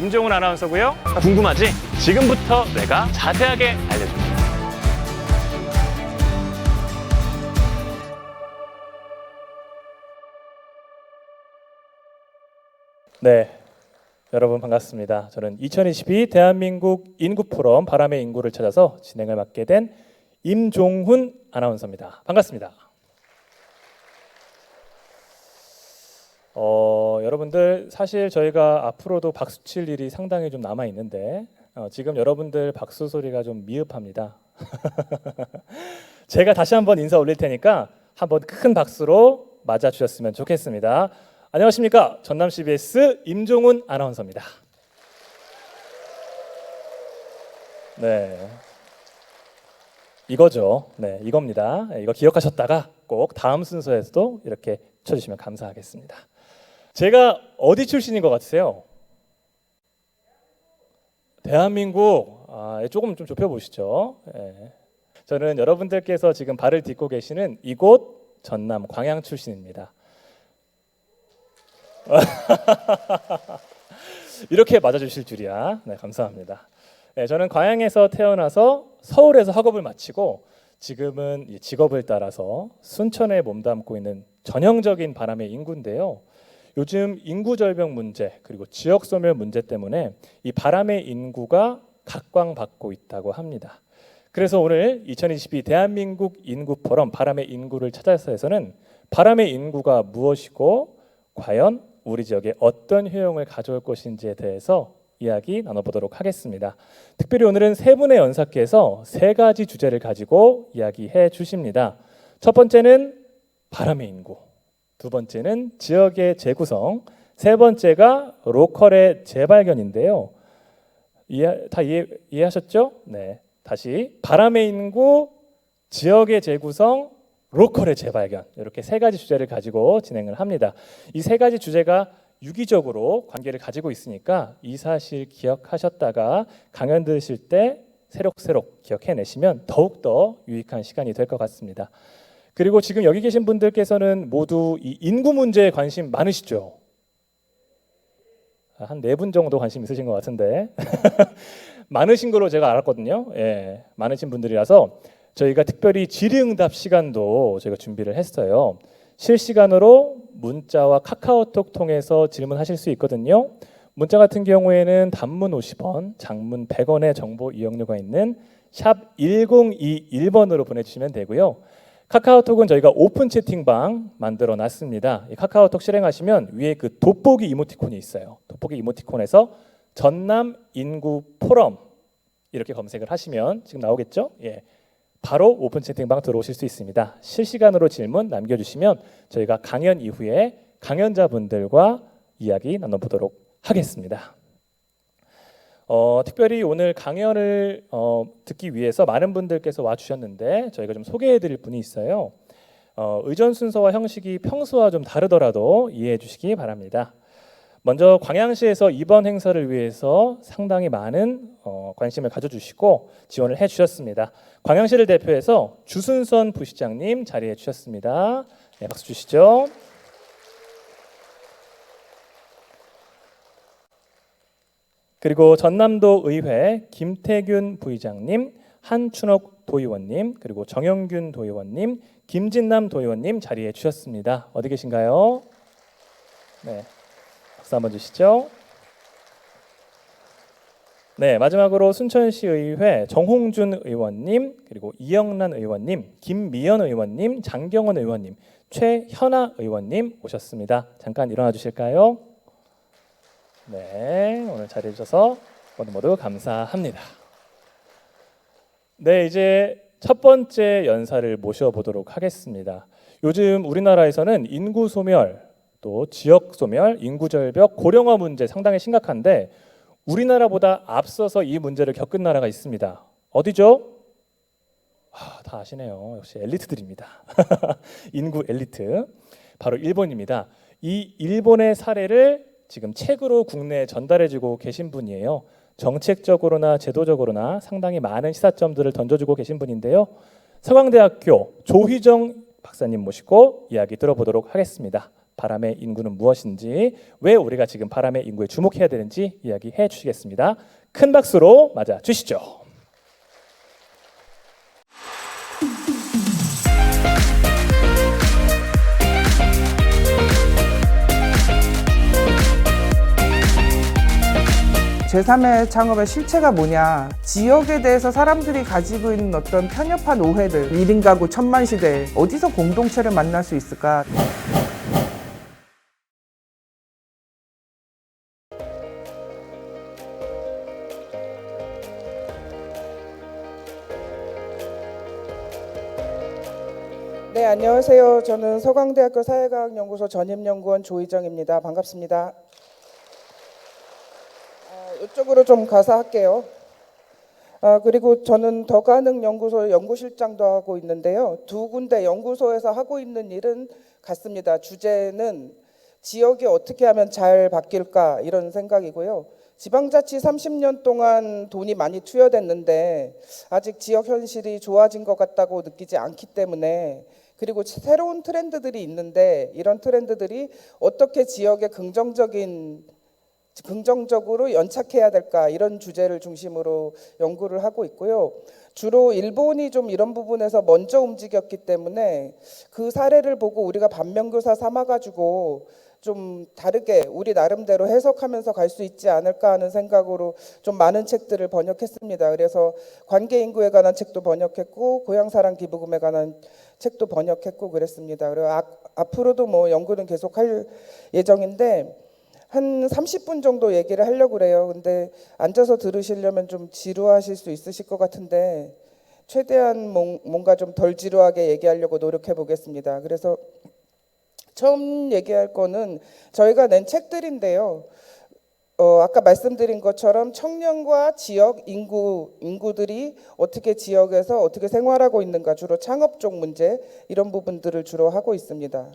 임종훈 아나운서고요. 궁금하지? 지금부터 내가 자세하게 알려줄게. 네, 여러분 반갑습니다. 저는 2022 대한민국 인구포럼 바람의 인구를 찾아서 진행을 맡게 된 임종훈 아나운서입니다. 반갑습니다. 여러분들 사실 저희가 앞으로도 박수 칠 일이 상당히 좀 남아 있는데 지금 여러분들 박수 소리가 좀 미흡합니다. 제가 다시 한번 인사 올릴 테니까 한번 큰 박수로 맞아 주셨으면 좋겠습니다. 안녕하십니까, 전남 CBS 임종훈 아나운서입니다. 네, 이거죠. 네, 이겁니다. 이거 기억하셨다가 꼭 다음 순서에서도 이렇게 쳐주시면 감사하겠습니다. 제가 어디 출신인 것 같으세요? 대한민국. 조금 좀 좁혀보시죠. 네. 저는 여러분들께서 지금 발을 딛고 계시는 이곳 전남 광양 출신입니다. 이렇게 맞아주실 줄이야. 네, 감사합니다. 네, 저는 광양에서 태어나서 서울에서 학업을 마치고 지금은 이 직업을 따라서 순천에 몸담고 있는 전형적인 바람의 인구인데요. 요즘 인구 절벽 문제 그리고 지역 소멸 문제 때문에 이 바람의 인구가 각광받고 있다고 합니다. 그래서 오늘 2022 대한민국 인구 포럼 바람의 인구를 찾아서에서는 바람의 인구가 무엇이고 과연 우리 지역에 어떤 효용을 가져올 것인지에 대해서 이야기 나눠보도록 하겠습니다. 특별히 오늘은 세 분의 연사께서 세 가지 주제를 가지고 이야기해 주십니다. 첫 번째는 바람의 인구, 두 번째는 지역의 재구성, 세 번째가 로컬의 재발견인데요. 이해하셨죠? 네, 다시 바람의 인구, 지역의 재구성, 로컬의 재발견, 이렇게 세 가지 주제를 가지고 진행을 합니다. 이 세 가지 주제가 유기적으로 관계를 가지고 있으니까 이 사실 기억하셨다가 강연 들으실 때 새록새록 기억해내시면 더욱더 유익한 시간이 될 것 같습니다. 그리고 지금 여기 계신 분들께서는 모두 이 인구 문제에 관심 많으시죠? 한 4분 정도 관심 있으신 것 같은데 많으신 걸로 제가 알았거든요. 예, 많으신 분들이라서 저희가 특별히 질의응답 시간도 저희가 준비를 했어요. 실시간으로 문자와 카카오톡 통해서 질문하실 수 있거든요. 문자 같은 경우에는 단문 50원, 장문 100원의 정보 이용료가 있는 샵 1021번으로 보내주시면 되고요. 카카오톡은 저희가 오픈 채팅방 만들어 놨습니다. 이 카카오톡 실행하시면 위에 그 돋보기 이모티콘이 있어요. 돋보기 이모티콘에서 전남 인구 포럼 이렇게 검색을 하시면 지금 나오겠죠? 예. 바로 오픈 채팅방 들어오실 수 있습니다. 실시간으로 질문 남겨주시면 저희가 강연 이후에 강연자분들과 이야기 나눠보도록 하겠습니다. 특별히 오늘 강연을 듣기 위해서 많은 분들께서 와주셨는데 저희가 좀 소개해드릴 분이 있어요. 의전 순서와 형식이 평소와 좀 다르더라도 이해해 주시기 바랍니다. 먼저 광양시에서 이번 행사를 위해서 상당히 많은 관심을 가져주시고 지원을 해주셨습니다. 광양시를 대표해서 주순선 부시장님 자리해 주셨습니다. 네, 박수 주시죠. 그리고 전남도 의회 김태균 부의장님, 한춘옥 도의원님, 그리고 정영균 도의원님, 김진남 도의원님 자리해 주셨습니다. 어디 계신가요? 네. 박수 한번 주시죠. 네, 마지막으로 순천시의회 정홍준 의원님, 그리고 이영란 의원님, 김미연 의원님, 장경원 의원님, 최현아 의원님 오셨습니다. 잠깐 일어나 주실까요? 네, 오늘 자리해 주셔서 모두 감사합니다. 네, 이제 첫 번째 연사를 모셔보도록 하겠습니다. 요즘 우리나라에서는 인구 소멸, 또 지역 소멸, 인구 절벽, 고령화 문제 상당히 심각한데 우리나라보다 앞서서 이 문제를 겪은 나라가 있습니다. 어디죠? 다 아시네요. 역시 엘리트들입니다. 인구 엘리트. 바로 일본입니다. 이 일본의 사례를 지금 책으로 국내에 전달해주고 계신 분이에요. 정책적으로나 제도적으로나 상당히 많은 시사점들을 던져주고 계신 분인데요. 서강대학교 조희정 박사님 모시고 이야기 들어보도록 하겠습니다. 바람의 인구는 무엇인지, 왜 우리가 지금 바람의 인구에 주목해야 되는지 이야기해 주시겠습니다. 큰 박수로 맞아 주시죠. 제3의 창업의 실체가 뭐냐, 지역에 대해서 사람들이 가지고 있는 어떤 편협한 오해들, 1인 가구 천만 시대, 어디서 공동체를 만날 수 있을까. 네, 안녕하세요. 저는 서강대학교 사회과학연구소 전임연구원 조희정입니다. 반갑습니다. 이쪽으로 좀 가서 할게요. 그리고 저는 더가능연구소 연구실장도 하고 있는데요. 두 군데 연구소에서 하고 있는 일은 같습니다. 주제는 지역이 어떻게 하면 잘 바뀔까 이런 생각이고요. 지방자치 30년 동안 돈이 많이 투여됐는데 아직 지역 현실이 좋아진 것 같다고 느끼지 않기 때문에, 그리고 새로운 트렌드들이 있는데 이런 트렌드들이 어떻게 지역에 긍정적으로 연착해야 될까, 이런 주제를 중심으로 연구를 하고 있고요. 주로 일본이 좀 이런 부분에서 먼저 움직였기 때문에 그 사례를 보고 우리가 반면교사 삼아가지고 좀 다르게 우리 나름대로 해석하면서 갈 수 있지 않을까 하는 생각으로 좀 많은 책들을 번역했습니다. 그래서 관계인구에 관한 책도 번역했고 고향사랑 기부금에 관한 책도 번역했고 그랬습니다. 그리고 앞으로도 뭐 연구는 계속할 예정인데 한 30분 정도 얘기를 하려고 그래요. 근데 앉아서 들으시려면 좀 지루하실 수 있으실 것 같은데 최대한 뭔가 좀 덜 지루하게 얘기하려고 노력해 보겠습니다. 그래서 처음 얘기할 거는 저희가 낸 책들인데요. 아까 말씀드린 것처럼 청년과 지역 인구들이 어떻게 지역에서 어떻게 생활하고 있는가, 주로 창업 쪽 문제, 이런 부분들을 주로 하고 있습니다.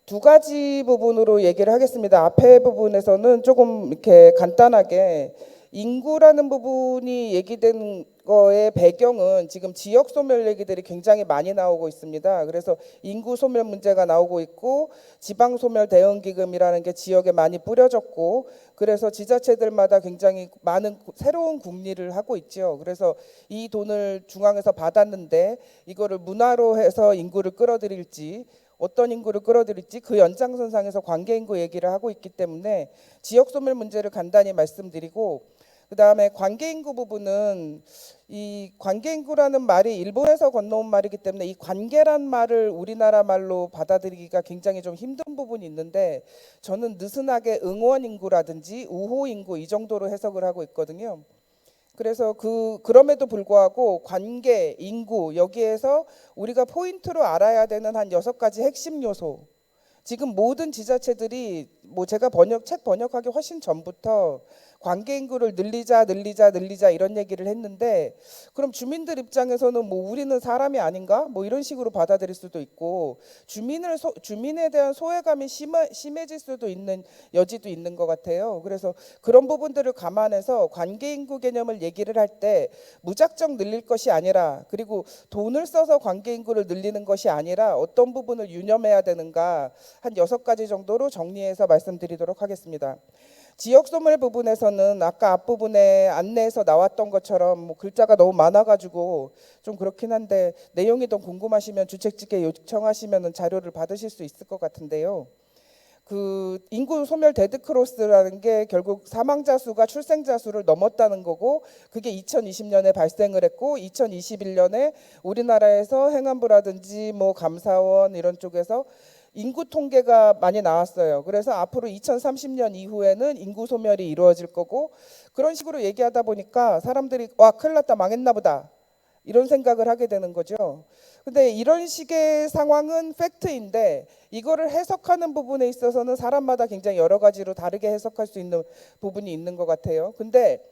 두 가지 부분으로 얘기를 하겠습니다. 앞에 부분에서는 조금 이렇게 간단하게 인구라는 부분이 얘기된 거의 배경은 지금 지역 소멸 얘기들이 굉장히 많이 나오고 있습니다. 그래서 인구 소멸 문제가 나오고 있고 지방 소멸 대응 기금이라는 게 지역에 많이 뿌려졌고, 그래서 지자체들마다 굉장히 많은 새로운 궁리를 하고 있죠. 그래서 이 돈을 중앙에서 받았는데 이거를 문화로 해서 인구를 끌어들일지, 어떤 인구를 끌어들일지 그 연장선상에서 관계인구 얘기를 하고 있기 때문에 지역 소멸 문제를 간단히 말씀드리고, 그다음에 관계인구 부분은 이 관계인구라는 말이 일본에서 건너온 말이기 때문에 이 관계란 말을 우리나라 말로 받아들이기가 굉장히 좀 힘든 부분이 있는데, 저는 느슨하게 응원인구라든지 우호인구 이 정도로 해석을 하고 있거든요. 그래서 그럼에도 불구하고 관계, 인구, 여기에서 우리가 포인트로 알아야 되는 한 6가지 핵심 요소. 지금 모든 지자체들이 제가 책 번역하기 훨씬 전부터 관계 인구를 늘리자 이런 얘기를 했는데, 그럼 주민들 입장에서는 우리는 사람이 아닌가? 이런 식으로 받아들일 수도 있고, 주민에 대한 소외감이 심해질 수도 있는 여지도 있는 것 같아요. 그래서 그런 부분들을 감안해서 관계 인구 개념을 얘기를 할 때 무작정 늘릴 것이 아니라, 그리고 돈을 써서 관계 인구를 늘리는 것이 아니라 어떤 부분을 유념해야 되는가, 한 6가지 정도로 정리해서 말씀드리도록 하겠습니다. 지역 소멸 부분에서는 아까 앞부분에 안내에서 나왔던 것처럼 글자가 너무 많아가지고 좀 그렇긴 한데, 내용이 더 궁금하시면 주책직에 요청하시면 자료를 받으실 수 있을 것 같은데요. 그 인구 소멸 데드크로스라는 게 결국 사망자 수가 출생자 수를 넘었다는 거고, 그게 2020년에 발생을 했고 2021년에 우리나라에서 행안부라든지 감사원 이런 쪽에서 인구 통계가 많이 나왔어요. 그래서 앞으로 2030년 이후에는 인구 소멸이 이루어질 거고, 그런 식으로 얘기하다 보니까 사람들이 와, 큰일 났다, 망했나 보다, 이런 생각을 하게 되는 거죠. 근데 이런 식의 상황은 팩트인데 이거를 해석하는 부분에 있어서는 사람마다 굉장히 여러 가지로 다르게 해석할 수 있는 부분이 있는 것 같아요. 근데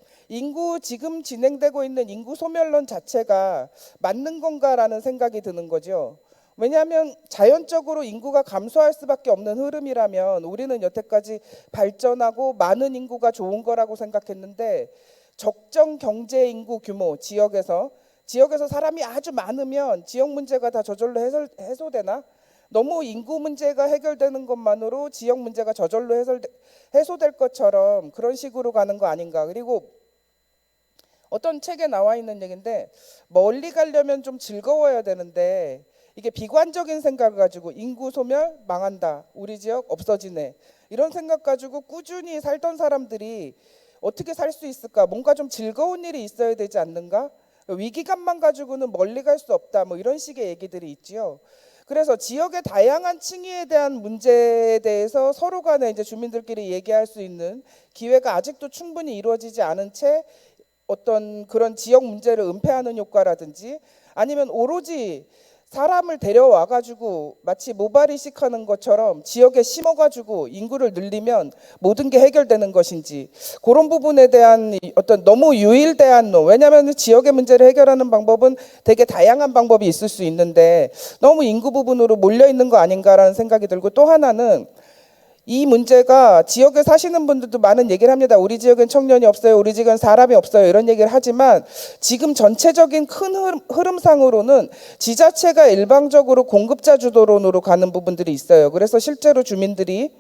지금 진행되고 있는 인구 소멸론 자체가 맞는 건가라는 생각이 드는 거죠. 왜냐하면 자연적으로 인구가 감소할 수밖에 없는 흐름이라면 우리는 여태까지 발전하고 많은 인구가 좋은 거라고 생각했는데, 적정 경제 인구 규모, 지역에서 사람이 아주 많으면 지역 문제가 다 저절로 해소되나? 너무 인구 문제가 해결되는 것만으로 지역 문제가 저절로 해소될 것처럼 그런 식으로 가는 거 아닌가. 그리고 어떤 책에 나와 있는 얘기인데 멀리 가려면 좀 즐거워야 되는데 이게 비관적인 생각을 가지고 인구 소멸 망한다. 우리 지역 없어지네. 이런 생각 가지고 꾸준히 살던 사람들이 어떻게 살 수 있을까? 뭔가 좀 즐거운 일이 있어야 되지 않는가? 위기감만 가지고는 멀리 갈 수 없다. 뭐 이런 식의 얘기들이 있지요. 그래서 지역의 다양한 층위에 대한 문제에 대해서 서로 간에 이제 주민들끼리 얘기할 수 있는 기회가 아직도 충분히 이루어지지 않은 채 어떤 그런 지역 문제를 은폐하는 효과라든지 아니면 오로지 사람을 데려와 가지고 마치 모발이식 하는 것처럼 지역에 심어 가지고 인구를 늘리면 모든 게 해결되는 것인지 그런 부분에 대한 어떤 너무 유일대한 논. 왜냐하면 지역의 문제를 해결하는 방법은 되게 다양한 방법이 있을 수 있는데 너무 인구 부분으로 몰려 있는 거 아닌가라는 생각이 들고, 또 하나는 이 문제가 지역에 사시는 분들도 많은 얘기를 합니다. 우리 지역엔 청년이 없어요. 우리 지역엔 사람이 없어요. 이런 얘기를 하지만 지금 전체적인 큰 흐름상으로는 지자체가 일방적으로 공급자 주도론으로 가는 부분들이 있어요. 그래서 실제로 주민들이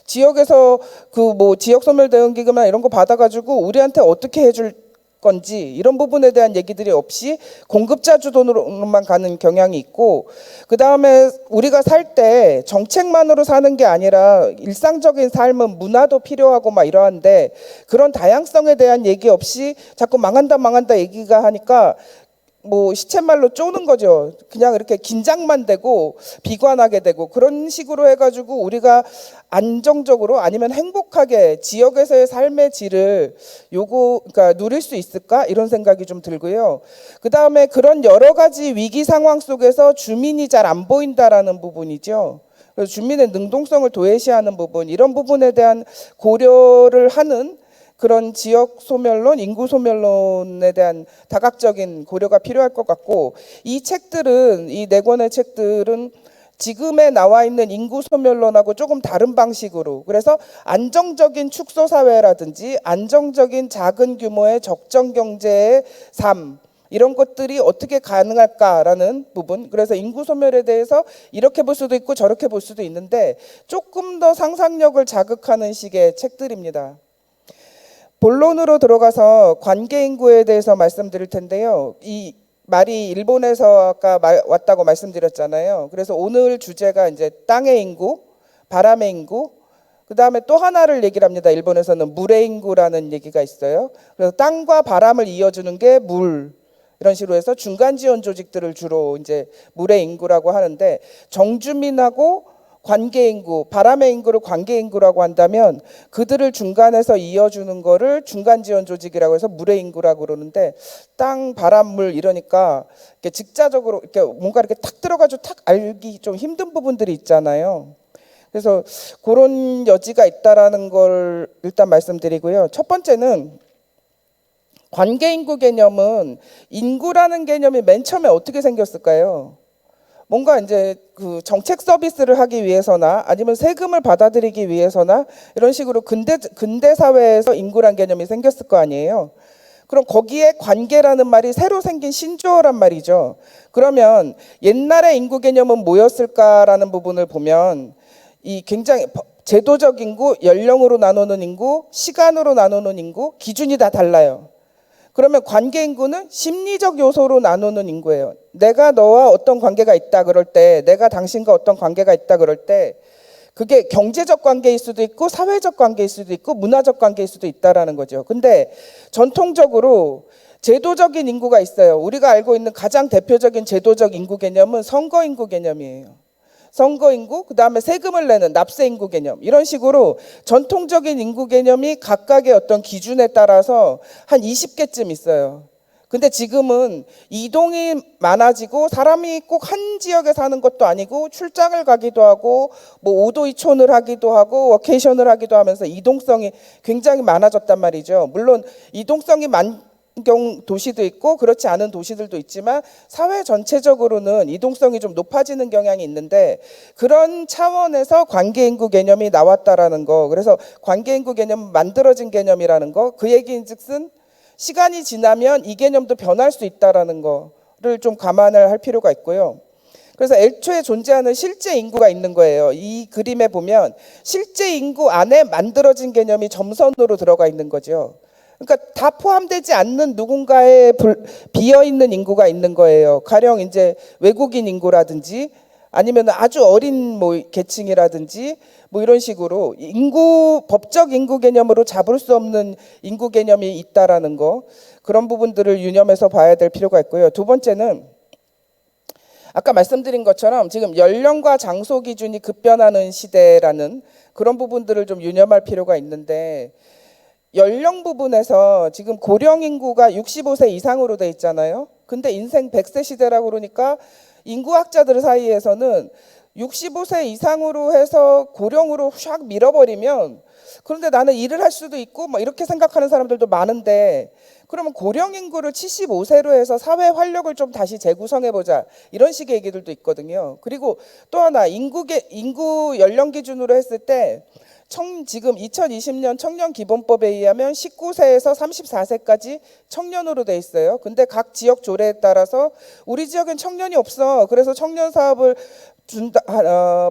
지역에서 그 뭐 지역 소멸 대응 기금이나 이런 거 받아가지고 우리한테 어떻게 해줄 건지 이런 부분에 대한 얘기들이 없이 공급자 주도로만 가는 경향이 있고, 그 다음에 우리가 살 때 정책만으로 사는 게 아니라 일상적인 삶은 문화도 필요하고 막 이러한데 그런 다양성에 대한 얘기 없이 자꾸 망한다 망한다 얘기가 하니까 뭐 시쳇말로 쪼는 거죠. 그냥 이렇게 긴장만 되고 비관하게 되고 그런 식으로 해가지고 우리가 안정적으로 아니면 행복하게 지역에서의 삶의 질을 그러니까 누릴 수 있을까 이런 생각이 좀 들고요. 그 다음에 그런 여러 가지 위기 상황 속에서 주민이 잘 안 보인다라는 부분이죠. 그래서 주민의 능동성을 도외시하는 부분, 이런 부분에 대한 고려를 하는 그런 지역 소멸론, 인구 소멸론에 대한 다각적인 고려가 필요할 것 같고, 이 책들은, 이 네 권의 책들은 지금에 나와 있는 인구 소멸론하고 조금 다른 방식으로, 그래서 안정적인 축소 사회라든지 안정적인 작은 규모의 적정 경제의 삶, 이런 것들이 어떻게 가능할까라는 부분. 그래서 인구 소멸에 대해서 이렇게 볼 수도 있고 저렇게 볼 수도 있는데 조금 더 상상력을 자극하는 식의 책들입니다. 본론으로 들어가서 관계 인구에 대해서 말씀드릴 텐데요. 이 말이 일본에서 아까 왔다고 말씀드렸잖아요. 그래서 오늘 주제가 이제 땅의 인구, 바람의 인구, 그 다음에 또 하나를 얘기를 합니다. 일본에서는 물의 인구라는 얘기가 있어요. 그래서 땅과 바람을 이어주는 게 물, 이런 식으로 해서 중간 지원 조직들을 주로 이제 물의 인구라고 하는데, 정주민하고 관계 인구, 바람의 인구를 관계 인구라고 한다면 그들을 중간에서 이어주는 거를 중간 지원 조직이라고 해서 물의 인구라고 그러는데, 땅, 바람, 물 이러니까 이렇게 직자적으로 이렇게 뭔가 이렇게 탁 들어가지고 탁 알기 좀 힘든 부분들이 있잖아요. 그래서 그런 여지가 있다라는 걸 일단 말씀드리고요. 첫 번째는 관계 인구 개념은, 인구라는 개념이 맨 처음에 어떻게 생겼을까요? 뭔가 이제 그 정책 서비스를 하기 위해서나 아니면 세금을 받아들이기 위해서나 이런 식으로 근대 사회에서 인구란 개념이 생겼을 거 아니에요. 그럼 거기에 관계라는 말이 새로 생긴 신조어란 말이죠. 그러면 옛날의 인구 개념은 뭐였을까라는 부분을 보면 이 굉장히 제도적 인구, 연령으로 나누는 인구, 시간으로 나누는 인구, 기준이 다 달라요. 그러면 관계 인구는 심리적 요소로 나누는 인구예요. 내가 너와 어떤 관계가 있다 그럴 때, 내가 당신과 어떤 관계가 있다 그럴 때 그게 경제적 관계일 수도 있고 사회적 관계일 수도 있고 문화적 관계일 수도 있다라는 거죠. 근데 전통적으로 제도적인 인구가 있어요. 우리가 알고 있는 가장 대표적인 제도적 인구 개념은 선거 인구 개념이에요. 선거인구, 그 다음에 세금을 내는 납세인구 개념, 이런 식으로 전통적인 인구 개념이 각각의 어떤 기준에 따라서 한 20개쯤 있어요. 근데 지금은 이동이 많아지고 사람이 꼭 한 지역에 사는 것도 아니고 출장을 가기도 하고 뭐 오도이촌을 하기도 하고 워케이션을 하기도 하면서 이동성이 굉장히 많아졌단 말이죠. 물론 이동성이 도시도 있고 그렇지 않은 도시들도 있지만 사회 전체적으로는 이동성이 좀 높아지는 경향이 있는데, 그런 차원에서 관계인구 개념이 나왔다라는 거. 그래서 관계인구 개념은 만들어진 개념이라는 거. 그 얘기인즉슨 시간이 지나면 이 개념도 변할 수 있다라는 거를 좀 감안을 할 필요가 있고요. 그래서 애초에 존재하는 실제 인구가 있는 거예요. 이 그림에 보면 실제 인구 안에 만들어진 개념이 점선으로 들어가 있는 거죠. 그러니까 다 포함되지 않는 누군가의 비어있는 인구가 있는 거예요. 가령 이제 외국인 인구라든지 아니면 아주 어린 뭐 계층이라든지 뭐 이런 식으로 법적 인구 개념으로 잡을 수 없는 인구 개념이 있다라는 거, 그런 부분들을 유념해서 봐야 될 필요가 있고요. 두 번째는 아까 말씀드린 것처럼 지금 연령과 장소 기준이 급변하는 시대라는 그런 부분들을 좀 유념할 필요가 있는데, 연령 부분에서 지금 고령 인구가 65세 이상으로 돼 있잖아요. 근데 인생 100세 시대라고 그러니까 인구학자들 사이에서는 65세 이상으로 해서 고령으로 샥 밀어버리면, 그런데 나는 일을 할 수도 있고 뭐 이렇게 생각하는 사람들도 많은데, 그러면 고령 인구를 75세로 해서 사회 활력을 좀 다시 재구성해보자, 이런 식의 얘기들도 있거든요. 그리고 또 하나, 인구 연령 기준으로 했을 때 지금 2020년 청년기본법에 의하면 19세에서 34세까지 청년으로 돼 있어요. 근데 각 지역 조례에 따라서 우리 지역엔 청년이 없어, 그래서 청년 사업을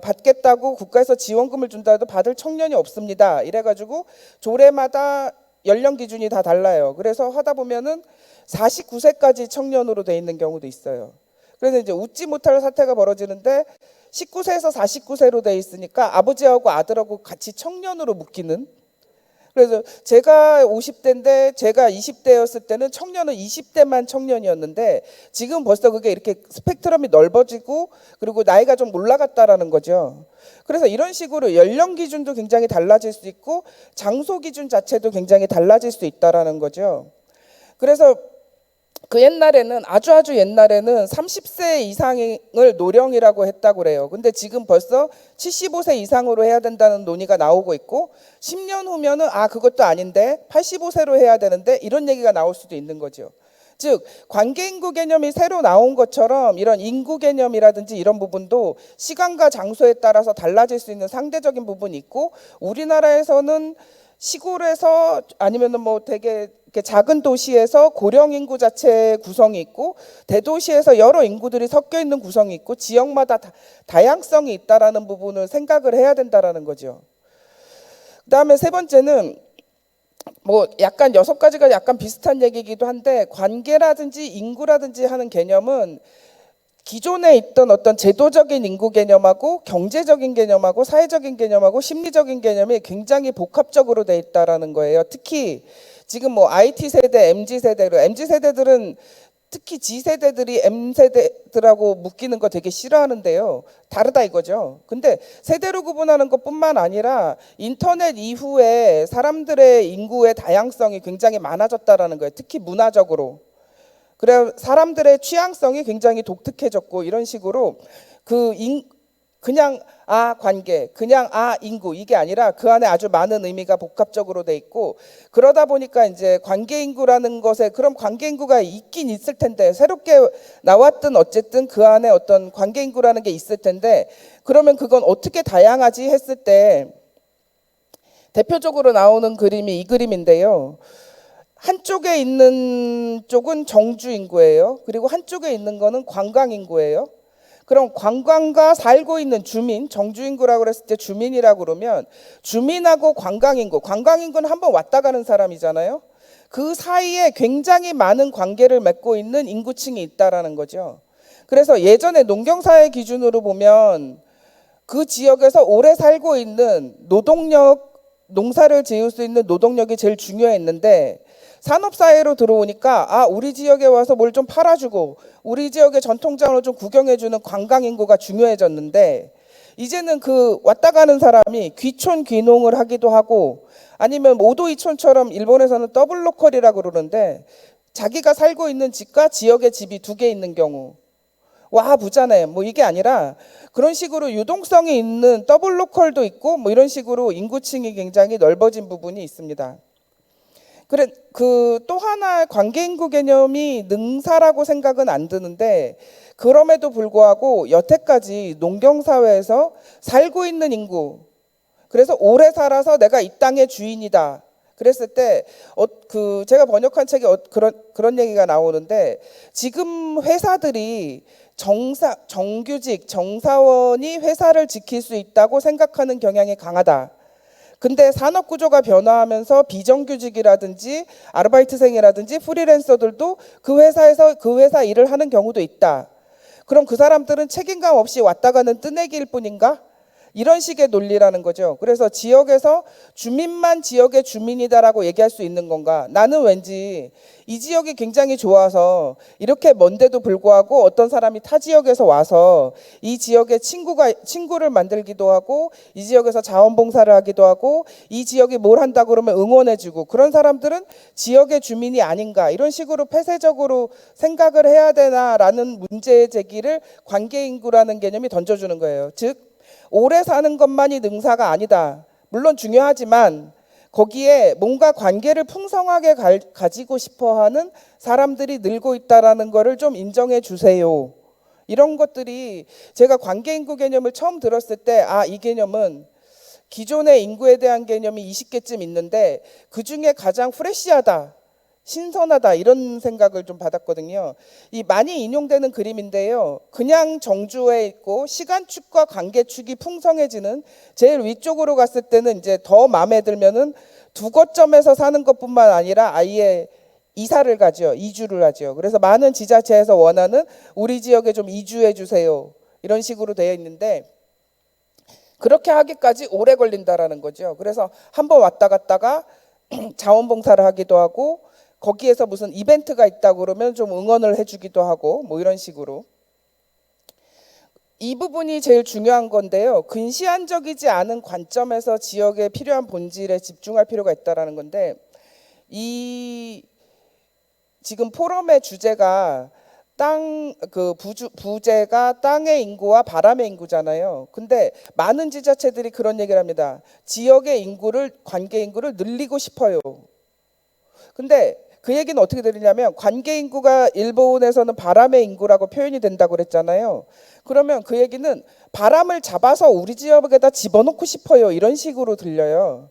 받겠다고 국가에서 지원금을 준다 해도 받을 청년이 없습니다, 이래가지고 조례마다 연령 기준이 다 달라요. 그래서 하다 보면은 49세까지 청년으로 돼 있는 경우도 있어요. 그래서 이제 웃지 못할 사태가 벌어지는데, 19세에서 49세로 돼 있으니까 아버지하고 아들하고 같이 청년으로 묶이는. 그래서 제가 50대인데 제가 20대였을 때는 청년은 20대만 청년이었는데, 지금 벌써 그게 이렇게 스펙트럼이 넓어지고 그리고 나이가 좀 올라갔다라는 거죠. 그래서 이런 식으로 연령 기준도 굉장히 달라질 수 있고 장소 기준 자체도 굉장히 달라질 수 있다라는 거죠. 그래서 그 옛날에는 아주 옛날에는 30세 이상을 노령이라고 했다고 그래요. 근데 지금 벌써 75세 이상으로 해야 된다는 논의가 나오고 있고, 10년 후면은 그것도 아닌데 85세로 해야 되는데, 이런 얘기가 나올 수도 있는 거죠. 즉 관계인구 개념이 새로 나온 것처럼 이런 인구 개념이라든지 이런 부분도 시간과 장소에 따라서 달라질 수 있는 상대적인 부분이 있고, 우리나라에서는 시골에서 아니면은 뭐 되게 작은 도시에서 고령 인구 자체의 구성이 있고, 대도시에서 여러 인구들이 섞여 있는 구성이 있고, 지역마다 다양성이 있다라는 부분을 생각을 해야 된다라는 거죠. 그다음에 세 번째는 뭐 약간 6가지가 약간 비슷한 얘기이기도 한데, 관계라든지 인구라든지 하는 개념은 기존에 있던 어떤 제도적인 인구 개념하고 경제적인 개념하고 사회적인 개념하고 심리적인 개념이 굉장히 복합적으로 돼 있다라는 거예요. 특히 지금 뭐 IT 세대, MZ 세대로, MZ 세대들은 특히 G세대들이 M세대들하고 묶이는 거 되게 싫어하는데요. 다르다 이거죠. 근데 세대로 구분하는 것뿐만 아니라 인터넷 이후에 사람들의 인구의 다양성이 굉장히 많아졌다라는 거예요. 특히 문화적으로. 그래 사람들의 취향성이 굉장히 독특해졌고, 이런 식으로 그냥 관계, 그냥 인구, 이게 아니라 그 안에 아주 많은 의미가 복합적으로 돼 있고, 그러다 보니까 이제 관계 인구라는 것에, 그럼 관계 인구가 있긴 있을 텐데, 새롭게 나왔든 어쨌든 그 안에 어떤 관계 인구라는 게 있을 텐데, 그러면 그건 어떻게 다양하지 했을 때 대표적으로 나오는 그림이 이 그림인데요. 한쪽에 있는 쪽은 정주 인구예요. 그리고 한쪽에 있는 거는 관광 인구예요. 그럼 관광과 살고 있는 주민, 정주인구라고 그랬을 때 주민이라고 그러면 주민하고 관광인구, 관광인구는 한번 왔다 가는 사람이잖아요. 그 사이에 굉장히 많은 관계를 맺고 있는 인구층이 있다라는 거죠. 그래서 예전에 농경사회 기준으로 보면 그 지역에서 오래 살고 있는 농사를 지을 수 있는 노동력이 제일 중요했는데, 산업사회로 들어오니까 우리 지역에 와서 뭘 좀 팔아주고 우리 지역의 전통자원을 좀 구경해주는 관광인구가 중요해졌는데, 이제는 그 왔다 가는 사람이 귀촌 귀농을 하기도 하고, 아니면 오도이촌처럼 일본에서는 더블 로컬이라고 그러는데, 자기가 살고 있는 집과 지역의 집이 2개 있는 경우, 와 부자네 뭐 이게 아니라 그런 식으로 유동성이 있는 더블 로컬도 있고, 뭐 이런 식으로 인구층이 굉장히 넓어진 부분이 있습니다. 그래 또 하나 관계인구 개념이 능사라고 생각은 안 드는데, 그럼에도 불구하고 여태까지 농경사회에서 살고 있는 인구, 그래서 오래 살아서 내가 이 땅의 주인이다 그랬을 때 제가 번역한 책에 그런 얘기가 나오는데, 지금 회사들이 정규직, 정사원이 회사를 지킬 수 있다고 생각하는 경향이 강하다. 근데 산업 구조가 변화하면서 비정규직이라든지 아르바이트생이라든지 프리랜서들도 그 회사에서 그 회사 일을 하는 경우도 있다. 그럼 그 사람들은 책임감 없이 왔다 가는 뜨내기일 뿐인가? 이런 식의 논리라는 거죠. 그래서 지역에서 주민만 지역의 주민이다라고 얘기할 수 있는 건가? 나는 왠지 이 지역이 굉장히 좋아서 이렇게 먼데도 불구하고 어떤 사람이 타 지역에서 와서 이 지역에 친구를 만들기도 하고 이 지역에서 자원봉사를 하기도 하고 이 지역이 뭘 한다 그러면 응원해주고 그런 사람들은 지역의 주민이 아닌가 이런 식으로 폐쇄적으로 생각을 해야 되나라는 문제 제기를 관계인구라는 개념이 던져주는 거예요. 즉 오래 사는 것만이 능사가 아니다. 물론 중요하지만 거기에 뭔가 관계를 풍성하게 가지고 싶어하는 사람들이 늘고 있다라는 거를 좀 인정해 주세요. 이런 것들이 제가 관계인구 개념을 처음 들었을 때 이 개념은 기존의 인구에 대한 개념이 20개쯤 있는데 그중에 가장 프레시하다. 신선하다 이런 생각을 좀 받았거든요. 이 많이 인용되는 그림인데요. 그냥 정주에 있고 시간축과 관계축이 풍성해지는 제일 위쪽으로 갔을 때는 이제 더 마음에 들면은 두 거점에서 사는 것뿐만 아니라 아예 이사를 가죠. 이주를 하죠. 그래서 많은 지자체에서 원하는 우리 지역에 좀 이주해 주세요. 이런 식으로 되어 있는데 그렇게 하기까지 오래 걸린다라는 거죠. 그래서 한번 왔다 갔다가 자원봉사를 하기도 하고 거기에서 무슨 이벤트가 있다고 그러면 좀 응원을 해주기도 하고 뭐 이런 식으로 이 부분이 제일 중요한 건데요. 근시안적이지 않은 관점에서 지역에 필요한 본질에 집중할 필요가 있다라는 건데 이 지금 포럼의 주제가 부제가 땅의 인구와 바람의 인구잖아요. 근데 많은 지자체들이 그런 얘기를 합니다. 지역의 인구를 관계 인구를 늘리고 싶어요. 근데 그 얘기는 어떻게 들리냐면 관계 인구가 일본에서는 바람의 인구라고 표현이 된다고 그랬잖아요. 그러면 그 얘기는 바람을 잡아서 우리 지역에다 집어넣고 싶어요. 이런 식으로 들려요.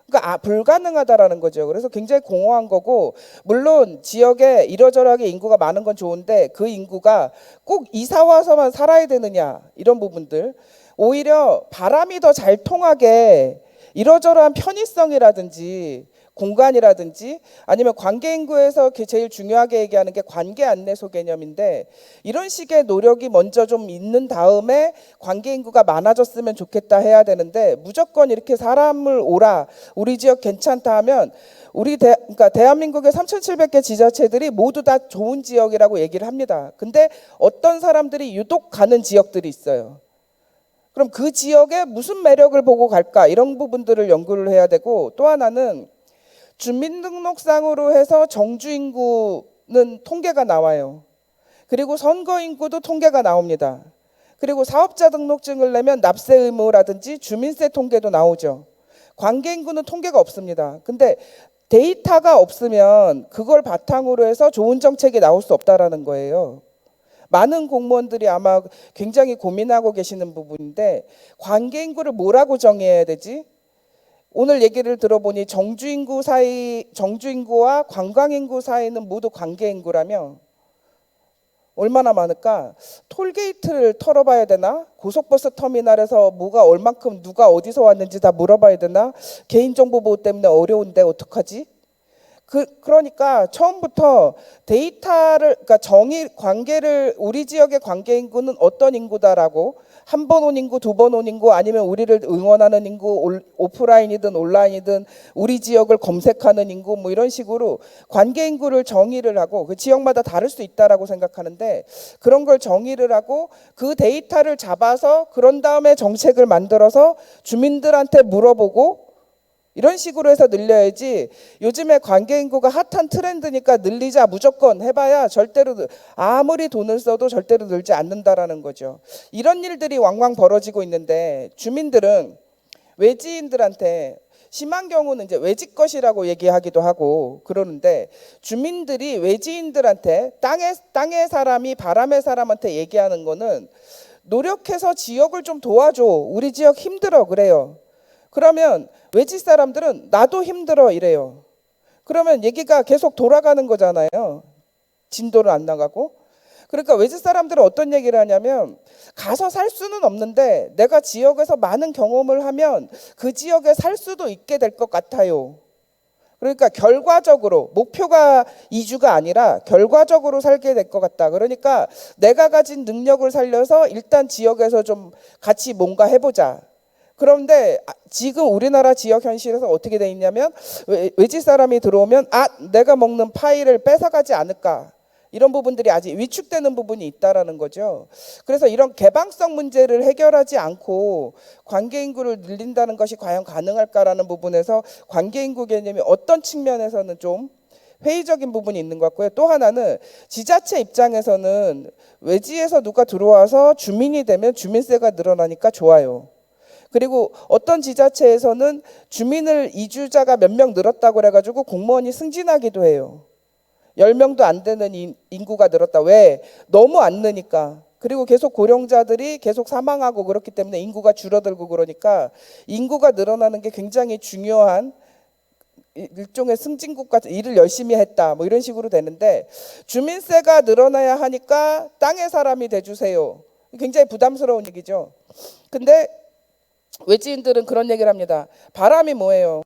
그러니까 불가능하다라는 거죠. 그래서 굉장히 공허한 거고 물론 지역에 이러저러하게 인구가 많은 건 좋은데 그 인구가 꼭 이사 와서만 살아야 되느냐 이런 부분들 오히려 바람이 더 잘 통하게 이러저러한 편의성이라든지 공간이라든지 아니면 관계인구에서 제일 중요하게 얘기하는 게 관계 안내소 개념인데 이런 식의 노력이 먼저 좀 있는 다음에 관계인구가 많아졌으면 좋겠다 해야 되는데 무조건 이렇게 사람을 오라 우리 지역 괜찮다 하면 그러니까 대한민국의 3,700개 지자체들이 모두 다 좋은 지역이라고 얘기를 합니다. 근데 어떤 사람들이 유독 가는 지역들이 있어요. 그럼 그 지역에 무슨 매력을 보고 갈까 이런 부분들을 연구를 해야 되고 또 하나는 주민등록상으로 해서 정주인구는 통계가 나와요. 그리고 선거인구도 통계가 나옵니다. 그리고 사업자 등록증을 내면 납세 의무라든지 주민세 통계도 나오죠. 관계인구는 통계가 없습니다. 근데 데이터가 없으면 그걸 바탕으로 해서 좋은 정책이 나올 수 없다라는 거예요. 많은 공무원들이 아마 굉장히 고민하고 계시는 부분인데 관계인구를 뭐라고 정해야 되지? 오늘 얘기를 들어보니 정주인구와 관광인구 사이는 모두 관계인구라며 얼마나 많을까? 톨게이트를 털어봐야 되나? 고속버스 터미널에서 뭐가 얼만큼 누가 어디서 왔는지 다 물어봐야 되나? 개인정보 보호 때문에 어려운데 어떡하지? 그러니까 처음부터 데이터를 그러니까 관계를 우리 지역의 관계 인구는 어떤 인구다라고 한 번 온 인구, 두 번 온 인구 아니면 우리를 응원하는 인구 오프라인이든 온라인이든 우리 지역을 검색하는 인구 뭐 이런 식으로 관계 인구를 정의를 하고 그 지역마다 다를 수 있다라고 생각하는데 그런 걸 정의를 하고 그 데이터를 잡아서 그런 다음에 정책을 만들어서 주민들한테 물어보고 이런 식으로 해서 늘려야지 요즘에 관계인구가 핫한 트렌드니까 늘리자 무조건 해봐야 절대로 아무리 돈을 써도 절대로 늘지 않는다라는 거죠. 이런 일들이 왕왕 벌어지고 있는데 주민들은 외지인들한테 심한 경우는 이제 외지 것이라고 얘기하기도 하고 그러는데 주민들이 외지인들한테 땅의 사람이 바람의 사람한테 얘기하는 거는 노력해서 지역을 좀 도와줘. 우리 지역 힘들어 그래요. 그러면 외지 사람들은 나도 힘들어 이래요. 그러면 얘기가 계속 돌아가는 거잖아요. 진도를 안 나가고. 그러니까 외지 사람들은 어떤 얘기를 하냐면 가서 살 수는 없는데 내가 지역에서 많은 경험을 하면 그 지역에 살 수도 있게 될 것 같아요. 그러니까 결과적으로 목표가 이주가 아니라 결과적으로 살게 될 것 같다. 그러니까 내가 가진 능력을 살려서 일단 지역에서 좀 같이 뭔가 해보자. 그런데 지금 우리나라 지역 현실에서 어떻게 돼 있냐면 외지 사람이 들어오면 내가 먹는 파이를 뺏어가지 않을까. 이런 부분들이 아직 위축되는 부분이 있다라는 거죠. 그래서 이런 개방성 문제를 해결하지 않고 관계 인구를 늘린다는 것이 과연 가능할까라는 부분에서 관계 인구 개념이 어떤 측면에서는 좀 회의적인 부분이 있는 것 같고요. 또 하나는 지자체 입장에서는 외지에서 누가 들어와서 주민이 되면 주민세가 늘어나니까 좋아요. 그리고 어떤 지자체에서는 주민을 이주자가 몇 명 늘었다고 그래가지고 공무원이 승진하기도 해요. 10명도 안 되는 인구가 늘었다. 왜? 너무 안 느니까. 그리고 계속 고령자들이 계속 사망하고 그렇기 때문에 인구가 줄어들고 그러니까 인구가 늘어나는 게 굉장히 중요한 일종의 승진국 같은 일을 열심히 했다. 뭐 이런 식으로 되는데 주민세가 늘어나야 하니까 땅의 사람이 돼주세요. 굉장히 부담스러운 얘기죠. 근데 외지인들은 그런 얘기를 합니다. 바람이 뭐예요?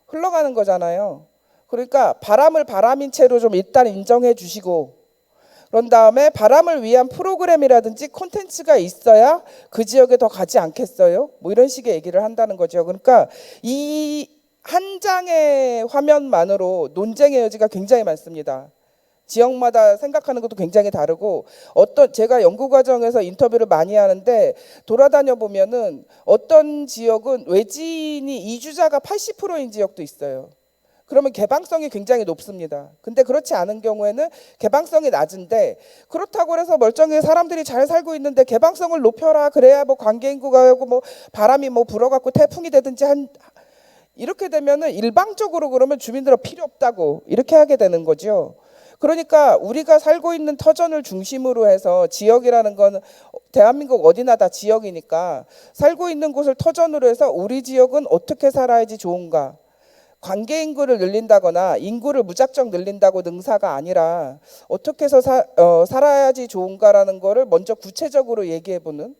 흘러가는 거잖아요. 그러니까 바람을 바람인 채로 좀 일단 인정해 주시고 그런 다음에 바람을 위한 프로그램이라든지 콘텐츠가 있어야 그 지역에 더 가지 않겠어요? 뭐 이런 식의 얘기를 한다는 거죠. 그러니까 이 한 장의 화면만으로 논쟁의 여지가 굉장히 많습니다. 지역마다 생각하는 것도 굉장히 다르고 제가 연구 과정에서 인터뷰를 많이 하는데 돌아다녀 보면은 어떤 지역은 외지인이 이주자가 80%인 지역도 있어요. 그러면 개방성이 굉장히 높습니다. 근데 그렇지 않은 경우에는 개방성이 낮은데 그렇다고 해서 멀쩡히 사람들이 잘 살고 있는데 개방성을 높여라 그래야 뭐 관계 인구가 하고 뭐 바람이 뭐 불어갖고 태풍이 되든지 이렇게 되면은 일방적으로 그러면 주민들은 필요 없다고 이렇게 하게 되는 거죠. 그러니까 우리가 살고 있는 터전을 중심으로 해서 지역이라는 건 대한민국 어디나 다 지역이니까 살고 있는 곳을 터전으로 해서 우리 지역은 어떻게 살아야지 좋은가. 관계 인구를 늘린다거나 인구를 무작정 늘린다고 능사가 아니라 어떻게 해서 살아야지 좋은가라는 거를 먼저 구체적으로 얘기해보는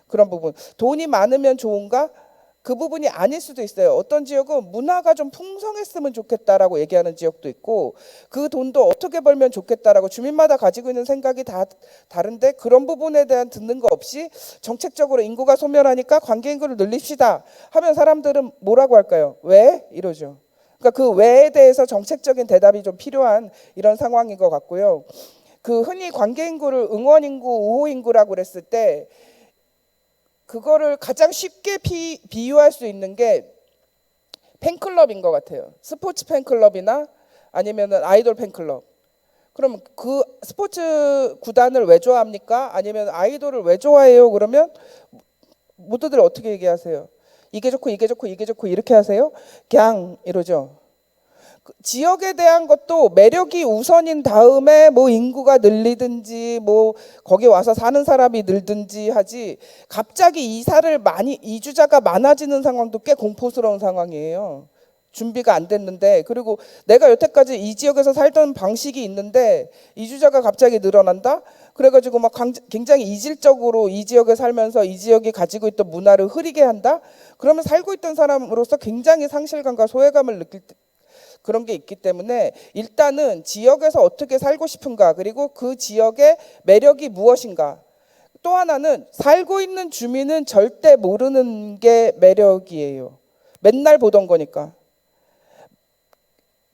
그런 부분. 돈이 많으면 좋은가? 그 부분이 아닐 수도 있어요. 어떤 지역은 문화가 좀 풍성했으면 좋겠다라고 얘기하는 지역도 있고 그 돈도 어떻게 벌면 좋겠다라고 주민마다 가지고 있는 생각이 다 다른데 그런 부분에 대한 듣는 거 없이 정책적으로 인구가 소멸하니까 관계 인구를 늘립시다 하면 사람들은 뭐라고 할까요? 왜? 이러죠. 그러니까 그 왜에 대해서 정책적인 대답이 좀 필요한 이런 상황인 것 같고요. 그 흔히 관계 인구를 응원 인구, 우호 인구라고 그랬을 때 그거를 가장 쉽게 비유할 수 있는 게 팬클럽인 것 같아요. 스포츠 팬클럽이나 아니면은 아이돌 팬클럽. 그럼 그 스포츠 구단을 왜 좋아합니까? 아니면 아이돌을 왜 좋아해요? 그러면 모두들 어떻게 얘기하세요? 이게 좋고 이게 좋고 이게 좋고 이렇게 하세요? 그냥 이러죠. 지역에 대한 것도 매력이 우선인 다음에 뭐 인구가 늘리든지 뭐 거기 와서 사는 사람이 늘든지 하지 갑자기 이주자가 많아지는 상황도 꽤 공포스러운 상황이에요. 준비가 안 됐는데 그리고 내가 여태까지 이 지역에서 살던 방식이 있는데 이주자가 갑자기 늘어난다? 그래가지고 막 굉장히 이질적으로 이 지역에 살면서 이 지역이 가지고 있던 문화를 흐리게 한다? 그러면 살고 있던 사람으로서 굉장히 상실감과 소외감을 느낄 그런 게 있기 때문에 일단은 지역에서 어떻게 살고 싶은가 그리고 그 지역의 매력이 무엇인가 또 하나는 살고 있는 주민은 절대 모르는 게 매력이에요. 맨날 보던 거니까.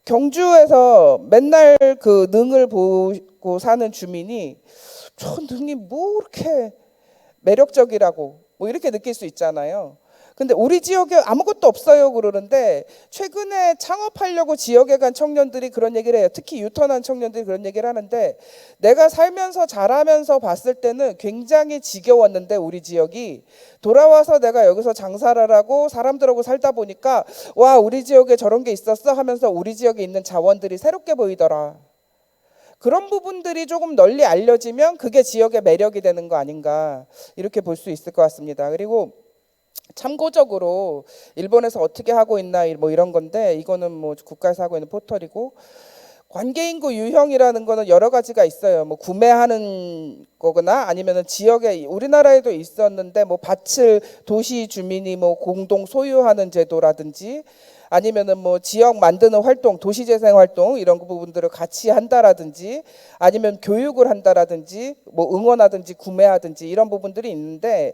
경주에서 맨날 그 능을 보고 사는 주민이 저 능이 뭐 이렇게 매력적이라고 뭐 이렇게 느낄 수 있잖아요. 근데 우리 지역에 아무것도 없어요 그러는데 최근에 창업하려고 지역에 간 청년들이 그런 얘기를 해요. 특히 유턴한 청년들이 그런 얘기를 하는데 내가 살면서 자라면서 봤을 때는 굉장히 지겨웠는데 우리 지역이 돌아와서 내가 여기서 장사를 하고 사람들하고 살다 보니까 와 우리 지역에 저런 게 있었어 하면서 우리 지역에 있는 자원들이 새롭게 보이더라. 그런 부분들이 조금 널리 알려지면 그게 지역의 매력이 되는 거 아닌가 이렇게 볼 수 있을 것 같습니다. 그리고 참고적으로 일본에서 어떻게 하고 있나 뭐 이런 건데 이거는 뭐 국가에서 하고 있는 포털이고 관계인구 유형이라는 거는 여러 가지가 있어요. 뭐 구매하는 거거나 아니면은 지역에 우리나라에도 있었는데 뭐 밭을 도시 주민이 뭐 공동 소유하는 제도라든지 아니면은 뭐 지역 만드는 활동, 도시재생 활동 이런 부분들을 같이 한다라든지 아니면 교육을 한다라든지 뭐 응원하든지 구매하든지 이런 부분들이 있는데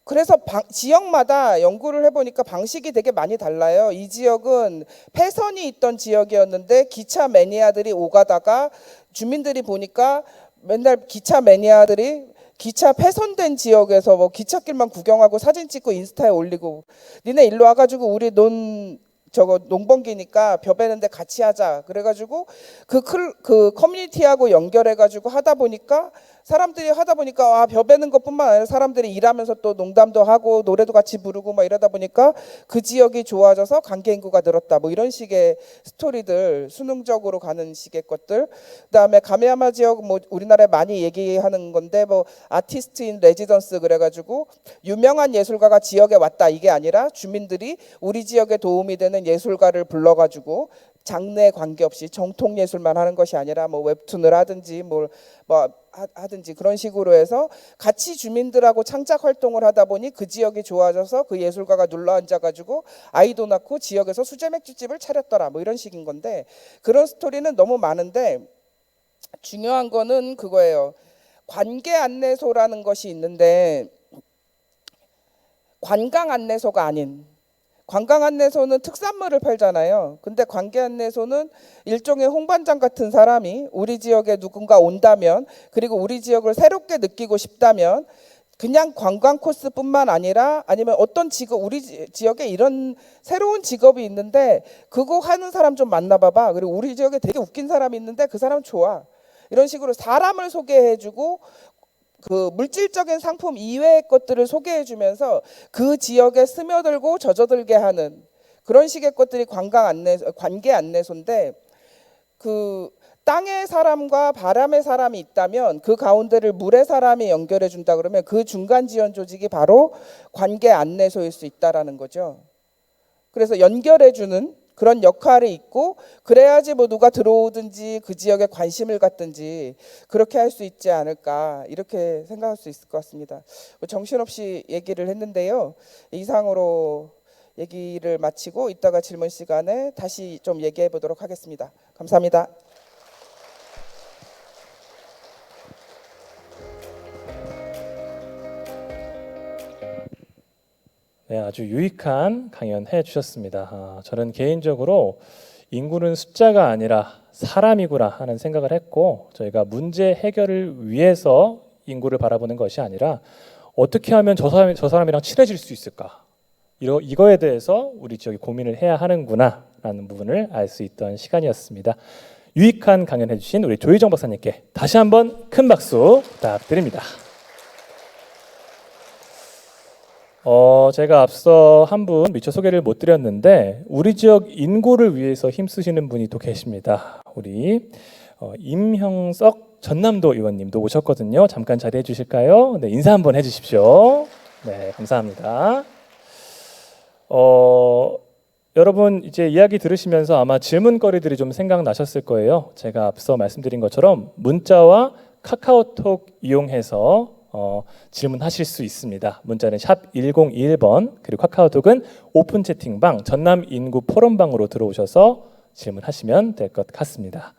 그래서 지역마다 연구를 해보니까 방식이 되게 많이 달라요. 이 지역은 폐선이 있던 지역이었는데 기차 매니아들이 오가다가 주민들이 보니까 맨날 기차 매니아들이 기차 폐선된 지역에서 뭐 기찻길만 구경하고 사진 찍고 인스타에 올리고 니네 일로 와가지고 우리 농번기니까 벼 베는데 같이 하자. 그래가지고 그 커뮤니티하고 연결해가지고 하다 보니까 사람들이 벼 베는 것뿐만 아니라 사람들이 일하면서 또 농담도 하고 노래도 같이 부르고 막 이러다 보니까 그 지역이 좋아져서 관계 인구가 늘었다. 뭐 이런 식의 스토리들, 수능적으로 가는 식의 것들. 그다음에 가메야마 지역 뭐 우리나라에 많이 얘기하는 건데 뭐 아티스트 인 레지던스 그래가지고 유명한 예술가가 지역에 왔다 이게 아니라 주민들이 우리 지역에 도움이 되는 예술가를 불러가지고 장르에 관계없이 정통 예술만 하는 것이 아니라 뭐 웹툰을 하든지 뭐 하든지 그런 식으로 해서 같이 주민들하고 창작 활동을 하다 보니 그 지역이 좋아져서 그 예술가가 눌러 앉아가지고 아이도 낳고 지역에서 수제 맥주집을 차렸더라 뭐 이런 식인 건데 그런 스토리는 너무 많은데 중요한 거는 그거예요. 관계 안내소라는 것이 있는데 관광 안내소가 아닌 관광 안내소는 특산물을 팔잖아요. 근데 관계 안내소는 일종의 홍반장 같은 사람이 우리 지역에 누군가 온다면 그리고 우리 지역을 새롭게 느끼고 싶다면 그냥 관광 코스뿐만 아니라 아니면 어떤 직업 우리 지역에 이런 새로운 직업이 있는데 그거 하는 사람 좀 만나봐봐. 그리고 우리 지역에 되게 웃긴 사람이 있는데 그 사람 좋아. 이런 식으로 사람을 소개해주고 그 물질적인 상품 이외의 것들을 소개해주면서 그 지역에 스며들고 젖어들게 하는 그런 식의 것들이 관계 안내소인데 그 땅의 사람과 바람의 사람이 있다면 그 가운데를 물의 사람이 연결해 준다 그러면 그 중간 지원 조직이 바로 관계 안내소일 수 있다라는 거죠. 그래서 연결해 주는 그런 역할이 있고 그래야지 뭐 누가 들어오든지 그 지역에 관심을 갖든지 그렇게 할 수 있지 않을까 이렇게 생각할 수 있을 것 같습니다. 정신없이 얘기를 했는데요. 이상으로 얘기를 마치고 이따가 질문 시간에 다시 좀 얘기해 보도록 하겠습니다. 감사합니다. 네, 아주 유익한 강연 해주셨습니다. 저는 개인적으로 인구는 숫자가 아니라 사람이구나 하는 생각을 했고 저희가 문제 해결을 위해서 인구를 바라보는 것이 아니라 어떻게 하면 저 사람이랑 친해질 수 있을까 이거에 대해서 우리 지역이 고민을 해야 하는구나 라는 부분을 알 수 있던 시간이었습니다. 유익한 강연 해주신 우리 조희정 박사님께 다시 한번 큰 박수 부탁드립니다. 제가 앞서 한 분 미처 소개를 못 드렸는데 우리 지역 인구를 위해서 힘쓰시는 분이 또 계십니다. 우리 임형석 전남도 의원님도 오셨거든요. 잠깐 자리해 주실까요? 네, 인사 한번 해주십시오. 네, 감사합니다. 여러분 이제 이야기 들으시면서 아마 질문거리들이 좀 생각나셨을 거예요. 제가 앞서 말씀드린 것처럼 문자와 카카오톡 이용해서 질문하실 수 있습니다. 문자는 샵 1021번 그리고 카카오톡은 오픈 채팅방 전남 인구 포럼방으로 들어오셔서 질문하시면 될 것 같습니다.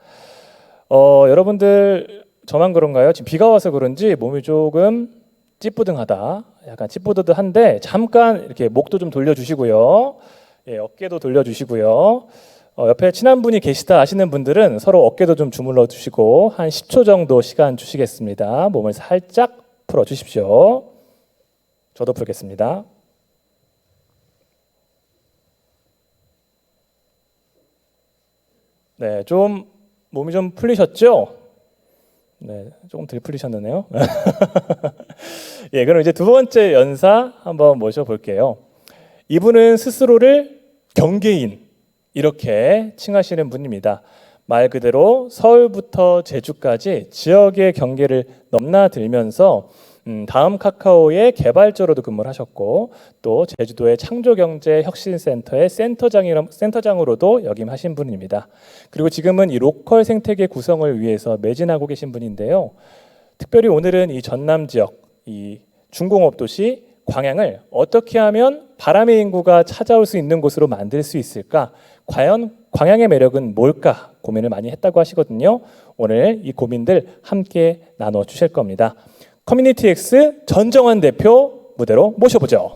여러분들 저만 그런가요? 지금 비가 와서 그런지 몸이 조금 찌뿌둥하다, 약간 찌뿌드드한데 잠깐 이렇게 목도 좀 돌려주시고요, 예, 어깨도 돌려주시고요. 옆에 친한 분이 계시다 하시는 분들은 서로 어깨도 좀 주물러 주시고 한 10초 정도 시간 주시겠습니다. 몸을 살짝 풀어 주십시오. 저도 풀겠습니다. 네, 좀 몸이 좀 풀리셨죠? 네, 조금 덜 풀리셨네요. 예, 그럼 이제 두 번째 연사 한번 모셔볼게요. 이분은 스스로를 경계인 이렇게 칭하시는 분입니다. 말 그대로 서울부터 제주까지 지역의 경계를 넘나들면서 다음 카카오의 개발자로도 근무를 하셨고 또 제주도의 창조경제혁신센터의 센터장으로도 역임하신 분입니다. 그리고 지금은 이 로컬 생태계 구성을 위해서 매진하고 계신 분인데요. 특별히 오늘은 이 전남 지역, 이 중공업 도시 광양을 어떻게 하면 바람의 인구가 찾아올 수 있는 곳으로 만들 수 있을까? 과연 광양의 매력은 뭘까? 고민을 많이 했다고 하시거든요. 오늘 이 고민들 함께 나눠 주실 겁니다. 커뮤니티엑스 전정환 대표 무대로 모셔보죠.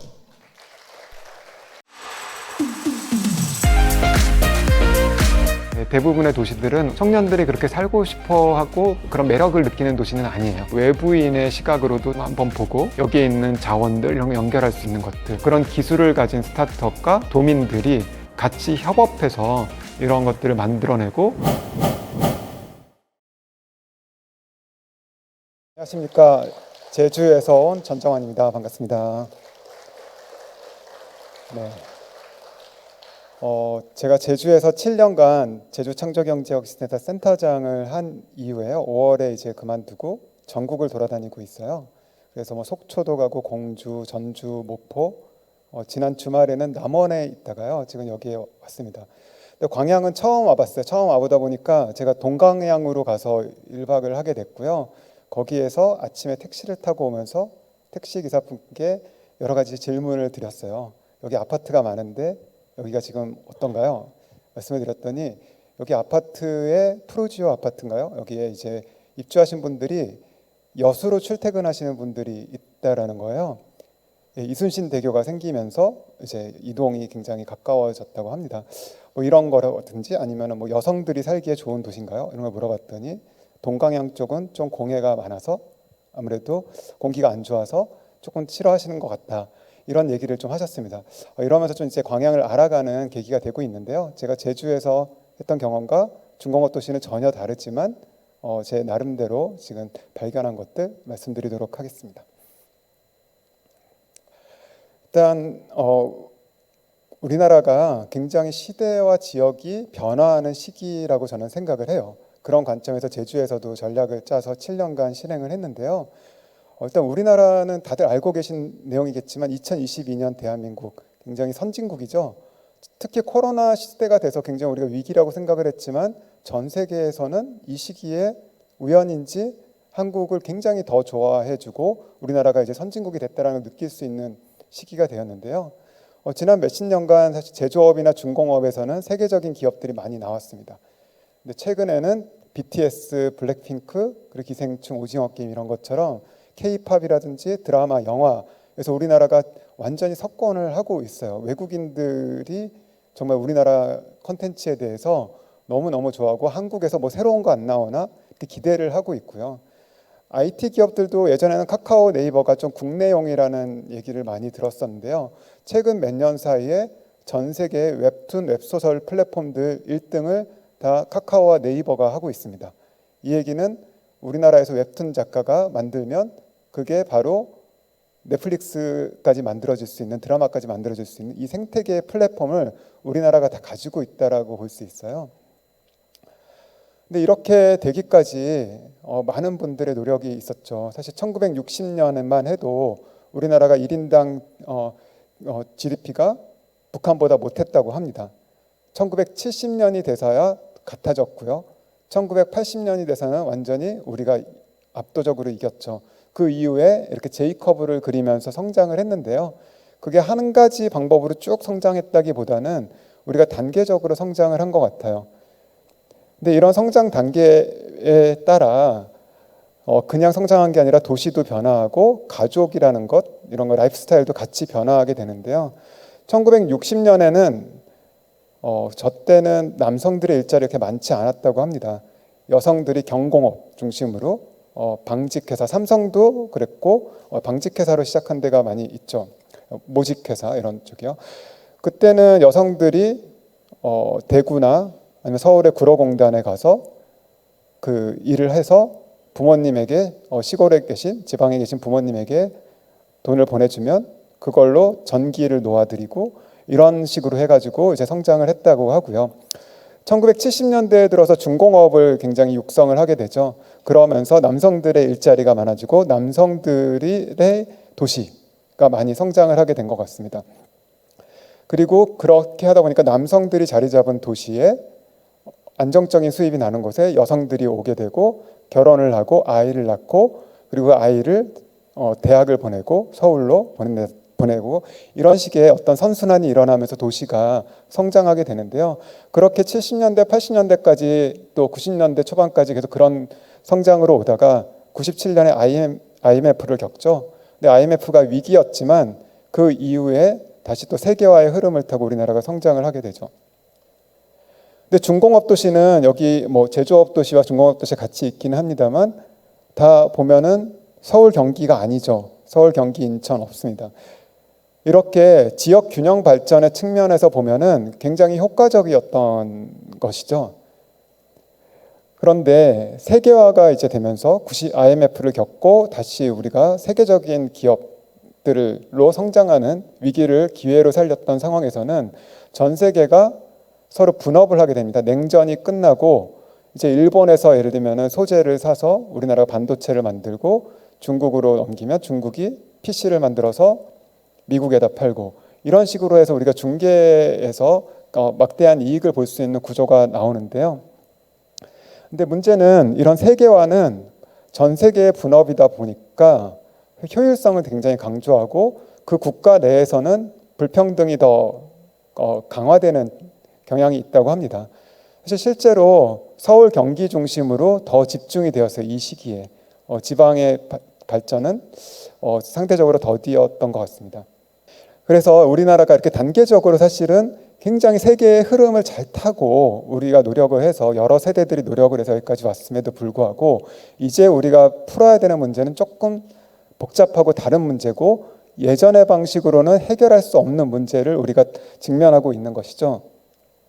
대부분의 도시들은 청년들이 그렇게 살고 싶어 하고 그런 매력을 느끼는 도시는 아니에요. 외부인의 시각으로도 한번 보고 여기에 있는 자원들 이런 거 연결할 수 있는 것들, 그런 기술을 가진 스타트업과 도민들이 같이 협업해서 이런 것들을 만들어내고. 안녕하십니까. 제주에서 온 전정환입니다. 반갑습니다. 네. 제가 제주에서 7년간 제주 창조경제혁신센터 센터장을 한 이후에 5월에 이제 그만두고 전국을 돌아다니고 있어요. 그래서 뭐 속초도 가고 공주, 전주, 목포, 지난 주말에는 남원에 있다가요. 지금 여기에 왔습니다. 근데 광양은 처음 와봤어요. 처음 와보다 보니까 제가 동광양으로 가서 1박을 하게 됐고요. 거기에서 아침에 택시를 타고 오면서 택시 기사분께 여러 가지 질문을 드렸어요. 여기 아파트가 많은데 여기가 지금 어떤가요? 말씀을 드렸더니 여기 아파트에 프루지오 아파트인가요? 여기에 이제 입주하신 분들이 여수로 출퇴근하시는 분들이 있다라는 거예요. 이순신 대교가 생기면서 이제 이동이 굉장히 가까워졌다고 합니다. 뭐 이런 거라든지 아니면 뭐 여성들이 살기에 좋은 도시인가요? 이런 걸 물어봤더니 동광양 쪽은 좀 공해가 많아서 아무래도 공기가 안 좋아서 조금 싫어하시는 것 같다. 이런 얘기를 좀 하셨습니다. 이러면서 좀 이제 광양을 알아가는 계기가 되고 있는데요. 제가 제주에서 했던 경험과 중공업 도시는 전혀 다르지만 제 나름대로 지금 발견한 것들 말씀드리도록 하겠습니다. 일단 우리나라가 굉장히 시대와 지역이 변화하는 시기라고 저는 생각을 해요. 그런 관점에서 제주에서도 전략을 짜서 7년간 실행을 했는데요. 일단 우리나라는 다들 알고 계신 내용이겠지만 2022년 대한민국 굉장히 선진국이죠. 특히 코로나 시대가 돼서 굉장히 우리가 위기라고 생각을 했지만 전 세계에서는 이 시기에 우연인지 한국을 굉장히 더 좋아해주고 우리나라가 이제 선진국이 됐다는 걸 느낄 수 있는 시기가 되었는데요. 지난 몇십 년간 사실 제조업이나 중공업에서는 세계적인 기업들이 많이 나왔습니다. 근데 최근에는 BTS, 블랙핑크, 그리고 기생충, 오징어 게임 이런 것처럼 K-팝이라든지 드라마, 영화에서 우리나라가 완전히 석권을 하고 있어요. 외국인들이 정말 우리나라 컨텐츠에 대해서 너무너무 좋아하고 한국에서 뭐 새로운 거 안 나오나 이렇게 기대를 하고 있고요. IT 기업들도 예전에는 카카오, 네이버가 좀 국내용이라는 얘기를 많이 들었었는데요. 최근 몇 년 사이에 전 세계 웹툰, 웹소설 플랫폼들 1등을 다 카카오와 네이버가 하고 있습니다. 이 얘기는 우리나라에서 웹툰 작가가 만들면 그게 바로 넷플릭스까지 만들어질 수 있는, 드라마까지 만들어질 수 있는 이 생태계의 플랫폼을 우리나라가 다 가지고 있다라고 볼 수 있어요. 근데 이렇게 되기까지 많은 분들의 노력이 있었죠. 사실 1960년에만 해도 우리나라가 1인당 GDP가 북한보다 못했다고 합니다. 1970년이 돼서야 같아졌고요. 1980년이 돼서는 완전히 우리가 압도적으로 이겼죠. 그 이후에 이렇게 J커브를 그리면서 성장을 했는데요. 그게 한 가지 방법으로 쭉 성장했다기보다는 우리가 단계적으로 성장을 한 것 같아요. 근데 이런 성장 단계에 따라 그냥 성장한 게 아니라 도시도 변화하고 가족이라는 것, 이런 거 라이프스타일도 같이 변화하게 되는데요. 1960년에는 저 때는 남성들의 일자리 이렇게 많지 않았다고 합니다. 여성들이 경공업 중심으로 방직회사, 삼성도 그랬고 방직회사로 시작한 데가 많이 있죠. 모직회사 이런 쪽이요. 그때는 여성들이 대구나 아니면 서울의 구로공단에 가서 그 일을 해서 부모님에게 시골에 계신 지방에 계신 부모님에게 돈을 보내주면 그걸로 전기를 놓아드리고 이런 식으로 해가지고 이제 성장을 했다고 하고요. 1970년대에 들어서 중공업을 굉장히 육성을 하게 되죠. 그러면서 남성들의 일자리가 많아지고 남성들의 도시가 많이 성장을 하게 된 것 같습니다. 그리고 그렇게 하다 보니까 남성들이 자리 잡은 도시에 안정적인 수입이 나는 곳에 여성들이 오게 되고 결혼을 하고 아이를 낳고 그리고 아이를 대학을 보내고 서울로 보내고 이런 식의 어떤 선순환이 일어나면서 도시가 성장하게 되는데요. 그렇게 70년대, 80년대까지 또 90년대 초반까지 계속 그런 성장으로 오다가 97년에 IMF를 겪죠. 근데 IMF가 위기였지만 그 이후에 다시 또 세계화의 흐름을 타고 우리나라가 성장을 하게 되죠. 근데 중공업 도시는 여기 뭐 제조업 도시와 중공업 도시 같이 있기는 합니다만 다 보면은 서울 경기가 아니죠. 서울 경기 인천 없습니다. 이렇게 지역 균형 발전의 측면에서 보면은 굉장히 효과적이었던 것이죠. 그런데 세계화가 이제 되면서 IMF를 겪고 다시 우리가 세계적인 기업들로 성장하는 위기를 기회로 살렸던 상황에서는 전 세계가 서로 분업을 하게 됩니다. 냉전이 끝나고 이제 일본에서 예를 들면 소재를 사서 우리나라가 반도체를 만들고 중국으로 넘기면 중국이 PC를 만들어서 미국에다 팔고 이런 식으로 해서 우리가 중개에서 막대한 이익을 볼 수 있는 구조가 나오는데요. 근데 문제는 이런 세계화는 전 세계의 분업이다 보니까 효율성을 굉장히 강조하고 그 국가 내에서는 불평등이 더 강화되는 경향이 있다고 합니다. 사실 실제로 서울 경기 중심으로 더 집중이 되었어요. 이 시기에 지방의 발전은 상대적으로 더디었던 것 같습니다. 그래서 우리나라가 이렇게 단계적으로 사실은 굉장히 세계의 흐름을 잘 타고 우리가 노력을 해서 여러 세대들이 노력을 해서 여기까지 왔음에도 불구하고 이제 우리가 풀어야 되는 문제는 조금 복잡하고 다른 문제고 예전의 방식으로는 해결할 수 없는 문제를 우리가 직면하고 있는 것이죠.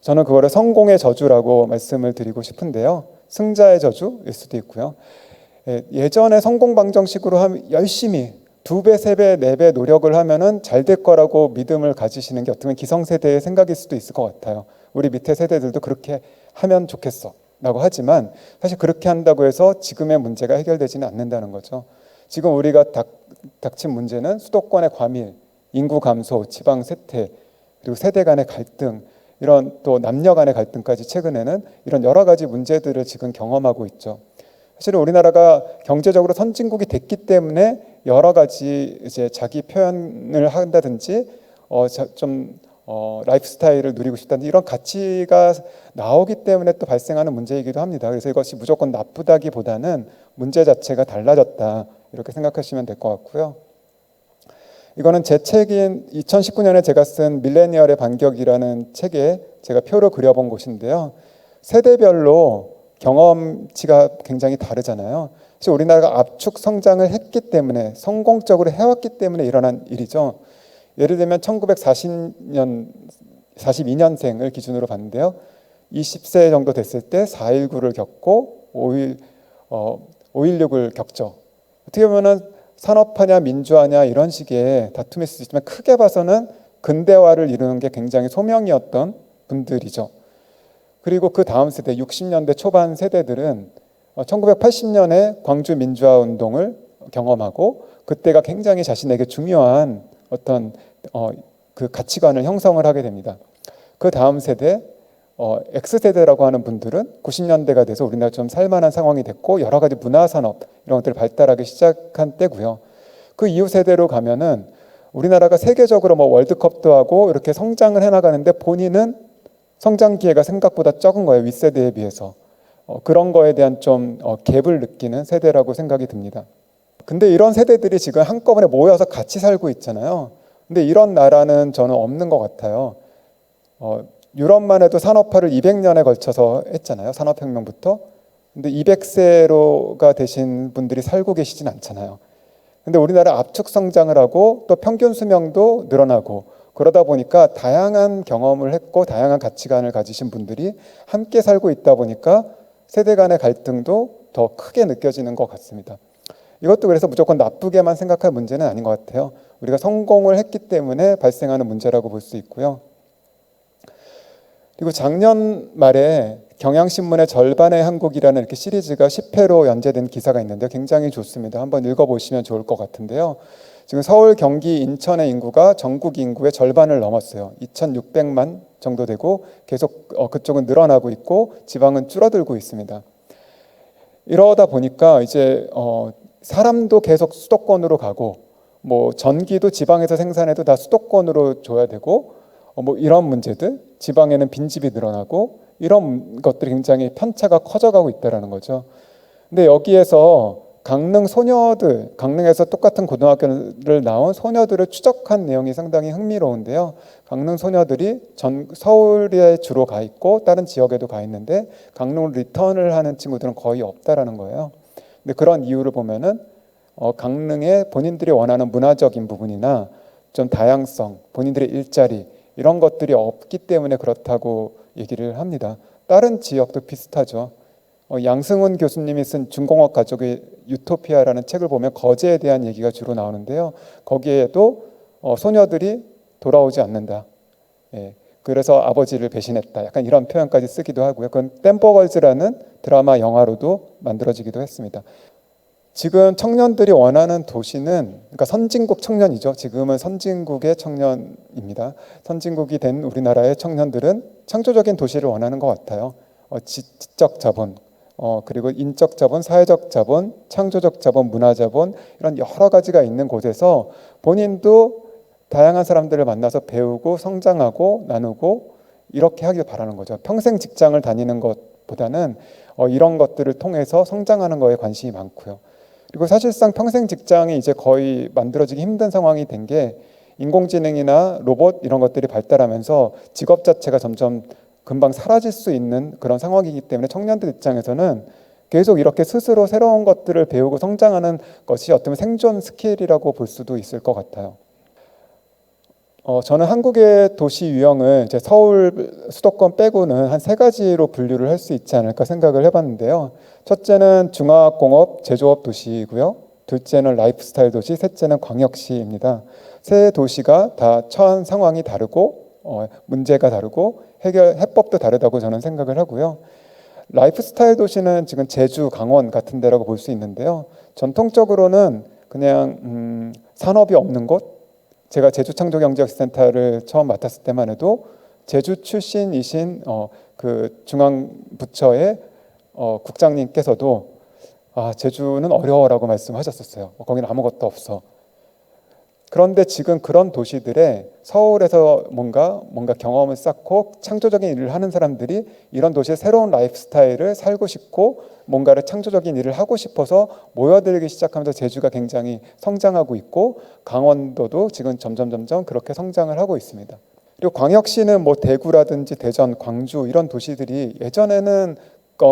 저는 그거를 성공의 저주라고 말씀을 드리고 싶은데요. 승자의 저주일 수도 있고요. 예전에 성공 방정식으로 열심히 2배, 3배, 4배 노력을 하면은 잘 될 거라고 믿음을 가지시는 게 어떻게 보면 기성세대의 생각일 수도 있을 것 같아요. 우리 밑에 세대들도 그렇게 하면 좋겠어 라고 하지만 사실 그렇게 한다고 해서 지금의 문제가 해결되지는 않는다는 거죠. 지금 우리가 닥친 문제는 수도권의 과밀, 인구 감소, 지방 쇠퇴, 그리고 세대 간의 갈등, 이런 또 남녀 간의 갈등까지 최근에는 이런 여러 가지 문제들을 지금 경험하고 있죠. 사실은 우리나라가 경제적으로 선진국이 됐기 때문에 여러 가지 이제 자기 표현을 한다든지 라이프 스타일을 누리고 싶다든지 이런 가치가 나오기 때문에 또 발생하는 문제이기도 합니다. 그래서 이것이 무조건 나쁘다기보다는 문제 자체가 달라졌다 이렇게 생각하시면 될 것 같고요. 이거는 제 책인 2019년에 제가 쓴 밀레니얼의 반격이라는 책에 제가 표로 그려본 곳인데요. 세대별로 경험치가 굉장히 다르잖아요. 사실 우리나라가 압축 성장을 했기 때문에 성공적으로 해왔기 때문에 일어난 일이죠. 예를 들면 1942년생을 기준으로 봤는데요. 20세 정도 됐을 때 4.19를 겪고 5.16을 겪죠. 어떻게 보면 산업화냐 민주화냐 이런 식의 다툼일 수 있지만 크게 봐서는 근대화를 이루는 게 굉장히 소명이었던 분들이죠. 그리고 그 다음 세대 60년대 초반 세대들은 1980년에 광주 민주화 운동을 경험하고 그때가 굉장히 자신에게 중요한 어떤 그 가치관을 형성을 하게 됩니다. 그 다음 세대 X세대라고 하는 분들은 90년대가 돼서 우리나라 좀 살만한 상황이 됐고 여러 가지 문화산업 이런 것들을 발달하기 시작한 때고요. 그 이후 세대로 가면은 우리나라가 세계적으로 뭐 월드컵도 하고 이렇게 성장을 해나가는데 본인은 성장 기회가 생각보다 적은 거예요. 윗세대에 비해서. 그런 거에 대한 좀 갭을 느끼는 세대라고 생각이 듭니다. 근데 이런 세대들이 지금 한꺼번에 모여서 같이 살고 있잖아요. 근데 이런 나라는 저는 없는 것 같아요. 유럽만 해도 산업화를 200년에 걸쳐서 했잖아요. 산업혁명부터. 근데 200세로가 되신 분들이 살고 계시진 않잖아요. 근데 우리나라 압축 성장을 하고 또 평균 수명도 늘어나고 그러다 보니까 다양한 경험을 했고 다양한 가치관을 가지신 분들이 함께 살고 있다 보니까 세대 간의 갈등도 더 크게 느껴지는 것 같습니다. 이것도 그래서 무조건 나쁘게만 생각할 문제는 아닌 것 같아요. 우리가 성공을 했기 때문에 발생하는 문제라고 볼 수 있고요. 그리고 작년 말에 경향신문의 절반의 한국이라는 이렇게 시리즈가 10회로 연재된 기사가 있는데 굉장히 좋습니다. 한번 읽어보시면 좋을 것 같은데요. 지금 서울, 경기, 인천의 인구가 전국 인구의 절반을 넘었어요. 2,600만 정도 되고 계속 그쪽은 늘어나고 있고 지방은 줄어들고 있습니다. 이러다 보니까 이제 사람도 계속 수도권으로 가고 뭐 전기도 지방에서 생산해도 다 수도권으로 줘야 되고 뭐 이런 문제들, 지방에는 빈집이 늘어나고 이런 것들이 굉장히 편차가 커져가고 있다는 거죠. 근데 여기에서 강릉 소녀들, 강릉에서 똑같은 고등학교를 나온 소녀들을 추적한 내용이 상당히 흥미로운데요. 강릉 소녀들이 서울에 주로 가 있고 다른 지역에도 가 있는데 강릉으로 리턴을 하는 친구들은 거의 없다라는 거예요. 근데 그런 이유를 보면은 강릉에 본인들이 원하는 문화적인 부분이나 좀 다양성, 본인들의 일자리 이런 것들이 없기 때문에 그렇다고 얘기를 합니다. 다른 지역도 비슷하죠. 양승훈 교수님이 쓴 중공업 가족의 유토피아라는 책을 보면 거제에 대한 얘기가 주로 나오는데요. 거기에도 소녀들이 돌아오지 않는다. 예, 그래서 아버지를 배신했다. 약간 이런 표현까지 쓰기도 하고요. 그건 댐버걸즈라는 드라마 영화로도 만들어지기도 했습니다. 지금 청년들이 원하는 도시는 그러니까 선진국 청년이죠. 지금은 선진국의 청년입니다. 선진국이 된 우리나라의 청년들은 창조적인 도시를 원하는 것 같아요. 지적 자본, 그리고 인적 자본, 사회적 자본, 창조적 자본, 문화 자본 이런 여러 가지가 있는 곳에서 본인도 다양한 사람들을 만나서 배우고 성장하고 나누고 이렇게 하길 바라는 거죠. 평생 직장을 다니는 것보다는 이런 것들을 통해서 성장하는 거에 관심이 많고요. 그리고 사실상 평생 직장이 이제 거의 만들어지기 힘든 상황이 된 게 인공지능이나 로봇 이런 것들이 발달하면서 직업 자체가 점점 금방 사라질 수 있는 그런 상황이기 때문에 청년들 입장에서는 계속 이렇게 스스로 새로운 것들을 배우고 성장하는 것이 어떻게 보면 생존 스킬이라고 볼 수도 있을 것 같아요. 저는 한국의 도시 유형을 이제 서울 수도권 빼고는 한 3가지로 분류를 할 수 있지 않을까 생각을 해봤는데요. 첫째는 중화공업 제조업 도시이고요. 둘째는 라이프스타일 도시, 셋째는 광역시입니다. 세 도시가 다 처한 상황이 다르고 문제가 다르고 해법도 다르다고 저는 생각을 하고요. 라이프스타일 도시는 지금 제주, 강원 같은 데라고 볼 수 있는데요. 전통적으로는 그냥 산업이 없는 곳, 제가 제주창조경제센터를 처음 맡았을 때만 해도 제주 출신이신 그 중앙부처의 국장님께서도 제주는 어려워라고 말씀하셨었어요. 거기는 아무것도 없어. 그런데 지금 그런 도시들에 서울에서 뭔가 경험을 쌓고 창조적인 일을 하는 사람들이 이런 도시의 새로운 라이프 스타일을 살고 싶고 뭔가를 창조적인 일을 하고 싶어서 모여들기 시작하면서 제주가 굉장히 성장하고 있고 강원도도 지금 점점 그렇게 성장을 하고 있습니다. 그리고 광역시는 뭐 대구라든지 대전, 광주 이런 도시들이 예전에는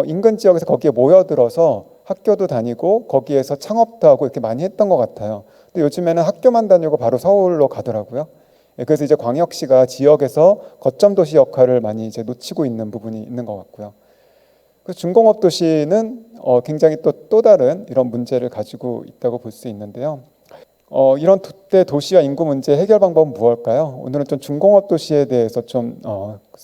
인근 지역에서 거기에 모여들어서 학교도 다니고 거기에서 창업도 하고 이렇게 많이 했던 것 같아요. 근데 요즘에는 학교만 다니고 바로 서울로 가더라고요. 그래서 이제 광역시가 지역에서 거점 도시 역할을 많이 이제 놓치고 있는 부분이 있는 것 같고요. 그 중공업 도시는 굉장히 또 다른 이런 문제를 가지고 있다고 볼 수 있는데요. 이런 두 도시와 인구 문제 해결 방법은 무엇일까요? 오늘은 좀 중공업 도시에 대해서 좀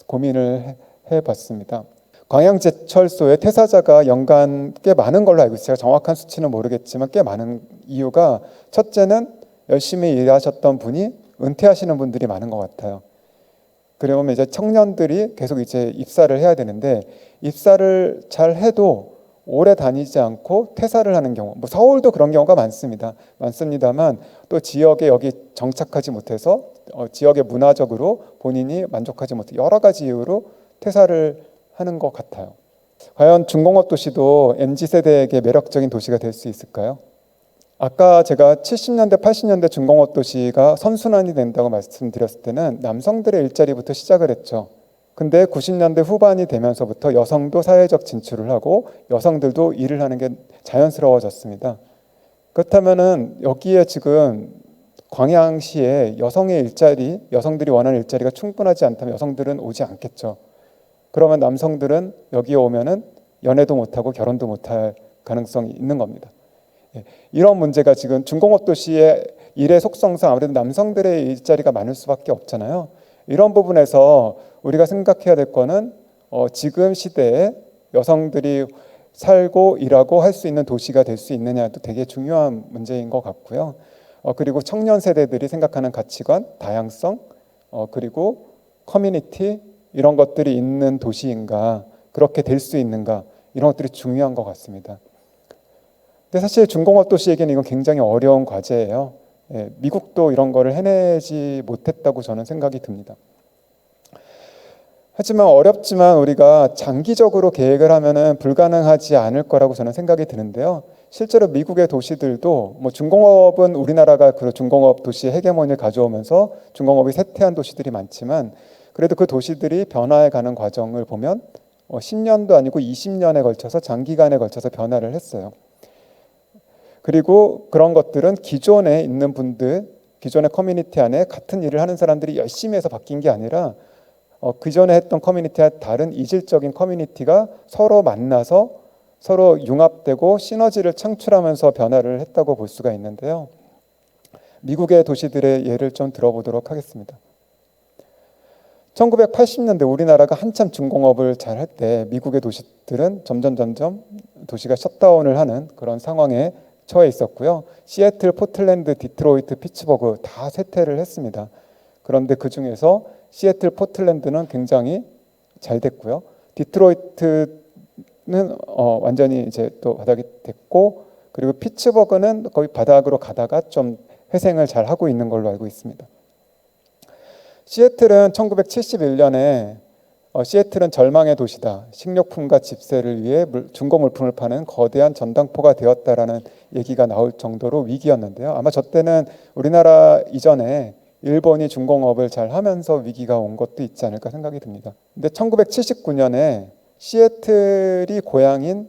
고민을 해봤습니다. 광양제철소의 퇴사자가 연간 꽤 많은 걸로 알고 있어요. 제가 정확한 수치는 모르겠지만 꽤 많은 이유가 첫째는 열심히 일하셨던 분이 은퇴하시는 분들이 많은 것 같아요. 그러면 이제 청년들이 계속 이제 입사를 해야 되는데 입사를 잘 해도 오래 다니지 않고 퇴사를 하는 경우, 뭐 서울도 그런 경우가 많습니다만 또 지역에 여기 정착하지 못해서 지역의 문화적으로 본인이 만족하지 못해 여러 가지 이유로 퇴사를 하는 것 같아요. 과연 중공업 도시도 MZ세대에게 매력적인 도시가 될 수 있을까요? 아까 제가 70년대, 80년대 중공업 도시가 선순환이 된다고 말씀드렸을 때는 남성들의 일자리부터 시작을 했죠. 근데 90년대 후반이 되면서부터 여성도 사회적 진출을 하고 여성들도 일을 하는 게 자연스러워졌습니다. 그렇다면은 여기에 지금 광양시에 여성의 일자리, 여성들이 원하는 일자리가 충분하지 않다면 여성들은 오지 않겠죠. 그러면 남성들은 여기에 오면은 연애도 못하고 결혼도 못할 가능성이 있는 겁니다. 이런 문제가 지금 중공업 도시의 일의 속성상 아무래도 남성들의 일자리가 많을 수밖에 없잖아요. 이런 부분에서 우리가 생각해야 될 거는 지금 시대에 여성들이 살고 일하고 할 수 있는 도시가 될 수 있느냐도 되게 중요한 문제인 것 같고요. 그리고 청년 세대들이 생각하는 가치관, 다양성, 그리고 커뮤니티 이런 것들이 있는 도시인가, 그렇게 될 수 있는가, 이런 것들이 중요한 것 같습니다. 근데 사실 중공업 도시에게는 이건 굉장히 어려운 과제예요. 미국도 이런 거를 해내지 못했다고 저는 생각이 듭니다. 하지만 어렵지만 우리가 장기적으로 계획을 하면은 불가능하지 않을 거라고 저는 생각이 드는데요. 실제로 미국의 도시들도 뭐 중공업은 우리나라가 그 중공업 도시의 헤게모니를 가져오면서 중공업이 쇠퇴한 도시들이 많지만 그래도 그 도시들이 변화해 가는 과정을 보면 10년도 아니고 20년에 걸쳐서 장기간에 걸쳐서 변화를 했어요. 그리고 그런 것들은 기존에 있는 분들, 기존의 커뮤니티 안에 같은 일을 하는 사람들이 열심히 해서 바뀐 게 아니라 그전에 했던 커뮤니티와 다른 이질적인 커뮤니티가 서로 만나서 서로 융합되고 시너지를 창출하면서 변화를 했다고 볼 수가 있는데요. 미국의 도시들의 예를 좀 들어보도록 하겠습니다. 1980년대 우리나라가 한참 중공업을 잘 할 때 미국의 도시들은 점점 도시가 셧다운을 하는 그런 상황에 처해 있었고요. 시애틀, 포틀랜드, 디트로이트, 피츠버그 다 쇠퇴를 했습니다. 그런데 그 중에서 시애틀, 포틀랜드는 굉장히 잘 됐고요. 디트로이트는 완전히 이제 또 바닥이 됐고, 그리고 피츠버그는 거의 바닥으로 가다가 좀 회생을 잘 하고 있는 걸로 알고 있습니다. 시애틀은 1971년에 시애틀은 절망의 도시다. 식료품과 집세를 위해 중고 물품을 파는 거대한 전당포가 되었다라는 얘기가 나올 정도로 위기였는데요. 아마 저 때는 우리나라 이전에 일본이 중공업을 잘 하면서 위기가 온 것도 있지 않을까 생각이 듭니다. 근데 1979년에 시애틀이 고향인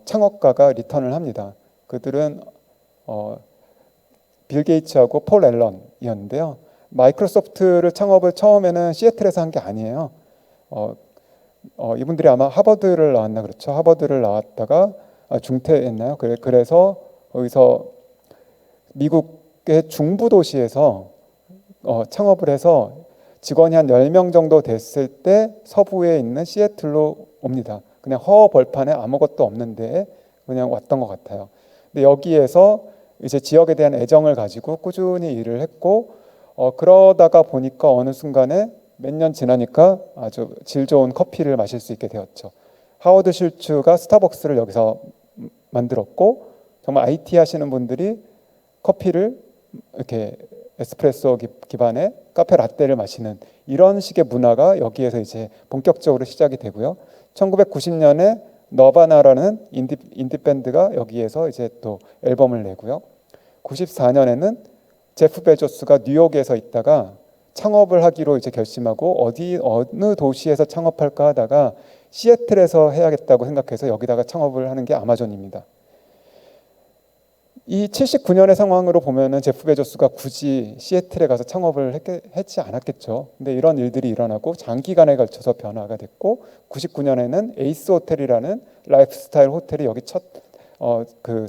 창업가가 리턴을 합니다. 그들은 빌 게이츠하고 폴 앨런이었는데요. 마이크로소프트를 창업을 처음에는 시애틀에서 한 게 아니에요. 이분들이 아마 하버드를 나왔나 그렇죠. 하버드를 나왔다가 중퇴했나요? 그래서 거기서 미국의 중부 도시에서 창업을 해서 직원이 한 10명 정도 됐을 때 서부에 있는 시애틀로 옵니다. 그냥 허허벌판에 아무것도 없는데 그냥 왔던 것 같아요. 근데 여기에서 이제 지역에 대한 애정을 가지고 꾸준히 일을 했고 그러다가 보니까 어느 순간에 몇 년 지나니까 아주 질 좋은 커피를 마실 수 있게 되었죠. 하워드 슐츠가 스타벅스를 여기서 만들었고 정말 IT 하시는 분들이 커피를 이렇게 에스프레소 기반의 카페 라떼를 마시는 이런 식의 문화가 여기에서 이제 본격적으로 시작이 되고요. 1990년에 너바나라는 인디 밴드가 여기에서 이제 또 앨범을 내고요. 94년에는 제프 베조스가 뉴욕에서 있다가 창업을 하기로 이제 결심하고 어느 도시에서 창업할까 하다가 시애틀에서 해야겠다고 생각해서 여기다가 창업을 하는 게 아마존입니다. 이 79년의 상황으로 보면은 제프 베조스가 굳이 시애틀에 가서 창업을 했지 않았겠죠. 근데 이런 일들이 일어나고 장기간에 걸쳐서 변화가 됐고 99년에는 에이스 호텔이라는 라이프스타일 호텔이 여기 첫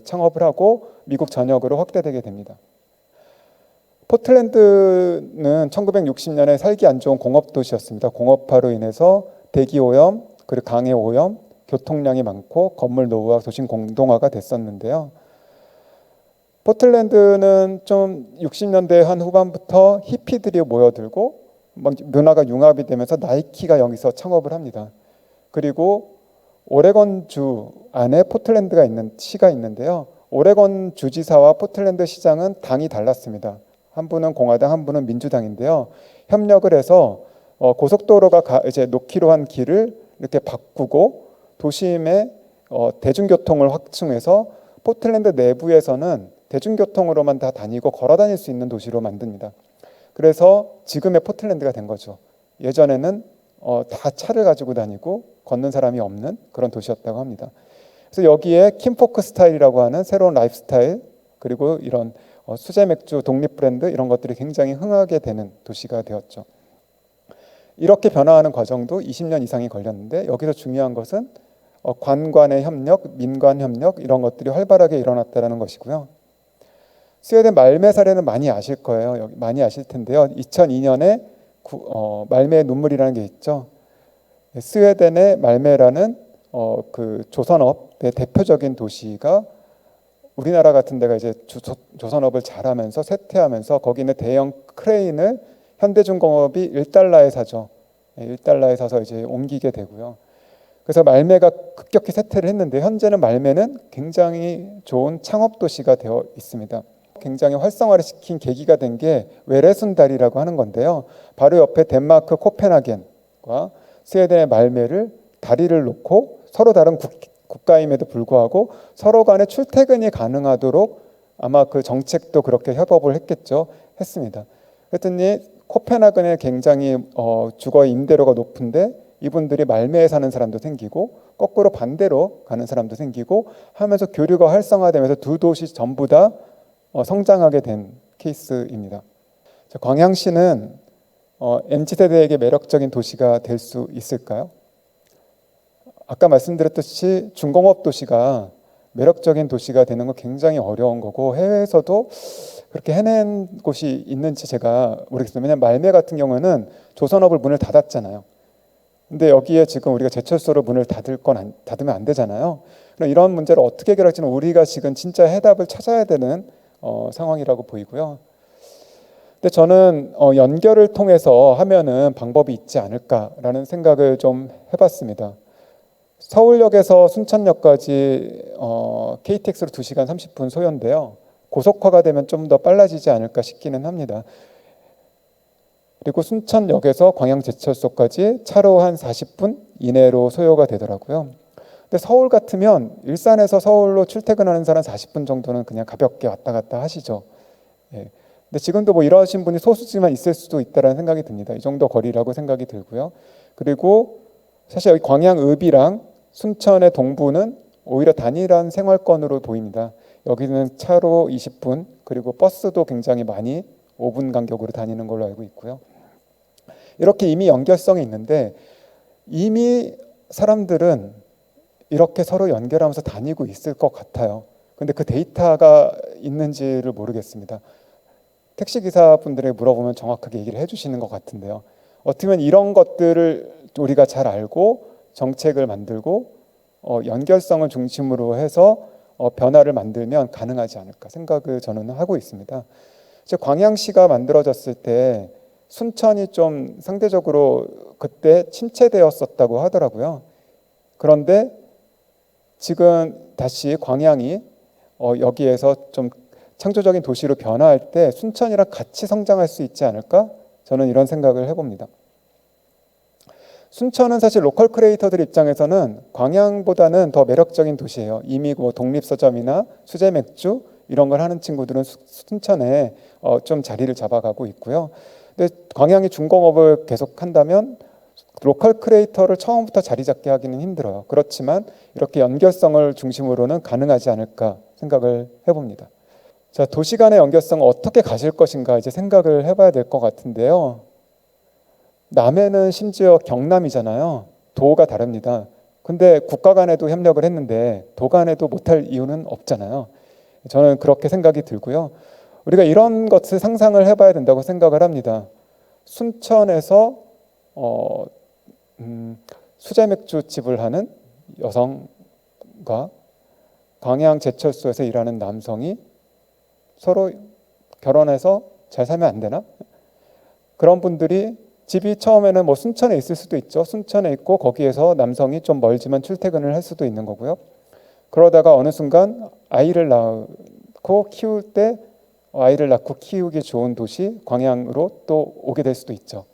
창업을 하고 미국 전역으로 확대되게 됩니다. 포틀랜드는 1960년에 살기 안 좋은 공업 도시였습니다. 공업화로 인해서 대기 오염, 그리고 강의 오염, 교통량이 많고 건물 노후와 도심 공동화가 됐었는데요. 포틀랜드는 좀 60년대 한 후반부터 히피들이 모여들고 문화가 융합이 되면서 나이키가 여기서 창업을 합니다. 그리고 오레곤주 안에 포틀랜드가 있는 시가 있는데요. 오레곤 주지사와 포틀랜드 시장은 당이 달랐습니다. 한 분은 공화당, 한 분은 민주당인데요. 협력을 해서 고속도로가 이제 놓기로 한 길을 이렇게 바꾸고 도심의 대중교통을 확충해서 포틀랜드 내부에서는 대중교통으로만 다 다니고 걸어 다닐 수 있는 도시로 만듭니다. 그래서 지금의 포틀랜드가 된 거죠. 예전에는 다 차를 가지고 다니고 걷는 사람이 없는 그런 도시였다고 합니다. 그래서 여기에 킴포크 스타일이라고 하는 새로운 라이프 스타일 그리고 이런 수제 맥주 독립 브랜드 이런 것들이 굉장히 흥하게 되는 도시가 되었죠. 이렇게 변화하는 과정도 20년 이상이 걸렸는데 여기서 중요한 것은 관관의 협력, 민관 협력 이런 것들이 활발하게 일어났다는 것이고요. 스웨덴 말메 사례는 많이 아실 거예요. 많이 아실 텐데요. 2002년에 말매의 눈물이라는 게 있죠. 스웨덴의 말메라는 그 조선업의 대표적인 도시가 우리나라 같은 데가 이제 조선업을 잘하면서 쇠퇴하면서 거기 있는 대형 크레인을 현대중공업이 1달러에 사죠. 1달러에 사서 이제 옮기게 되고요. 그래서 말매가 급격히 쇠퇴를 했는데 현재는 말매는 굉장히 좋은 창업 도시가 되어 있습니다. 굉장히 활성화를 시킨 계기가 된 게 외래순다리라고 하는 건데요. 바로 옆에 덴마크 코펜하겐과 스웨덴의 말매를 다리를 놓고 서로 다른 국가임에도 불구하고 서로 간에 출퇴근이 가능하도록 아마 그 정책도 그렇게 협업을 했습니다. 그랬더니 코펜하겐에 굉장히 주거 임대료가 높은데 이분들이 말매에 사는 사람도 생기고 거꾸로 반대로 가는 사람도 생기고 하면서 교류가 활성화되면서 두 도시 전부 다 성장하게 된 케이스입니다. 광양시는 MZ세대에게 매력적인 도시가 될 수 있을까요? 아까 말씀드렸듯이 중공업 도시가 매력적인 도시가 되는 건 굉장히 어려운 거고 해외에서도 그렇게 해낸 곳이 있는지 제가 모르겠습니다. 왜냐하면 말매 같은 경우는 조선업을 문을 닫았잖아요. 근데 여기에 지금 우리가 제철소로 문을 닫으면 안 되잖아요. 그럼 이런 문제를 어떻게 해결할지는 우리가 지금 진짜 해답을 찾아야 되는 상황이라고 보이고요. 근데 저는 연결을 통해서 하면은 방법이 있지 않을까라는 생각을 좀 해봤습니다. 서울역에서 순천역까지 KTX로 2시간 30분 소요인데요. 고속화가 되면 좀 더 빨라지지 않을까 싶기는 합니다. 그리고 순천역에서 광양제철소까지 차로 한 40분 이내로 소요가 되더라고요. 근데 서울 같으면 일산에서 서울로 출퇴근하는 사람 40분 정도는 그냥 가볍게 왔다 갔다 하시죠. 예. 근데 지금도 뭐 이러신 분이 소수지만 있을 수도 있다라는 생각이 듭니다. 이 정도 거리라고 생각이 들고요. 그리고 사실 여기 광양읍이랑 순천의 동부는 오히려 단일한 생활권으로 보입니다. 여기는 차로 20분 그리고 버스도 굉장히 많이 5분 간격으로 다니는 걸로 알고 있고요. 이렇게 이미 연결성이 있는데 이미 사람들은 이렇게 서로 연결하면서 다니고 있을 것 같아요. 근데 그 데이터가 있는지를 모르겠습니다. 택시기사분들에게 물어보면 정확하게 얘기를 해주시는 것 같은데요. 어떻게 보면 이런 것들을 우리가 잘 알고 정책을 만들고 연결성을 중심으로 해서 변화를 만들면 가능하지 않을까 생각을 저는 하고 있습니다. 광양시가 만들어졌을 때 순천이 좀 상대적으로 그때 침체되었었다고 하더라고요. 그런데 지금 다시 광양이 여기에서 좀 창조적인 도시로 변화할 때 순천이랑 같이 성장할 수 있지 않을까? 저는 이런 생각을 해봅니다. 순천은 사실 로컬 크리에이터들 입장에서는 광양보다는 더 매력적인 도시예요. 이미 뭐 독립서점이나 수제맥주 이런 걸 하는 친구들은 순천에 좀 자리를 잡아가고 있고요. 근데 광양이 중공업을 계속한다면 로컬 크리에이터를 처음부터 자리 잡게 하기는 힘들어요. 그렇지만 이렇게 연결성을 중심으로는 가능하지 않을까 생각을 해봅니다. 자, 도시 간의 연결성을 어떻게 가질 것인가 이제 생각을 해봐야 될 것 같은데요. 남해는 심지어 경남이잖아요. 도가 다릅니다. 근데 국가 간에도 협력을 했는데 도 간에도 못할 이유는 없잖아요. 저는 그렇게 생각이 들고요. 우리가 이런 것을 상상을 해봐야 된다고 생각을 합니다. 순천에서 수제맥주집을 하는 여성과 광양 제철소에서 일하는 남성이 서로 결혼해서 잘 살면 안 되나? 그런 분들이 집이 처음에는 뭐 순천에 있을 수도 있죠. 순천에 있고 거기에서 남성이 좀 멀지만 출퇴근을 할 수도 있는 거고요. 그러다가 어느 순간 아이를 낳고 키울 때 아이를 낳고 키우기 좋은 도시 광양으로 또 오게 될 수도 있죠.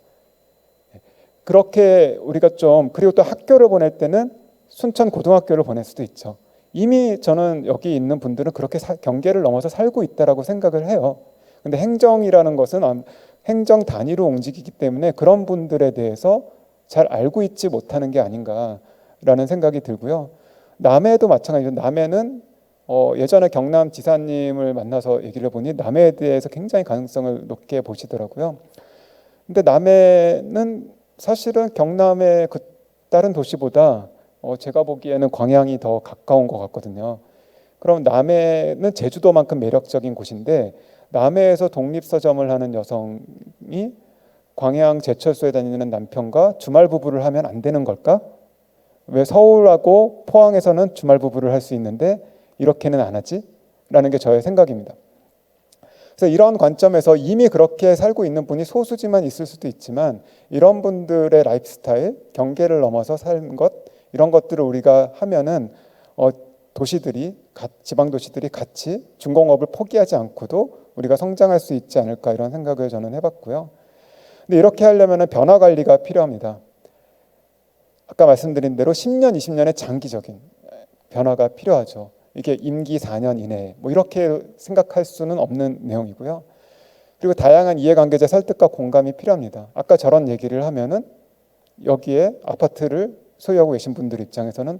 그렇게 우리가 좀 그리고 또 학교를 보낼 때는 순천 고등학교를 보낼 수도 있죠. 이미 저는 여기 있는 분들은 그렇게 경계를 넘어서 살고 있다라고 생각을 해요. 근데 행정이라는 것은 행정 단위로 움직이기 때문에 그런 분들에 대해서 잘 알고 있지 못하는 게 아닌가라는 생각이 들고요. 남해도 마찬가지죠. 남해는 예전에 경남 지사님을 만나서 얘기를 해보니 남해에 대해서 굉장히 가능성을 높게 보시더라고요. 근데 남해는 사실은 경남의 그 다른 도시보다 제가 보기에는 광양이 더 가까운 것 같거든요. 그럼 남해는 제주도만큼 매력적인 곳인데 남해에서 독립서점을 하는 여성이 광양 제철소에 다니는 남편과 주말 부부를 하면 안 되는 걸까? 왜 서울하고 포항에서는 주말 부부를 할 수 있는데 이렇게는 안 하지? 라는 게 저의 생각입니다. 그래서 이런 관점에서 이미 그렇게 살고 있는 분이 소수지만 있을 수도 있지만 이런 분들의 라이프 스타일, 경계를 넘어서 사는 것, 이런 것들을 우리가 하면은 도시들이, 지방 도시들이 같이 중공업을 포기하지 않고도 우리가 성장할 수 있지 않을까, 이런 생각을 저는 해봤고요. 근데 이렇게 하려면 변화 관리가 필요합니다. 아까 말씀드린 대로 10년, 20년의 장기적인 변화가 필요하죠. 이게 임기 4년 이내에 뭐 이렇게 생각할 수는 없는 내용이고요. 그리고 다양한 이해관계자 설득과 공감이 필요합니다. 아까 저런 얘기를 하면은 여기에 아파트를 소유하고 계신 분들 입장에서는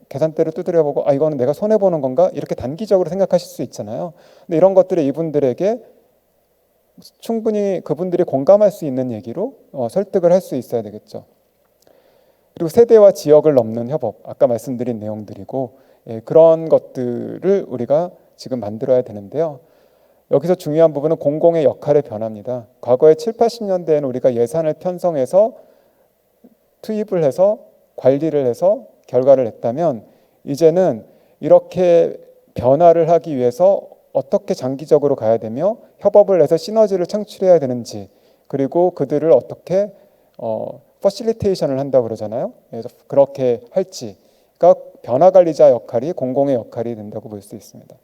계산대를 두드려보고 이거는 내가 손해보는 건가? 이렇게 단기적으로 생각하실 수 있잖아요. 근데 이런 것들을 이분들에게 충분히 그분들이 공감할 수 있는 얘기로 설득을 할 수 있어야 되겠죠. 그리고 세대와 지역을 넘는 협업, 아까 말씀드린 내용들이고, 그런 것들을 우리가 지금 만들어야 되는데요. 여기서 중요한 부분은 공공의 역할의 변화입니다. 과거에 7, 80년대에는 우리가 예산을 편성해서 투입을 해서 관리를 해서 결과를 냈다면, 이제는 이렇게 변화를 하기 위해서 어떻게 장기적으로 가야 되며 협업을 해서 시너지를 창출해야 되는지, 그리고 그들을 어떻게 퍼실리테이션을 한다고 그러잖아요. 그래서 그렇게 할지가 변화 관리자 역할이 공공의 역할이 된다고 볼 수 있습니다.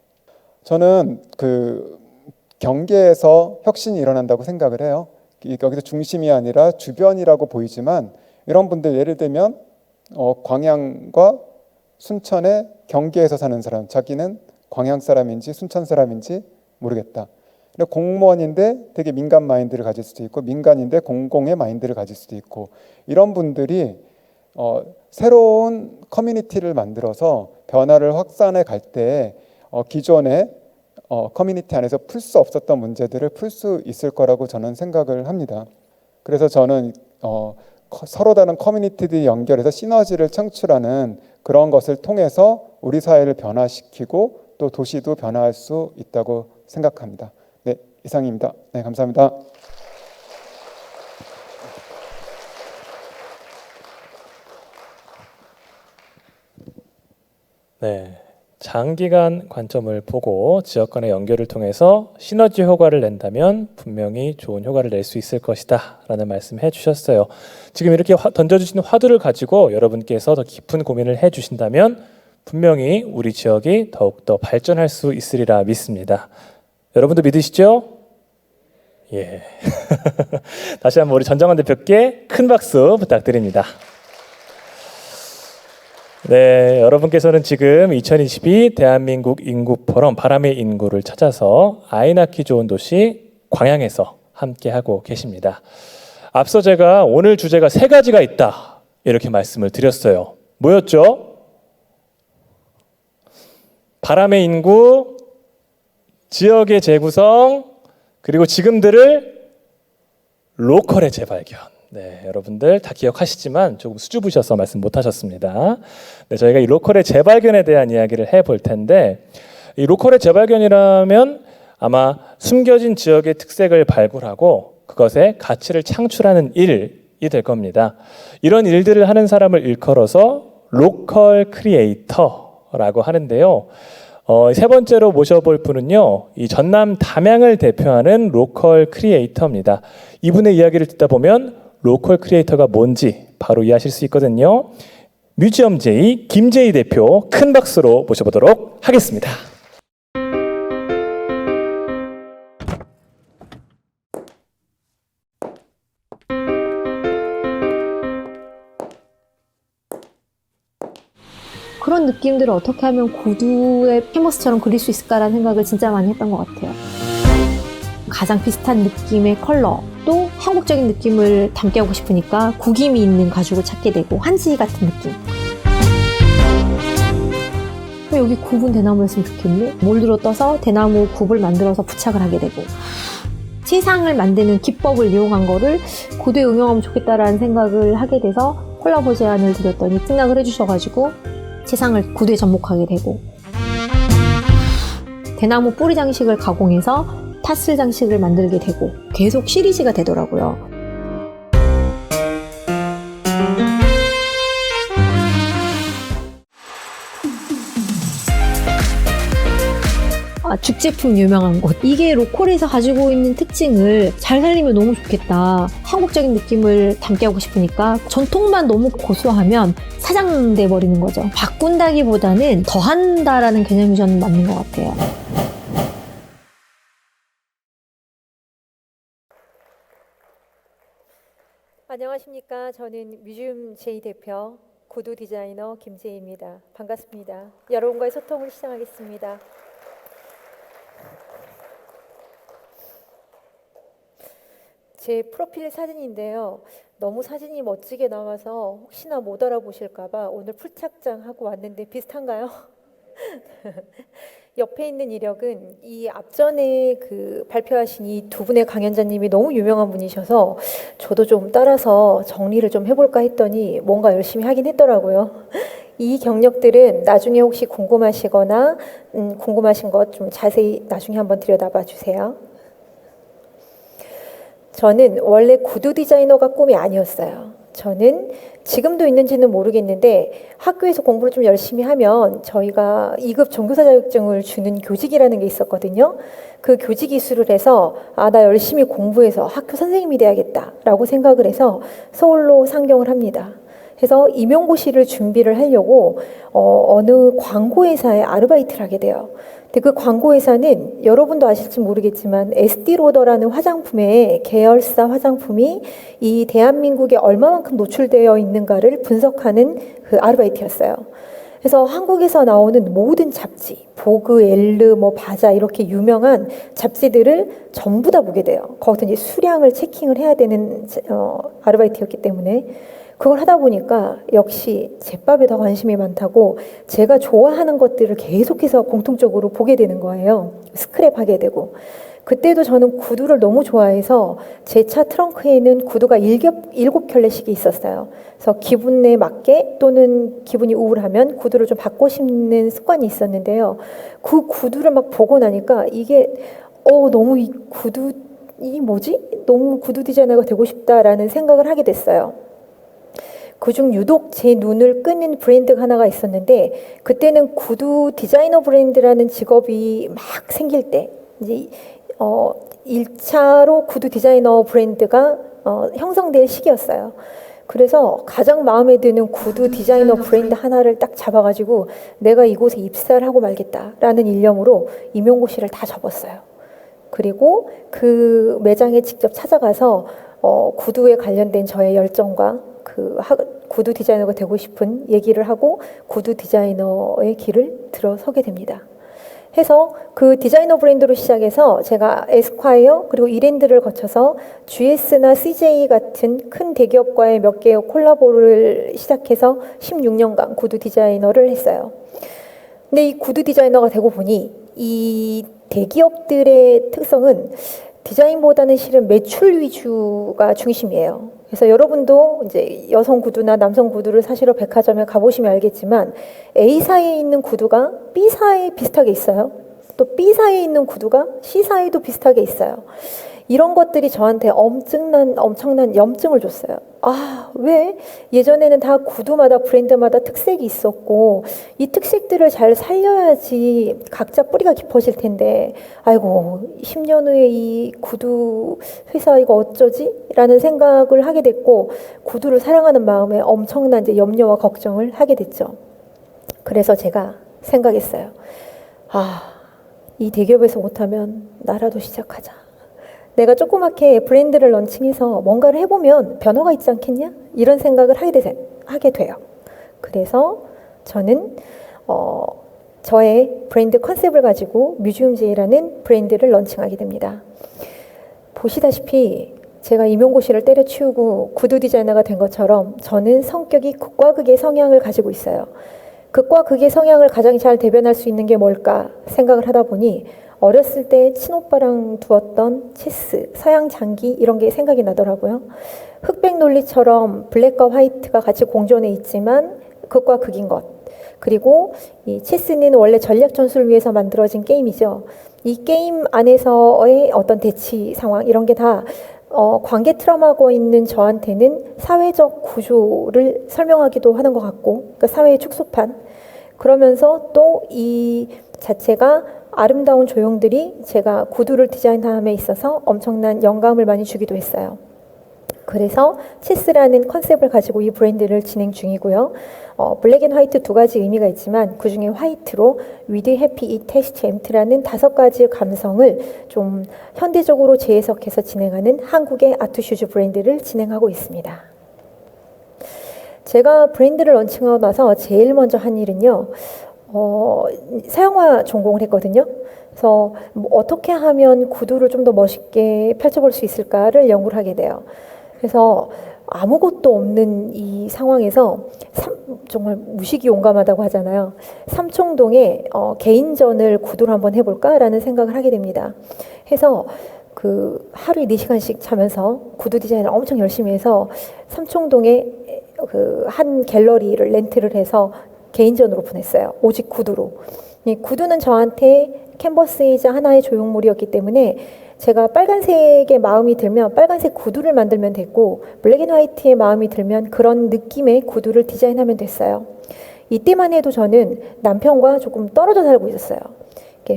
저는 그 경계에서 혁신이 일어난다고 생각을 해요. 여기서 중심이 아니라 주변이라고 보이지만, 이런 분들 예를 들면 광양과 순천의 경계에서 사는 사람, 자기는 광양 사람인지 순천 사람인지 모르겠다. 공무원인데 되게 민간 마인드를 가질 수도 있고, 민간인데 공공의 마인드를 가질 수도 있고, 이런 분들이 새로운 커뮤니티를 만들어서 변화를 확산해 갈 때 기존의 커뮤니티 안에서 풀 수 없었던 문제들을 풀 수 있을 거라고 저는 생각을 합니다. 그래서 저는 서로 다른 커뮤니티들이 연결해서 시너지를 창출하는 그런 것을 통해서 우리 사회를 변화시키고 또 도시도 변화할 수 있다고 생각합니다. 네, 이상입니다. 네, 감사합니다. 네, 장기간 관점을 보고 지역 간의 연결을 통해서 시너지 효과를 낸다면 분명히 좋은 효과를 낼 수 있을 것이다 라는 말씀해 주셨어요. 지금 이렇게 던져주신 화두를 가지고 여러분께서 더 깊은 고민을 해주신다면 분명히 우리 지역이 더욱더 발전할 수 있으리라 믿습니다. 여러분도 믿으시죠? 예. 다시 한번 우리 전정환 대표께 큰 박수 부탁드립니다. 네, 여러분께서는 지금 2022 대한민국 인구 포럼 바람의 인구를 찾아서 아이 낳기 좋은 도시 광양에서 함께하고 계십니다. 앞서 제가 오늘 주제가 3가지가 있다 이렇게 말씀을 드렸어요. 뭐였죠? 바람의 인구, 지역의 재구성, 그리고 지금들을 로컬의 재발견. 네, 여러분들 다 기억하시지만 조금 수줍으셔서 말씀 못 하셨습니다. 네, 저희가 이 로컬의 재발견에 대한 이야기를 해볼 텐데, 이 로컬의 재발견이라면 아마 숨겨진 지역의 특색을 발굴하고 그것의 가치를 창출하는 일이 될 겁니다. 이런 일들을 하는 사람을 일컬어서 로컬 크리에이터라고 하는데요. 세 번째로 모셔볼 분은요, 이 전남 담양을 대표하는 로컬 크리에이터입니다. 이분의 이야기를 듣다 보면 로컬 크리에이터가 뭔지 바로 이해하실 수 있거든요. 뮤지엄 제이 김재희 대표 큰 박수로 모셔보도록 하겠습니다. 그런 느낌들을 어떻게 하면 고두의 캐머스처럼 그릴 수 있을까라는 생각을 진짜 많이 했던 것 같아요. 가장 비슷한 느낌의 컬러, 또 한국적인 느낌을 담게 하고 싶으니까 구김이 있는 가죽을 찾게 되고 한지 같은 느낌. 여기 굽은 대나무였으면 좋겠네? 몰드로 떠서 대나무 굽을 만들어서 부착을 하게 되고, 치상을 만드는 기법을 이용한 거를 고두에 응용하면 좋겠다라는 생각을 하게 돼서 콜라보 제안을 드렸더니 승낙을 해주셔가지고 치상을 구두에 접목하게 되고, 대나무 뿌리 장식을 가공해서 타슬 장식을 만들게 되고 계속 시리즈가 되더라고요. 죽제품 유명한 곳. 이게 로컬에서 가지고 있는 특징을 잘 살리면 너무 좋겠다. 한국적인 느낌을 담게 하고 싶으니까 전통만 너무 고수하면 사장돼 버리는 거죠. 바꾼다기보다는 더한다라는 개념이 저는 맞는 것 같아요. 안녕하십니까. 저는 뮤지엄 J 대표 구두 디자이너 김재희입니다. 반갑습니다. 여러분과의 소통을 시작하겠습니다. 제 프로필 사진인데요. 너무 사진이 멋지게 나와서 혹시나 못 알아보실까봐 오늘 풀착장하고 왔는데 비슷한가요? 옆에 있는 이력은 이 앞전에 발표하신 이 두 분의 강연자님이 너무 유명한 분이셔서 저도 좀 따라서 정리를 좀 해볼까 했더니 뭔가 열심히 하긴 했더라고요. 이 경력들은 나중에 혹시 궁금하시거나 궁금하신 것 좀 자세히 나중에 한번 들여다봐 주세요. 저는 원래 구두 디자이너가 꿈이 아니었어요. 저는 지금도 있는지는 모르겠는데 학교에서 공부를 좀 열심히 하면 저희가 2급 종교사 자격증을 주는 교직이라는 게 있었거든요. 그 교직 이수를 해서 나 열심히 공부해서 학교 선생님이 돼야겠다라고 생각을 해서 서울로 상경을 합니다. 그래서 임용고시를 준비를 하려고 어느 광고회사에 아르바이트를 하게 돼요. 근데 그 광고회사는 여러분도 아실지 모르겠지만 에스티로더라는 화장품의 계열사 화장품이 이 대한민국에 얼마만큼 노출되어 있는가를 분석하는 그 아르바이트였어요. 그래서 한국에서 나오는 모든 잡지, 보그, 엘르, 바자 이렇게 유명한 잡지들을 전부 다 보게 돼요. 거기서 이제 수량을 체킹을 해야 되는 아르바이트였기 때문에 그걸 하다 보니까 역시 제밥에 더 관심이 많다고 제가 좋아하는 것들을 계속해서 공통적으로 보게 되는 거예요. 스크랩하게 되고. 그때도 저는 구두를 너무 좋아해서 제 차 트렁크에는 구두가 7켤레씩 있었어요. 그래서 기분에 맞게 또는 기분이 우울하면 구두를 좀 바꿔 신는 습관이 있었는데요. 그 구두를 막 보고 나니까 이게 너무 이 구두 이 뭐지? 너무 구두 디자이너가 되고 싶다라는 생각을 하게 됐어요. 그중 유독 제 눈을 끄는 브랜드가 하나가 있었는데 그때는 구두 디자이너 브랜드라는 직업이 막 생길 때 이제 1차로 구두 디자이너 브랜드가 형성될 시기였어요. 그래서 가장 마음에 드는 구두 디자이너 브랜드 하나를 딱 잡아가지고 내가 이곳에 입사를 하고 말겠다라는 일념으로 임용고시를 다 접었어요. 그리고 그 매장에 직접 찾아가서 구두에 관련된 저의 열정과 구두 디자이너가 되고 싶은 얘기를 하고 구두 디자이너의 길을 들어서게 됩니다. 해서 그 디자이너 브랜드로 시작해서 제가 에스콰이어 그리고 이랜드를 거쳐서 GS나 CJ 같은 큰 대기업과의 몇 개의 콜라보를 시작해서 16년간 구두 디자이너를 했어요. 근데 이 구두 디자이너가 되고 보니 이 대기업들의 특성은 디자인보다는 실은 매출 위주가 중심이에요. 그래서 여러분도 이제 여성 구두나 남성 구두를 사시러 백화점에 가보시면 알겠지만 A사에 있는 구두가 B사에 비슷하게 있어요. 또 B사에 있는 구두가 C사에도 비슷하게 있어요. 이런 것들이 저한테 엄청난 염증을 줬어요. 왜? 예전에는 다 구두마다 브랜드마다 특색이 있었고 이 특색들을 잘 살려야지 각자 뿌리가 깊어질 텐데 아이고 10년 후에 이 구두 회사 이거 어쩌지? 라는 생각을 하게 됐고 구두를 사랑하는 마음에 엄청난 이제 염려와 걱정을 하게 됐죠. 그래서 제가 생각했어요. 이 대기업에서 못하면 나라도 시작하자. 내가 조그맣게 브랜드를 런칭해서 뭔가를 해보면 변화가 있지 않겠냐? 이런 생각을 하게 돼요. 그래서 저는 저의 브랜드 컨셉을 가지고 뮤지엄 J라는 브랜드를 런칭하게 됩니다. 보시다시피 제가 임용고시를 때려치우고 구두 디자이너가 된 것처럼 저는 성격이 극과 극의 성향을 가지고 있어요. 극과 극의 성향을 가장 잘 대변할 수 있는 게 뭘까 생각을 하다 보니 어렸을 때 친오빠랑 두었던 체스, 서양 장기 이런 게 생각이 나더라고요. 흑백 논리처럼 블랙과 화이트가 같이 공존해 있지만 극과 극인 것. 그리고 이 체스는 원래 전략 전술을 위해서 만들어진 게임이죠. 이 게임 안에서의 어떤 대치 상황 이런 게 다 관계 트라우마가 있는 저한테는 사회적 구조를 설명하기도 하는 것 같고, 그러니까 사회의 축소판. 그러면서 또 이 자체가 아름다운 조형들이 제가 구두를 디자인함에 있어서 엄청난 영감을 많이 주기도 했어요. 그래서 체스라는 컨셉을 가지고 이 브랜드를 진행 중이고요. 블랙 앤 화이트 두 가지 의미가 있지만 그중에 화이트로 With Happy It Taste Empty라는 5가지 감성을 좀 현대적으로 재해석해서 진행하는 한국의 아트슈즈 브랜드를 진행하고 있습니다. 제가 브랜드를 런칭하고 나서 제일 먼저 한 일은요. 사형화 전공을 했거든요. 그래서 어떻게 하면 구두를 좀 더 멋있게 펼쳐볼 수 있을까를 연구를 하게 돼요. 그래서 아무것도 없는 이 상황에서 정말 무식이 용감하다고 하잖아요. 삼청동에 개인전을 구두로 한번 해볼까라는 생각을 하게 됩니다. 해서 그 하루에 4시간씩 자면서 구두 디자인을 엄청 열심히 해서 삼청동에 그 한 갤러리를 렌트를 해서 개인전을 오픈했어요. 오직 구두로. 이 구두는 저한테 캔버스이자 하나의 조형물이었기 때문에 제가 빨간색의 마음이 들면 빨간색 구두를 만들면 됐고, 블랙 앤 화이트의 마음이 들면 그런 느낌의 구두를 디자인하면 됐어요. 이때만 해도 저는 남편과 조금 떨어져 살고 있었어요.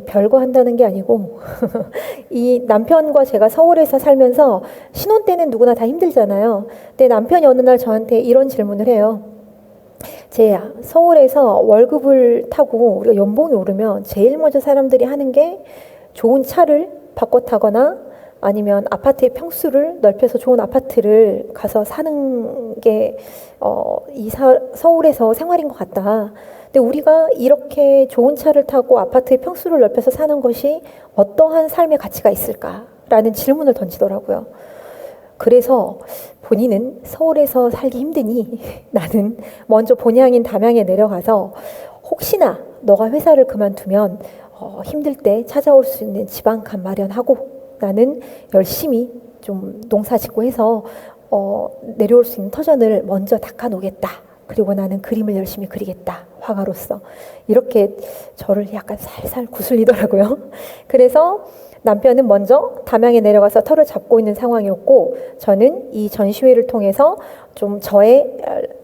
별거 한다는 게 아니고 이 남편과 제가 서울에서 살면서 신혼 때는 누구나 다 힘들잖아요. 근데 남편이 어느 날 저한테 이런 질문을 해요. 제야, 서울에서 월급을 타고 우리가 연봉이 오르면 제일 먼저 사람들이 하는 게 좋은 차를 바꿔 타거나 아니면 아파트의 평수를 넓혀서 좋은 아파트를 가서 사는 게 서울에서 생활인 것 같다. 근데 우리가 이렇게 좋은 차를 타고 아파트의 평수를 넓혀서 사는 것이 어떠한 삶의 가치가 있을까라는 질문을 던지더라고요. 그래서 본인은 서울에서 살기 힘드니 나는 먼저 본향인 담양에 내려가서 혹시나 너가 회사를 그만두면 힘들 때 찾아올 수 있는 지방간 마련하고 나는 열심히 좀 농사 짓고 해서 내려올 수 있는 터전을 먼저 닦아놓겠다. 그리고 나는 그림을 열심히 그리겠다. 화가로서. 이렇게 저를 약간 살살 구슬리더라고요. 그래서 남편은 먼저 담양에 내려가서 터를 잡고 있는 상황이었고, 저는 이 전시회를 통해서 좀 저의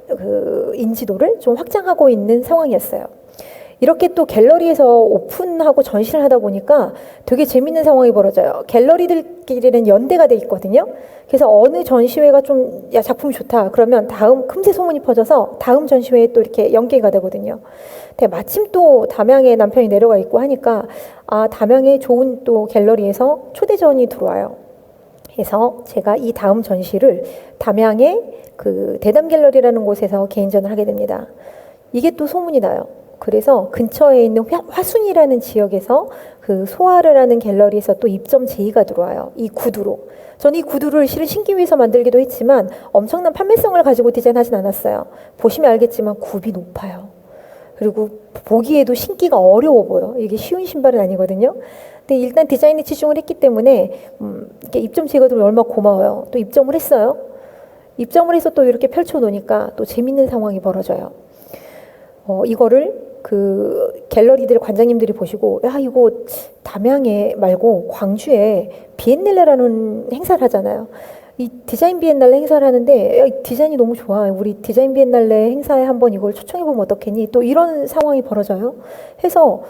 그 인지도를 좀 확장하고 있는 상황이었어요. 이렇게 또 갤러리에서 오픈하고 전시를 하다 보니까 되게 재밌는 상황이 벌어져요. 갤러리들끼리는 연대가 돼 있거든요. 그래서 어느 전시회가 좀 작품이 좋다 그러면 다음 금세 소문이 퍼져서 다음 전시회에 또 이렇게 연계가 되거든요. 근데 마침 또 담양에 남편이 내려가 있고 하니까 담양에 좋은 또 갤러리에서 초대전이 들어와요. 그래서 제가 이 다음 전시를 담양의 그 대담 갤러리라는 곳에서 개인전을 하게 됩니다. 이게 또 소문이 나요. 그래서 근처에 있는 화순이라는 지역에서 그 소아르라는 갤러리에서 또 입점 제의가 들어와요. 이 구두로. 저는 이 구두를 실은 신기 위해서 만들기도 했지만 엄청난 판매성을 가지고 디자인하진 않았어요. 보시면 알겠지만 굽이 높아요. 그리고 보기에도 신기가 어려워 보여. 이게 쉬운 신발은 아니거든요. 근데 일단 디자인에 치중을 했기 때문에 이렇게 입점 제의가 들어오면 얼마나 고마워요. 또 입점을 했어요. 입점을 해서 또 이렇게 펼쳐놓으니까 또 재밌는 상황이 벌어져요. 이거를 그 갤러리들 관장님들이 보시고, 야, 이거 담양에 말고 광주에 비엔날레라는 행사를 하잖아요. 이 디자인 비엔날레 행사를 하는데, 야, 디자인이 너무 좋아. 우리 디자인 비엔날레 행사에 한번 이걸 초청해보면 어떻겠니? 또 이런 상황이 벌어져요. 해서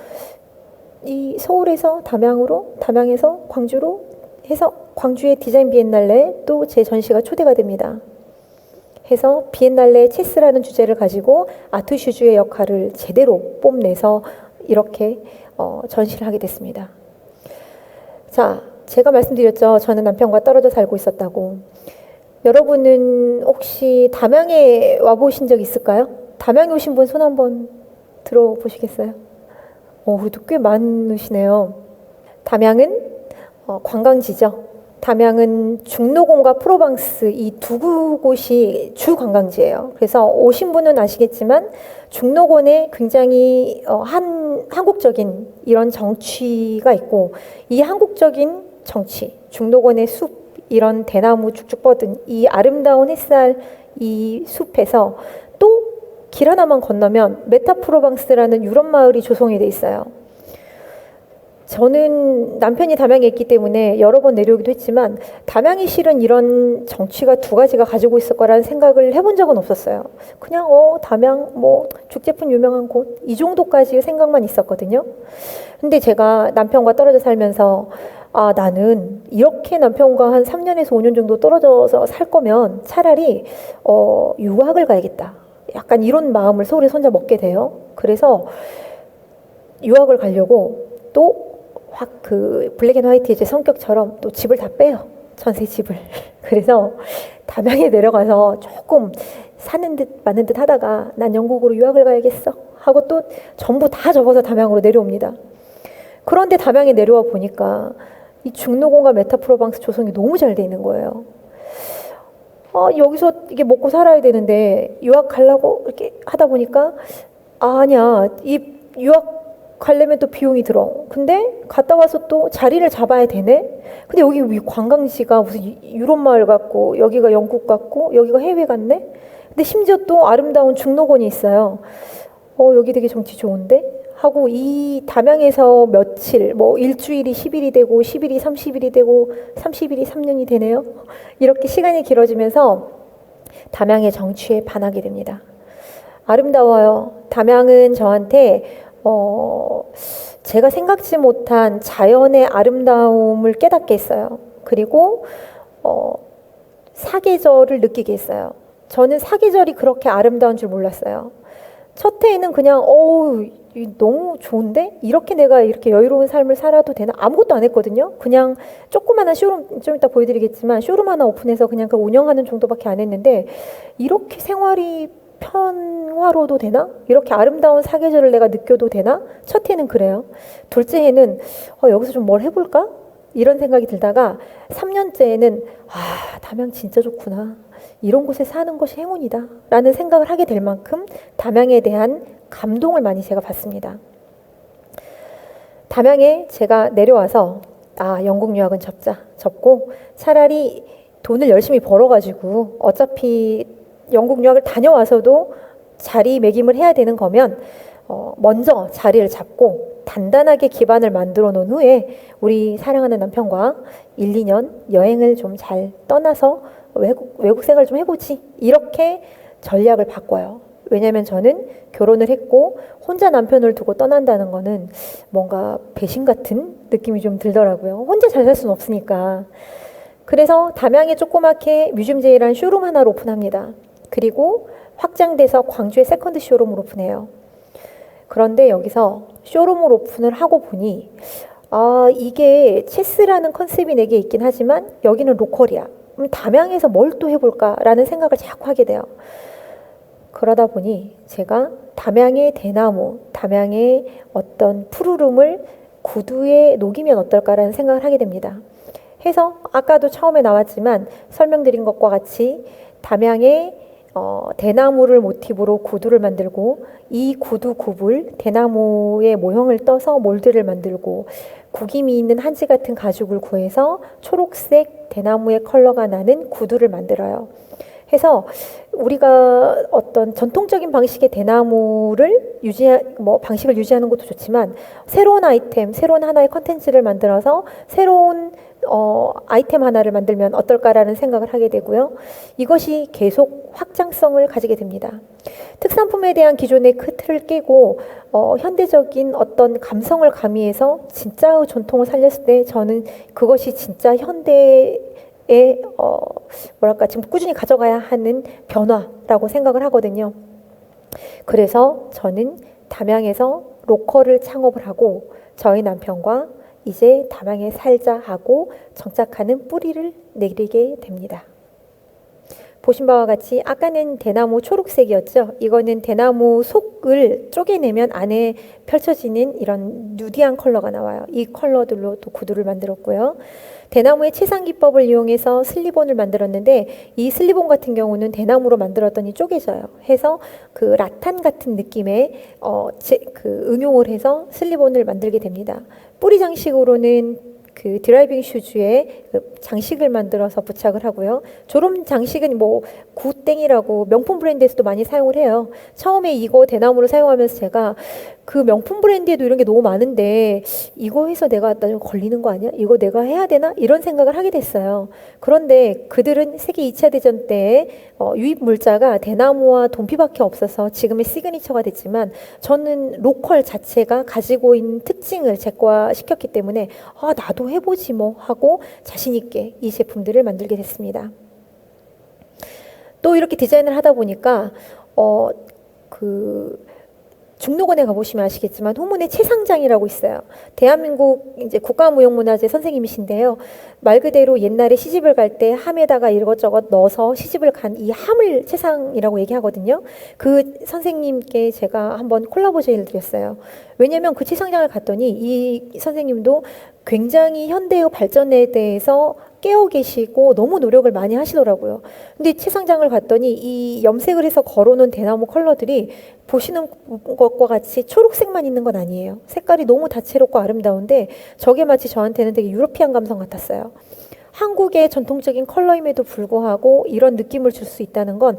이 서울에서 담양으로, 담양에서 광주로 해서 광주의 디자인 비엔날레 또 제 전시가 초대가 됩니다. 해서 비엔날레 체스라는 주제를 가지고 아트슈즈의 역할을 제대로 뽐내서 이렇게 전시를 하게 됐습니다. 자, 제가 말씀드렸죠. 저는 남편과 떨어져 살고 있었다고. 여러분은 혹시 담양에 와보신 적 있을까요? 담양에 오신 분 손 한번 들어보시겠어요? 그래도 꽤 많으시네요. 담양은 관광지죠. 담양은 중노곤과 프로방스 이 두 곳이 주 관광지예요. 그래서 오신 분은 아시겠지만 중노곤에 굉장히 한국적인 이런 정취가 있고, 이 한국적인 정취, 중노곤의 숲, 이런 대나무 쭉쭉 뻗은 이 아름다운 햇살 이 숲에서 또 길 하나만 건너면 메타프로방스라는 유럽 마을이 조성이 돼 있어요. 저는 남편이 담양에 있기 때문에 여러 번 내려오기도 했지만 담양이 실은 이런 정취가 두 가지가 가지고 있을 거라는 생각을 해본 적은 없었어요. 그냥 담양 뭐 죽제품 유명한 곳 이 정도까지 생각만 있었거든요. 근데 제가 남편과 떨어져 살면서 나는 이렇게 남편과 한 3년에서 5년 정도 떨어져서 살 거면 차라리 유학을 가야겠다. 약간 이런 마음을 서울에 손자 먹게 돼요. 그래서 유학을 가려고 또 확 그 블랙 앤 화이트의 제 성격처럼 또 집을 다 빼요. 전세 집을. 그래서 담양에 내려가서 조금 사는 듯 마는 듯 하다가 난 영국으로 유학을 가야겠어 하고 또 전부 다 접어서 담양으로 내려옵니다. 그런데 담양에 내려와 보니까 이 중노공과 메타프로방스 조성이 너무 잘 돼 있는 거예요. 여기서 이게 먹고 살아야 되는데 유학 가려고 이렇게 하다 보니까 아니야, 이 유학 가려면 또 비용이 들어. 근데 갔다 와서 또 자리를 잡아야 되네. 근데 여기 관광지가 무슨 유럽 마을 같고 여기가 영국 같고 여기가 해외 같네. 근데 심지어 또 아름다운 중노곤이 있어요. 여기 되게 정치 좋은데 하고 이 담양에서 며칠 뭐 일주일이 10일이 되고 10일이 30일이 되고 30일이 3년이 되네요. 이렇게 시간이 길어지면서 담양의 정취에 반하게 됩니다. 아름다워요. 담양은 저한테 제가 생각지 못한 자연의 아름다움을 깨닫게 했어요. 그리고 사계절을 느끼게 했어요. 저는 사계절이 그렇게 아름다운 줄 몰랐어요. 첫 해에는 그냥 너무 좋은데? 이렇게 내가 이렇게 여유로운 삶을 살아도 되나? 아무것도 안 했거든요. 그냥 조그마한 쇼룸, 좀 이따 보여드리겠지만 쇼룸 하나 오픈해서 그냥 그 운영하는 정도밖에 안 했는데 이렇게 생활이 평화로도 되나? 이렇게 아름다운 사계절을 내가 느껴도 되나? 첫 해는 그래요. 둘째 해는 여기서 좀 뭘 해볼까? 이런 생각이 들다가 3년째에는 담양 진짜 좋구나. 이런 곳에 사는 것이 행운이다. 라는 생각을 하게 될 만큼 담양에 대한 감동을 많이 제가 받습니다. 담양에 제가 내려와서 영국 유학은 접고 차라리 돈을 열심히 벌어가지고 어차피 영국 유학을 다녀와서도 자리매김을 해야 되는 거면 먼저 자리를 잡고 단단하게 기반을 만들어 놓은 후에 우리 사랑하는 남편과 1, 2년 여행을 좀 잘 떠나서 외국 생활 좀 해보지. 이렇게 전략을 바꿔요. 왜냐하면 저는 결혼을 했고 혼자 남편을 두고 떠난다는 거는 뭔가 배신 같은 느낌이 좀 들더라고요. 혼자 잘 살 수는 없으니까. 그래서 담양에 조그맣게 뮤즘제이라는 쇼룸 하나를 오픈합니다. 그리고 확장돼서 광주에 세컨드 쇼룸을 오픈해요. 그런데 여기서 쇼룸을 오픈을 하고 보니 이게 체스라는 컨셉이 내게 있긴 하지만 여기는 로컬이야. 그럼 담양에서 뭘 또 해볼까라는 생각을 자꾸 하게 돼요. 그러다 보니 제가 담양의 대나무, 담양의 어떤 푸르름을 구두에 녹이면 어떨까라는 생각을 하게 됩니다. 해서 아까도 처음에 나왔지만 설명드린 것과 같이 담양의 대나무를 모티브로 구두를 만들고 이 구두 굽을 대나무의 모형을 떠서 몰드를 만들고 구김이 있는 한지 같은 가죽을 구해서 초록색 대나무의 컬러가 나는 구두를 만들어요. 해서 우리가 어떤 전통적인 방식의 대나무를 방식을 유지하는 것도 좋지만 새로운 아이템, 새로운 하나의 컨텐츠를 만들어서 새로운 아이템 하나를 만들면 어떨까라는 생각을 하게 되고요. 이것이 계속 확장성을 가지게 됩니다. 특산품에 대한 기존의 그 틀을 깨고 현대적인 어떤 감성을 가미해서 진짜의 전통을 살렸을 때 저는 그것이 진짜 현대의 지금 꾸준히 가져가야 하는 변화라고 생각을 하거든요. 그래서 저는 담양에서 로컬을 창업을 하고 저희 남편과 이제 담양에 살자 하고 정착하는 뿌리를 내리게 됩니다. 보신 바와 같이 아까는 대나무 초록색이었죠. 이거는 대나무 속을 쪼개내면 안에 펼쳐지는 이런 누디한 컬러가 나와요. 이 컬러들로 또 구두를 만들었고요. 대나무의 치상 기법을 이용해서 슬리본을 만들었는데 이 슬리본 같은 경우는 대나무로 만들었더니 쪼개져요. 해서 그 라탄 같은 느낌의 응용을 해서 슬리본을 만들게 됩니다. 뿌리 장식으로는 그 드라이빙 슈즈에 그 장식을 만들어서 부착을 하고요. 졸업 장식은 뭐 구땡이라고 명품 브랜드에서도 많이 사용을 해요. 처음에 이거 대나무를 사용하면서 제가 그 명품 브랜드에도 이런 게 너무 많은데 이거 해서 내가 나중에 걸리는 거 아니야? 이거 내가 해야 되나? 이런 생각을 하게 됐어요. 그런데 그들은 세계 2차 대전 때 유입 물자가 대나무와 동피밖에 없어서 지금의 시그니처가 됐지만 저는 로컬 자체가 가지고 있는 특징을 제거시켰기 때문에 나도 해보지 뭐 하고 자신 있게 이 제품들을 만들게 됐습니다. 또 이렇게 디자인을 하다 보니까 중록원에 가보시면 아시겠지만 후문에 채상장이라고 있어요. 대한민국 이제 국가무형문화재 선생님이신데요. 말 그대로 옛날에 시집을 갈 때 함에다가 이것저것 넣어서 시집을 간 이 함을 채상이라고 얘기하거든요. 그 선생님께 제가 한번 콜라보 제의를 드렸어요. 왜냐하면 그 채상장을 갔더니 이 선생님도 굉장히 현대의 발전에 대해서 깨어 계시고 너무 노력을 많이 하시더라고요. 근데 채상장을 갔더니 이 염색을 해서 걸어놓은 대나무 컬러들이 보시는 것과 같이 초록색만 있는 건 아니에요. 색깔이 너무 다채롭고 아름다운데 저게 마치 저한테는 되게 유러피안 감성 같았어요. 한국의 전통적인 컬러임에도 불구하고 이런 느낌을 줄 수 있다는 건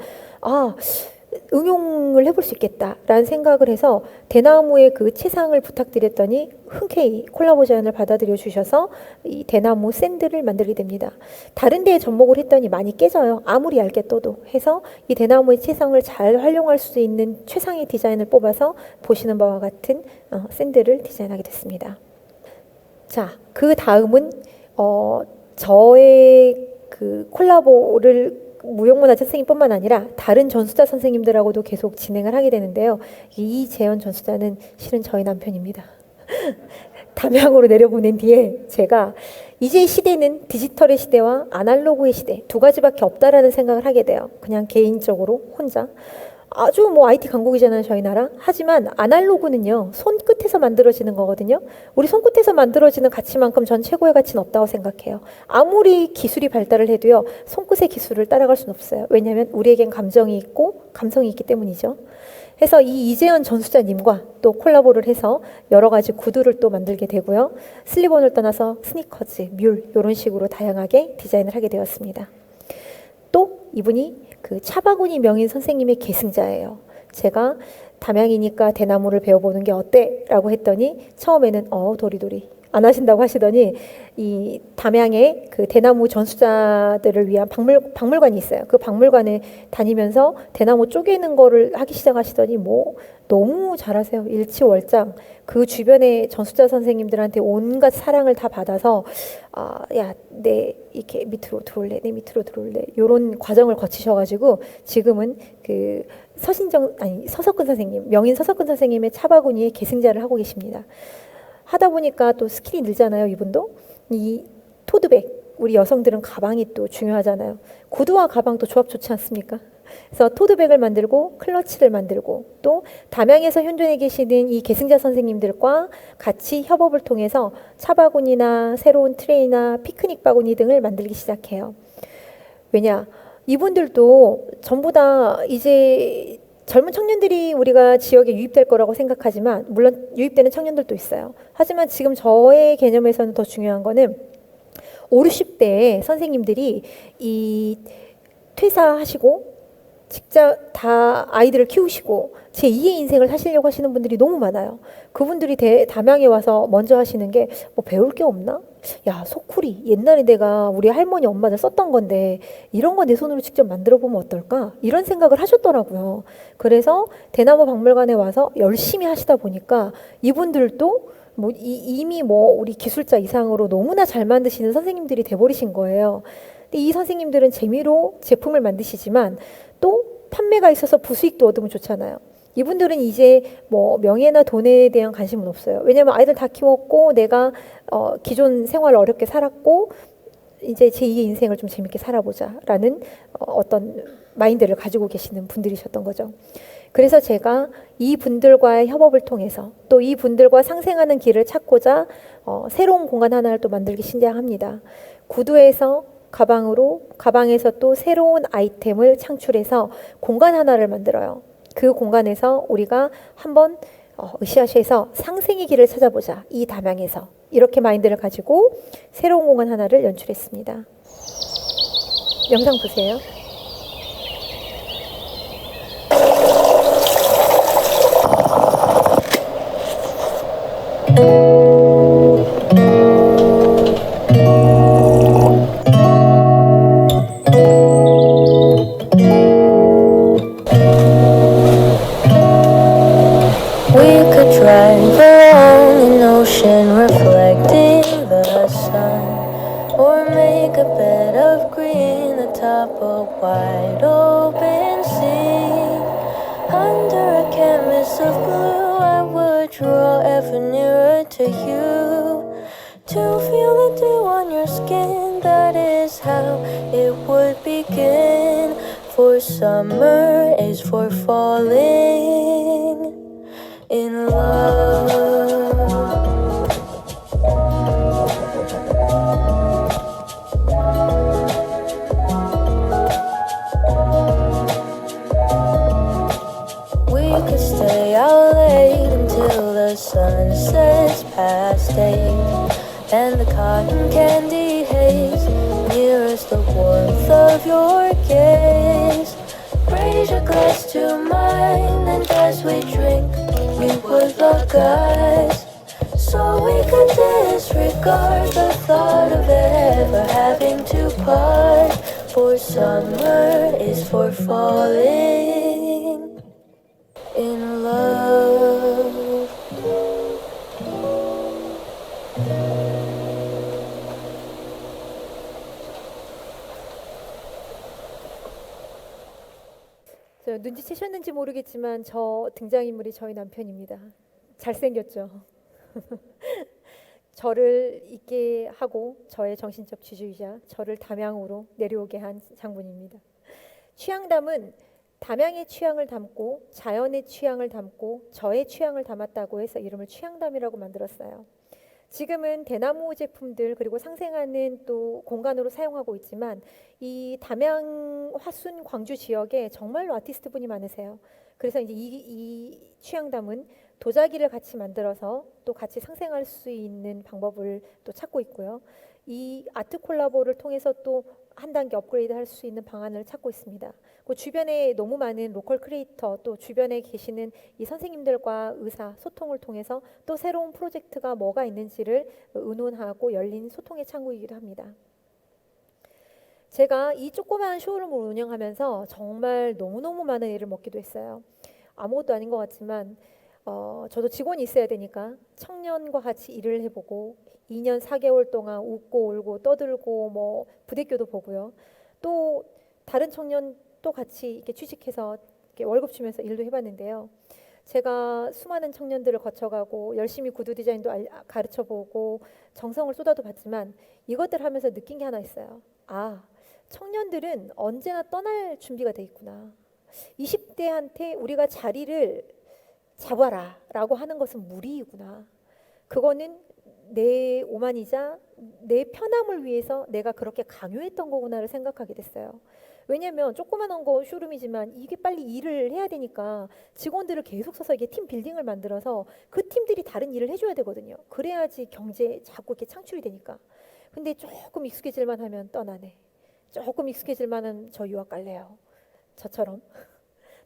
응용을 해볼 수 있겠다라는 생각을 해서 대나무의 그 채상을 부탁드렸더니 흔쾌히 콜라보 제안을 받아들여 주셔서 이 대나무 샌드를 만들게 됩니다. 다른 데에 접목을 했더니 많이 깨져요. 아무리 얇게 떠도. 해서 이 대나무의 채상을 잘 활용할 수 있는 최상의 디자인을 뽑아서 보시는 바와 같은 샌드를 디자인하게 됐습니다. 자, 그 다음은 저의 그 콜라보를 무형문화재 선생님뿐만 아니라 다른 전수자 선생님들하고도 계속 진행을 하게 되는데요. 이재현 전수자는 실은 저희 남편입니다. 담양으로 내려보낸 뒤에 제가 이제 시대는 디지털의 시대와 아날로그의 시대 두 가지밖에 없다라는 생각을 하게 돼요. 그냥 개인적으로 혼자. 아주 뭐 IT 강국이잖아요, 저희 나라. 하지만 아날로그는요, 손끝에서 만들어지는 거거든요. 우리 손끝에서 만들어지는 가치만큼 전 최고의 가치는 없다고 생각해요. 아무리 기술이 발달을 해도요, 손끝의 기술을 따라갈 수는 없어요. 왜냐하면 우리에겐 감정이 있고 감성이 있기 때문이죠. 해서 이 이재현 전수자님과 또 콜라보를 해서 여러 가지 구두를 또 만들게 되고요. 슬립온을 떠나서 스니커즈, 뮬 이런 식으로 다양하게 디자인을 하게 되었습니다. 또 이분이 그 차바구니 명인 선생님의 계승자예요. 제가 담양이니까 대나무를 배워보는 게 어때? 라고 했더니 처음에는 도리도리 안 하신다고 하시더니 이 담양에 그 대나무 전수자들을 위한 박물관이 있어요. 그 박물관에 다니면서 대나무 쪼개는 거를 하기 시작하시더니 뭐 너무 잘하세요. 일치월장. 그 주변의 전수자 선생님들한테 온갖 사랑을 다 받아서 내 이렇게 밑으로 들어올래, 내 밑으로 들어올래 이런 과정을 거치셔가지고 지금은 그 서석근 선생님, 명인 서석근 선생님의 차바구니의 계승자를 하고 계십니다. 하다 보니까 또 스킬이 늘잖아요. 이분도 이 토드백, 우리 여성들은 가방이 또 중요하잖아요. 구두와 가방도 조합 좋지 않습니까? 그래서 토드백을 만들고 클러치를 만들고 또 담양에서 현존해 계시는 이 계승자 선생님들과 같이 협업을 통해서 차바구니나 새로운 트레이나 피크닉 바구니 등을 만들기 시작해요. 왜냐? 이분들도 전부 다 이제 젊은 청년들이 우리가 지역에 유입될 거라고 생각하지만 물론 유입되는 청년들도 있어요. 하지만 지금 저의 개념에서는 더 중요한 거는 5, 60대의 선생님들이 이 퇴사하시고 직접 다 아이들을 키우시고 제2의 인생을 사시려고 하시는 분들이 너무 많아요. 그분들이 담양에 와서 먼저 하시는 게 뭐 배울 게 없나? 야, 소쿠리 옛날에 내가 우리 할머니 엄마들 썼던 건데 이런 거 내 손으로 직접 만들어 보면 어떨까? 이런 생각을 하셨더라고요. 그래서 대나무 박물관에 와서 열심히 하시다 보니까 이분들도 이미 우리 기술자 이상으로 너무나 잘 만드시는 선생님들이 돼버리신 거예요. 근데 이 선생님들은 재미로 제품을 만드시지만 또 판매가 있어서 부수익도 얻으면 좋잖아요. 이분들은 이제 명예나 돈에 대한 관심은 없어요. 왜냐하면 아이들 다 키웠고 내가 기존 생활을 어렵게 살았고 이제 제2의 인생을 좀 재밌게 살아보자라는 어떤 마인드를 가지고 계시는 분들이셨던 거죠. 그래서 제가 이 분들과의 협업을 통해서 또 이 분들과 상생하는 길을 찾고자 새로운 공간 하나를 또 만들기 신장합니다. 구두에서 가방으로, 가방에서 또 새로운 아이템을 창출해서 공간 하나를 만들어요. 그 공간에서 우리가 한번 으쌰으쌰해서 상생의 길을 찾아보자. 이 담양에서 이렇게 마인드를 가지고 새로운 공간 하나를 연출했습니다. 영상 보세요. We could drive along an ocean reflecting the sun, or make a bed of green atop a wide open sea. Under a canvas of blue, I would draw ever nearer to you, to feel the dew on your skin. That is how it would begin. For summer is for falling in love. We could stay out late until the sun sets past 8, and the cotton candy haze nearest the warmth of your gaze. Raise your glass to mine, and as we drink, we would lock eyes, so we could disregard the thought of ever having to part. For summer is for falling in love. 눈치채셨는지 모르겠지만 저 등장인물이 저희 남편입니다. 잘생겼죠? 저를 있게 하고 저의 정신적 지주이자 저를 담양으로 내려오게 한 장군입니다. 취향담은 담양의 취향을 담고 자연의 취향을 담고 저의 취향을 담았다고 해서 이름을 취향담이라고 만들었어요. 지금은 대나무 제품들 그리고 상생하는 또 공간으로 사용하고 있지만 이 담양, 화순, 광주 지역에 정말로 아티스트 분이 많으세요. 그래서 이제 이 취향담은 도자기를 같이 만들어서 또 같이 상생할 수 있는 방법을 또 찾고 있고요. 이 아트 콜라보를 통해서 또 한 단계 업그레이드 할 수 있는 방안을 찾고 있습니다. 그 주변에 너무 많은 로컬 크리에이터 또 주변에 계시는 이 선생님들과 의사 소통을 통해서 또 새로운 프로젝트가 뭐가 있는지를 의논하고 열린 소통의 창구이기도 합니다. 제가 이 조그마한 쇼룸을 운영하면서 정말 너무너무 많은 일을 먹기도 했어요. 아무것도 아닌 것 같지만 저도 직원이 있어야 되니까 청년과 같이 일을 해보고 2년 4개월 동안 웃고 울고 떠들고 뭐 부대껴도 보고요. 또 다른 청년 또 같이 이렇게 취직해서 이렇게 월급 주면서 일도 해봤는데요. 제가 수많은 청년들을 거쳐가고 열심히 구두 디자인도 가르쳐보고 정성을 쏟아도 봤지만 이것들 하면서 느낀 게 하나 있어요. 아, 청년들은 언제나 떠날 준비가 돼 있구나. 20대한테 우리가 자리를 잡아라 라고 하는 것은 무리이구나. 그거는 내 오만이자 내 편함을 위해서 내가 그렇게 강요했던 거구나를 생각하게 됐어요. 왜냐하면 조그만한 거 쇼룸이지만 이게 빨리 일을 해야 되니까 직원들을 계속 써서 이게 팀 빌딩을 만들어서 그 팀들이 다른 일을 해줘야 되거든요. 그래야지 경제 자꾸 이렇게 창출이 되니까. 근데 조금 익숙해질만 하면 떠나네. 조금 익숙해질만 하면 저 유학 갈래요. 저처럼.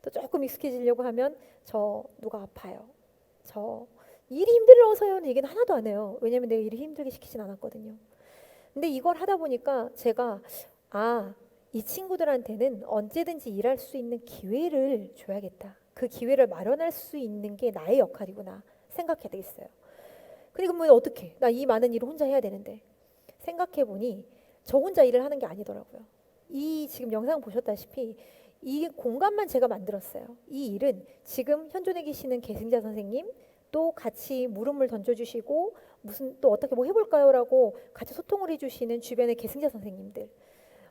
또 조금 익숙해지려고 하면 저 누가 아파요. 저 일이 힘들어서요는 얘기는 하나도 안 해요. 왜냐면 내가 일을 힘들게 시키진 않았거든요. 근데 이걸 하다 보니까 제가 이 친구들한테는 언제든지 일할 수 있는 기회를 줘야겠다. 그 기회를 마련할 수 있는 게 나의 역할이구나 생각해야 되겠어요. 근데 그러면 어떻게? 나 이 많은 일을 혼자 해야 되는데 생각해보니 저 혼자 일을 하는 게 아니더라고요. 이 지금 영상 보셨다시피 이 공간만 제가 만들었어요. 이 일은 지금 현존에 계시는 계승자 선생님 또 같이 물음을 던져주시고 무슨 또 어떻게 뭐 해볼까요라고 같이 소통을 해주시는 주변의 계승자 선생님들.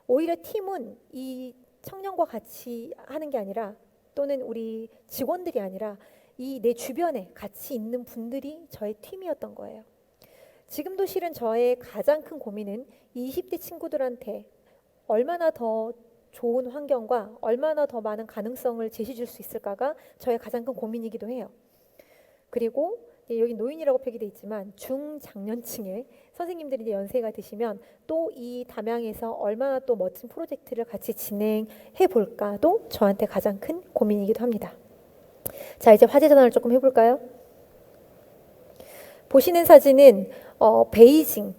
오히려 팀은 이 청년과 같이 하는 게 아니라 또는 우리 직원들이 아니라 이 내 주변에 같이 있는 분들이 저의 팀이었던 거예요. 지금도 실은 저의 가장 큰 고민은 20대 친구들한테 얼마나 더 좋은 환경과 얼마나 더 많은 가능성을 제시해 줄 수 있을까가 저의 가장 큰 고민이기도 해요. 그리고 여기 노인이라고 표기돼 있지만 중장년층의 선생님들이 이제 연세가 드시면 또 이 담양에서 얼마나 또 멋진 프로젝트를 같이 진행해 볼까도 저한테 가장 큰 고민이기도 합니다. 자, 이제 화제 전환을 조금 해볼까요? 보시는 사진은 베이징,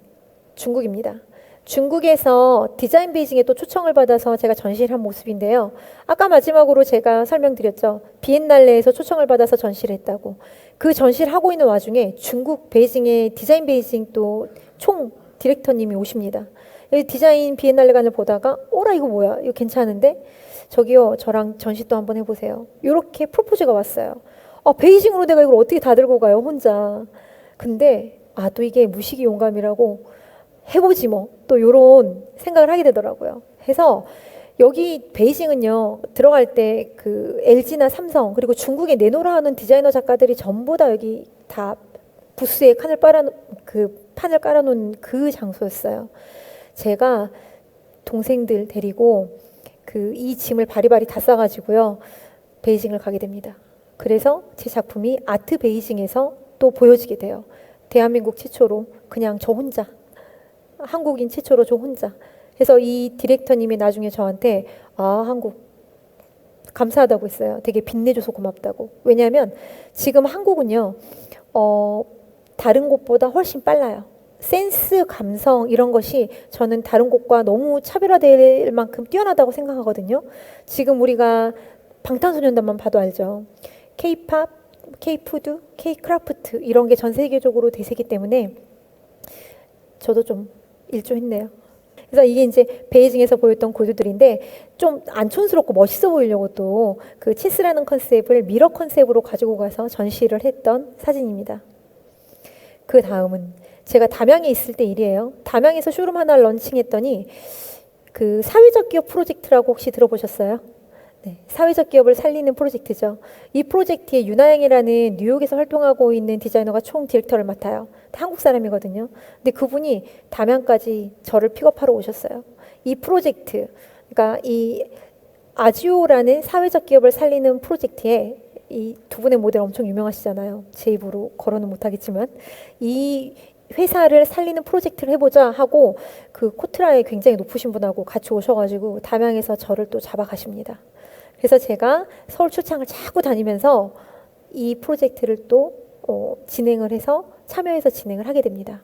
중국입니다. 중국에서 디자인 베이징에 또 초청을 받아서 제가 전시를 한 모습인데요. 아까 마지막으로 제가 설명드렸죠. 비엔날레에서 초청을 받아서 전시를 했다고. 그 전시를 하고 있는 와중에 중국 베이징의 디자인 베이징 또 총 디렉터님이 오십니다. 여기 디자인 비엔날레관을 보다가 오라 이거 뭐야? 이거 괜찮은데? 저기요 저랑 전시 또 한번 해보세요. 이렇게 프로포즈가 왔어요. 베이징으로 내가 이걸 어떻게 다 들고 가요 혼자. 근데 또 이게 무식이 용감이라고 해보지 뭐 또 이런 생각을 하게 되더라고요. 해서 여기 베이징은요 들어갈 때 그 LG나 삼성 그리고 중국의 내노라 하는 디자이너 작가들이 전부 다 여기 다 부스에 판을 깔아놓은 그 장소였어요. 제가 동생들 데리고 이 짐을 바리바리 다 싸가지고요 베이징을 가게 됩니다. 그래서 제 작품이 아트 베이징에서 또 보여지게 돼요. 대한민국 최초로 그냥 저 혼자 한국인 최초로 저 혼자. 그래서 이 디렉터님이 나중에 저한테 한국 감사하다고 했어요. 되게 빛내줘서 고맙다고. 왜냐하면 지금 한국은요 다른 곳보다 훨씬 빨라요. 센스, 감성 이런 것이 저는 다른 곳과 너무 차별화될 만큼 뛰어나다고 생각하거든요. 지금 우리가 방탄소년단만 봐도 알죠. K-팝, K-푸드, K-크라프트 이런 게 전 세계적으로 대세기 때문에 저도 좀 일조했네요. 그래서 이게 이제 베이징에서 보였던 구두들인데 좀 안 촌스럽고 멋있어 보이려고 또 그 치스라는 컨셉을 미러 컨셉으로 가지고 가서 전시를 했던 사진입니다. 그 다음은 제가 담양에 있을 때 일이에요. 담양에서 쇼룸 하나를 런칭했더니 그 사회적 기업 프로젝트라고 혹시 들어보셨어요? 네, 사회적 기업을 살리는 프로젝트죠. 이 프로젝트에 윤하영이라는 뉴욕에서 활동하고 있는 디자이너가 총 디렉터를 맡아요. 한국 사람이거든요. 근데 그분이 담양까지 저를 픽업하러 오셨어요. 이 프로젝트, 그러니까 이 아지오라는 사회적 기업을 살리는 프로젝트에 이 두 분의 모델 엄청 유명하시잖아요. 제 입으로 걸어는 못하겠지만 이 회사를 살리는 프로젝트를 해보자 하고 그 코트라에 굉장히 높으신 분하고 같이 오셔가지고 담양에서 저를 또 잡아가십니다. 그래서 제가 서울 출장을 자꾸 다니면서 이 프로젝트를 또 진행을 해서 참여해서 진행을 하게 됩니다.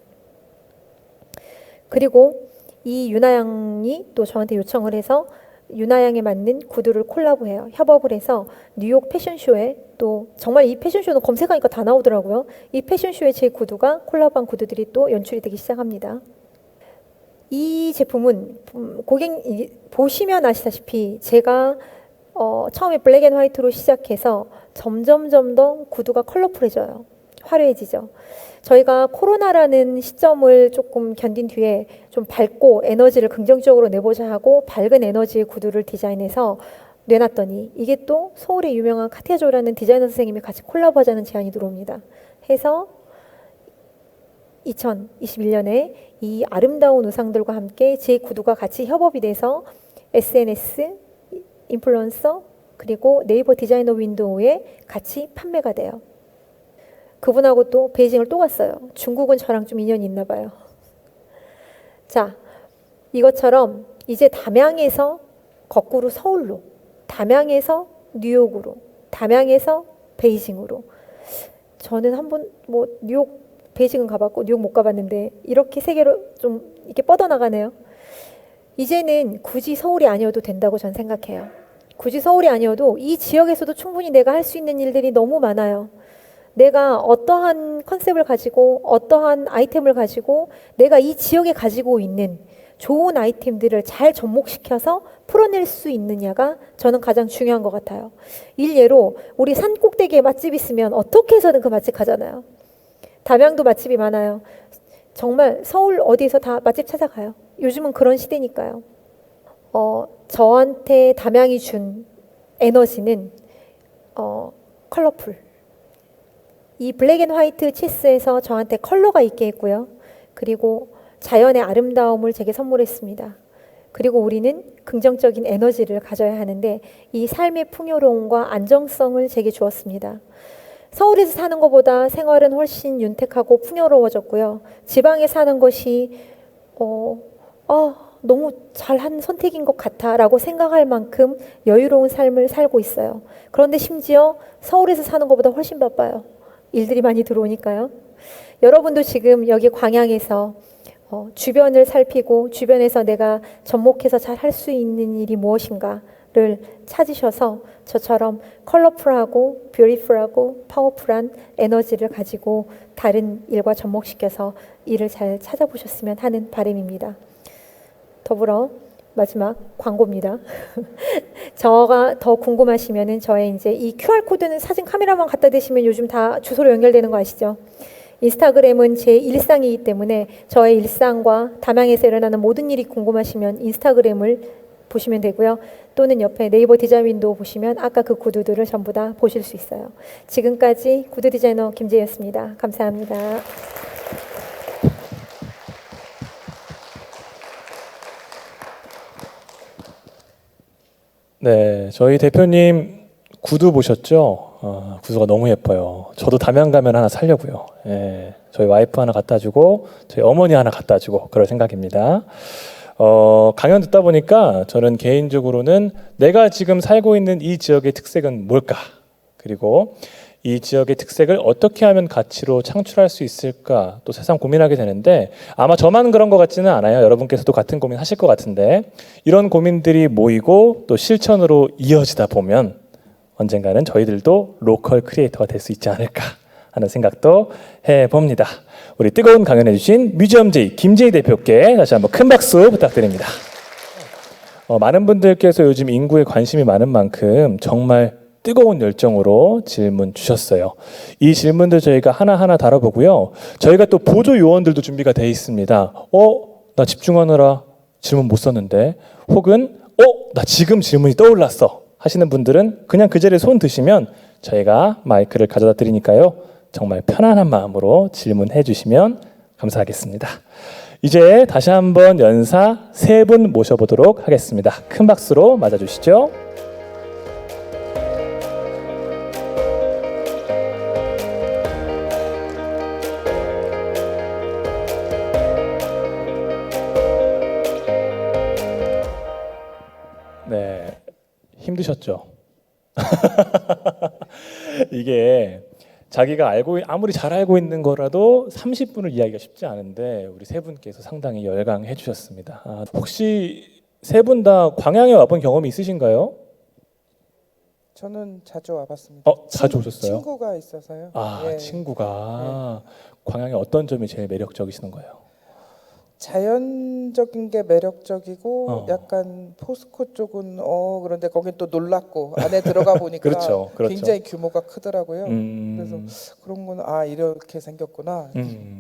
그리고 이 윤하영이 또 저한테 요청을 해서 윤하영에 맞는 구두를 콜라보해요. 협업을 해서 뉴욕 패션쇼에 또 정말 이 패션쇼는 검색하니까 다 나오더라고요. 이 패션쇼에 제 구두가 콜라보한 구두들이 또 연출이 되기 시작합니다. 이 제품은 고객 보시면 아시다시피 제가 처음에 블랙 앤 화이트로 시작해서 점점 더 구두가 컬러풀해져요. 화려해지죠. 저희가 코로나라는 시점을 조금 견딘 뒤에 좀 밝고 에너지를 긍정적으로 내보자 하고 밝은 에너지의 구두를 디자인해서 내놨더니 이게 또 서울의 유명한 카티아조라는 디자이너 선생님이 같이 콜라보하자는 제안이 들어옵니다. 해서 2021년에 이 아름다운 의상들과 함께 제 구두가 같이 협업이 돼서 SNS, 인플루언서 그리고 네이버 디자이너 윈도우에 같이 판매가 돼요. 그분하고 또 베이징을 또 갔어요. 중국은 저랑 좀 인연이 있나 봐요. 자, 이것처럼 이제 담양에서 거꾸로 서울로, 담양에서 뉴욕으로, 담양에서 베이징으로. 저는 한번 뭐 뉴욕, 베이징은 가봤고 뉴욕 못 가봤는데 이렇게 세계로 좀 이렇게 뻗어나가네요. 이제는 굳이 서울이 아니어도 된다고 전 생각해요. 굳이 서울이 아니어도 이 지역에서도 충분히 내가 할 수 있는 일들이 너무 많아요. 내가 어떠한 컨셉을 가지고 어떠한 아이템을 가지고 내가 이 지역에 가지고 있는 좋은 아이템들을 잘 접목시켜서 풀어낼 수 있느냐가 저는 가장 중요한 것 같아요. 일례로 우리 산 꼭대기에 맛집 있으면 어떻게 해서든 그 맛집 가잖아요. 담양도 맛집이 많아요. 정말 서울 어디에서 다 맛집 찾아가요. 요즘은 그런 시대니까요. 저한테 담양이 준 에너지는 컬러풀. 이 블랙 앤 화이트 치스에서 저한테 컬러가 있게 했고요. 그리고 자연의 아름다움을 제게 선물했습니다. 그리고 우리는 긍정적인 에너지를 가져야 하는데 이 삶의 풍요로움과 안정성을 제게 주었습니다. 서울에서 사는 것보다 생활은 훨씬 윤택하고 풍요로워졌고요. 지방에 사는 것이 너무 잘한 선택인 것 같아라고 생각할 만큼 여유로운 삶을 살고 있어요. 그런데 심지어 서울에서 사는 것보다 훨씬 바빠요. 일들이 많이 들어오니까요. 여러분도 지금 여기 광양에서 주변을 살피고 주변에서 내가 접목해서 잘 할 수 있는 일이 무엇인가를 찾으셔서 저처럼 컬러풀하고 뷰티풀하고 파워풀한 에너지를 가지고 다른 일과 접목시켜서 일을 잘 찾아보셨으면 하는 바람입니다. 더불어 마지막 광고입니다. 저가 더 궁금하시면은 저의 이제 이 QR 코드는 사진 카메라만 갖다 대시면 요즘 다 주소로 연결되는 거 아시죠? 인스타그램은 제 일상이기 때문에 저의 일상과 담양에서 일어나는 모든 일이 궁금하시면 인스타그램을 보시면 되고요. 또는 옆에 네이버 디자인 윈도우 보시면 아까 그 구두들을 전부 다 보실 수 있어요. 지금까지 구두 디자이너 김재희였습니다. 감사합니다. 네, 저희 대표님 구두 보셨죠? 구두가 너무 예뻐요. 저도 담양 가면 하나 사려고요. 예, 저희 와이프 하나 갖다 주고 저희 어머니 하나 갖다 주고 그럴 생각입니다. 강연 듣다 보니까 저는 개인적으로는 내가 지금 살고 있는 이 지역의 특색은 뭘까? 그리고 이 지역의 특색을 어떻게 하면 가치로 창출할 수 있을까? 또 새삼 고민하게 되는데 아마 저만 그런 것 같지는 않아요. 여러분께서도 같은 고민 하실 것 같은데 이런 고민들이 모이고 또 실천으로 이어지다 보면 언젠가는 저희들도 로컬 크리에이터가 될 수 있지 않을까 하는 생각도 해봅니다. 우리 뜨거운 강연해 주신 뮤지엄제이 김재희 대표께 다시 한번 큰 박수 부탁드립니다. 많은 분들께서 요즘 인구에 관심이 많은 만큼 정말 뜨거운 열정으로 질문 주셨어요. 이 질문들 저희가 하나하나 다뤄보고요. 저희가 또 보조 요원들도 준비가 되어 있습니다. 나 집중하느라 질문 못 썼는데 혹은 나 지금 질문이 떠올랐어 하시는 분들은 그냥 그 자리에 손 드시면 저희가 마이크를 가져다 드리니까요. 정말 편안한 마음으로 질문해 주시면 감사하겠습니다. 이제 다시 한번 연사 세 분 모셔보도록 하겠습니다. 큰 박수로 맞아주시죠. 네, 힘드셨죠? 이게 자기가 아무리 잘 알고 있는 거라도 30분을 이야기가 쉽지 않은데 우리 세 분께서 상당히 열강해 주셨습니다. 혹시 세 분 다 광양에 와본 경험이 있으신가요? 저는 자주 와봤습니다. 자주 오셨어요? 친구가 있어서요. 예. 친구가 광양의 어떤 점이 제일 매력적이시는 거예요? 자연적인 게 매력적이고 약간 포스코 쪽은 그런데 거긴 또 놀랍고 안에 들어가 보니까 그렇죠. 굉장히 규모가 크더라고요. 그래서 그런 거는 이렇게 생겼구나.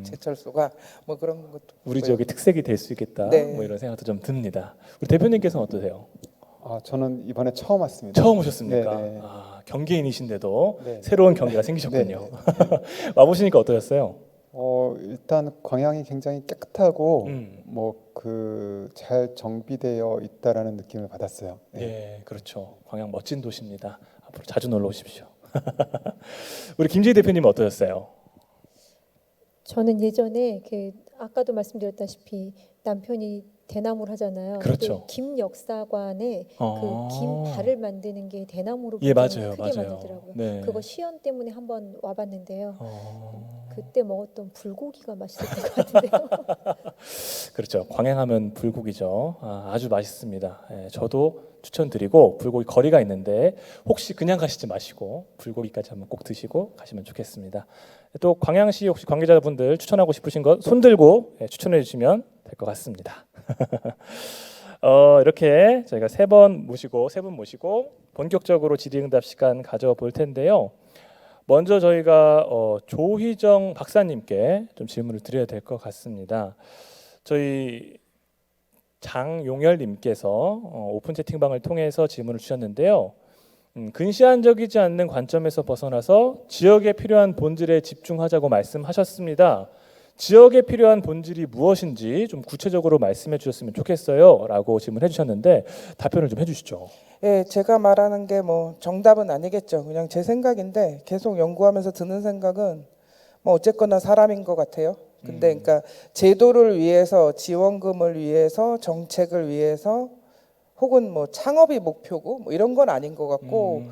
제철소가 뭐 그런 것도 우리 보고요. 지역의 특색이 될 수 있겠다. 네. 뭐 이런 생각도 좀 듭니다. 우리 대표님께서는 어떠세요? 저는 이번에 처음 왔습니다. 처음 오셨습니까? 네, 네. 경기인이신데도 네. 새로운 경기가 생기셨군요. 네, 와보시니까 어떠셨어요? 일단 광양이 굉장히 깨끗하고 음. 잘 정비되어 있다라는 느낌을 받았어요. 네, 그렇죠. 광양 멋진 도시입니다. 앞으로 자주 놀러 오십시오. 우리 김재희 대표님은 어떠셨어요? 저는 예전에 아까도 말씀드렸다시피 남편이 대나무를 하잖아요. 그렇죠. 근데 김 역사관에 그 김 발을 만드는 게 대나무로 예, 굉장히 맞아요, 크게 맞아요. 만들더라고요. 네. 그거 시연 때문에 한번 와봤는데요. 그때 먹었던 불고기가 맛있었던 것 같은데요. 그렇죠. 광양하면 불고기죠. 아주 맛있습니다. 예, 저도 추천드리고 불고기 거리가 있는데 혹시 그냥 가시지 마시고 불고기까지 한번 꼭 드시고 가시면 좋겠습니다. 또 광양시 혹시 관계자분들 추천하고 싶으신 것 손 들고 추천해 주시면 될 것 같습니다. 이렇게 저희가 세 분 모시고 본격적으로 질의응답 시간 가져볼 텐데요. 먼저 저희가 조희정 박사님께 좀 질문을 드려야 될 것 같습니다. 저희 장용열님께서 오픈 채팅방을 통해서 질문을 주셨는데요. 근시안적이지 않는 관점에서 벗어나서 지역에 필요한 본질에 집중하자고 말씀하셨습니다. 지역에 필요한 본질이 무엇인지 좀 구체적으로 말씀해 주셨으면 좋겠어요 라고 질문해 주셨는데 답변을 좀 해주시죠. 예, 제가 말하는 게 뭐 정답은 아니겠죠. 그냥 제 생각인데 계속 연구하면서 드는 생각은 뭐 어쨌거나 사람인 것 같아요. 근데 그러니까 제도를 위해서, 지원금을 위해서, 정책을 위해서, 혹은 뭐 창업이 목표고 뭐 이런 건 아닌 것 같고,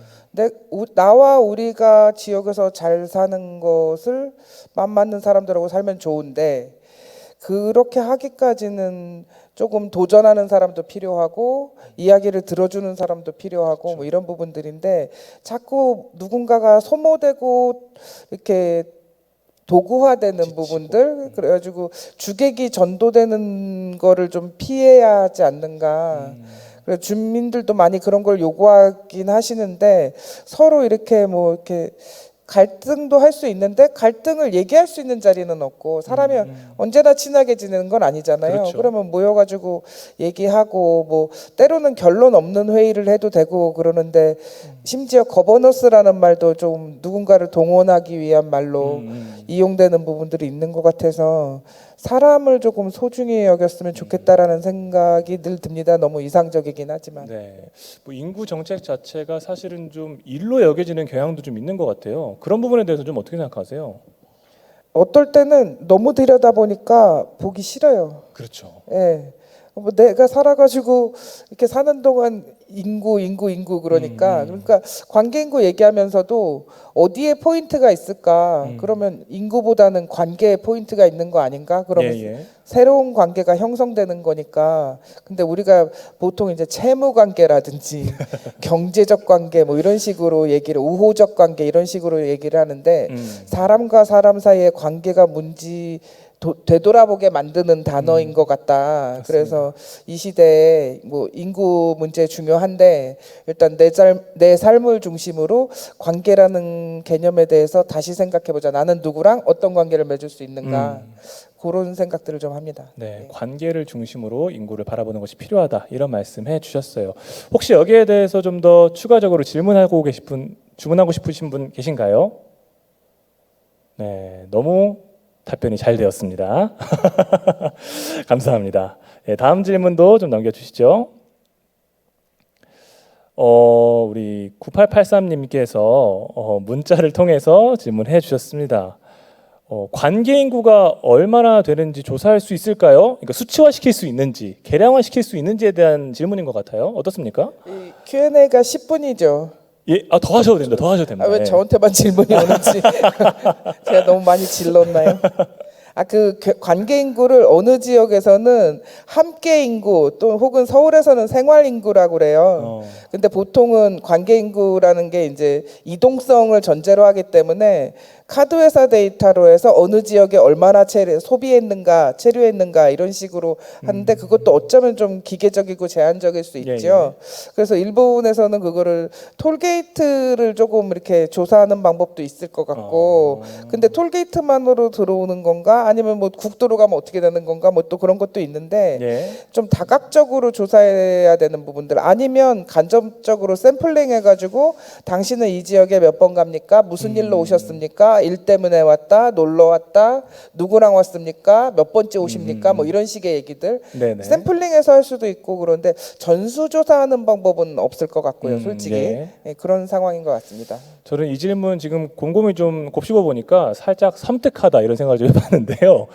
나와 우리가 지역에서 잘 사는 것을 맘 맞는 사람들하고 살면 좋은데, 그렇게 하기까지는 조금 도전하는 사람도 필요하고 이야기를 들어주는 사람도 필요하고 뭐 이런 부분들인데, 자꾸 누군가가 소모되고 이렇게 도구화되는 부분들, 그래가지고 주객이 전도되는 거를 좀 피해야 하지 않는가. 그래서 주민들도 많이 그런 걸 요구하긴 하시는데, 서로 이렇게 뭐 이렇게 갈등도 할 수 있는데 갈등을 얘기할 수 있는 자리는 없고, 사람이 언제나 친하게 지내는 건 아니잖아요. 그렇죠. 그러면 모여가지고 얘기하고 뭐 때로는 결론 없는 회의를 해도 되고 그러는데, 심지어 거버너스라는 말도 좀 누군가를 동원하기 위한 말로 이용되는 부분들이 있는 것 같아서 사람을 조금 소중히 여겼으면 좋겠다라는 생각이 늘 듭니다. 너무 이상적이긴 하지만. 네, 뭐 인구 정책 자체가 사실은 좀 일로 여겨지는 경향도 좀 있는 것 같아요. 그런 부분에 대해서 좀 어떻게 생각하세요? 어떨 때는 너무 들여다 보니까 보기 싫어요. 그렇죠. 예. 뭐 내가 살아가지고 이렇게 사는 동안 인구 그러니까 관계 인구 얘기하면서도 어디에 포인트가 있을까? 그러면 인구보다는 관계에 포인트가 있는 거 아닌가? 그러면 새로운 관계가 형성되는 거니까. 근데 우리가 보통 이제 채무 관계라든지 경제적 관계 뭐 이런 식으로 얘기를, 우호적 관계 이런 식으로 얘기를 하는데, 사람과 사람 사이의 관계가 뭔지 되돌아보게 만드는 단어인 것 같다. 맞습니다. 그래서 이 시대에 뭐 인구 문제 중요한데, 일단 내 삶을 중심으로 관계라는 개념에 대해서 다시 생각해보자. 나는 누구랑 어떤 관계를 맺을 수 있는가. 그런 생각들을 좀 합니다. 네, 관계를 중심으로 인구를 바라보는 것이 필요하다, 이런 말씀해 주셨어요. 혹시 여기에 대해서 좀 더 추가적으로 주문하고 싶으신 분 계신가요? 네, 너무 답변이 잘 되었습니다. 감사합니다. 네, 다음 질문도 좀 넘겨주시죠. 우리 9883님께서 문자를 통해서 질문해 주셨습니다. 관계 인구가 얼마나 되는지 조사할 수 있을까요? 그러니까 수치화시킬 수 있는지, 계량화시킬 수 있는지에 대한 질문인 것 같아요. 어떻습니까? 이 Q&A가 10분이죠. 예, 더 하셔도 됩니다. 더 하셔도 됩니다. 왜 네. 저한테만 질문이 오는지 제가 너무 많이 질렀나요? 그 관계 인구를 어느 지역에서는 함께 인구, 또 혹은 서울에서는 생활 인구라고 그래요. 근데 보통은 관계 인구라는 게 이제 이동성을 전제로 하기 때문에 카드 회사 데이터로 해서 어느 지역에 얼마나 소비했는가, 체류했는가 이런 식으로 하는데, 그것도 어쩌면 좀 기계적이고 제한적일 수 있죠. 그래서 일본에서는 그거를 톨게이트를 조금 이렇게 조사하는 방법도 있을 것 같고, 근데 톨게이트만으로 들어오는 건가, 아니면 뭐 국도로 가면 어떻게 되는 건가, 뭐 또 그런 것도 있는데, 좀 다각적으로 조사해야 되는 부분들, 아니면 간접적으로 샘플링 해가지고 당신은 이 지역에 몇 번 갑니까? 무슨 일로 오셨습니까? 일 때문에 왔다, 놀러 왔다, 누구랑 왔습니까? 몇 번째 오십니까? 뭐 이런 식의 얘기들 샘플링해서 할 수도 있고, 그런데 전수조사하는 방법은 없을 것 같고요, 솔직히. 네, 그런 상황인 것 같습니다. 저는 이 질문 지금 곰곰이 좀 곱씹어 보니까 살짝 섬뜩하다, 이런 생각을 좀 해봤는데요.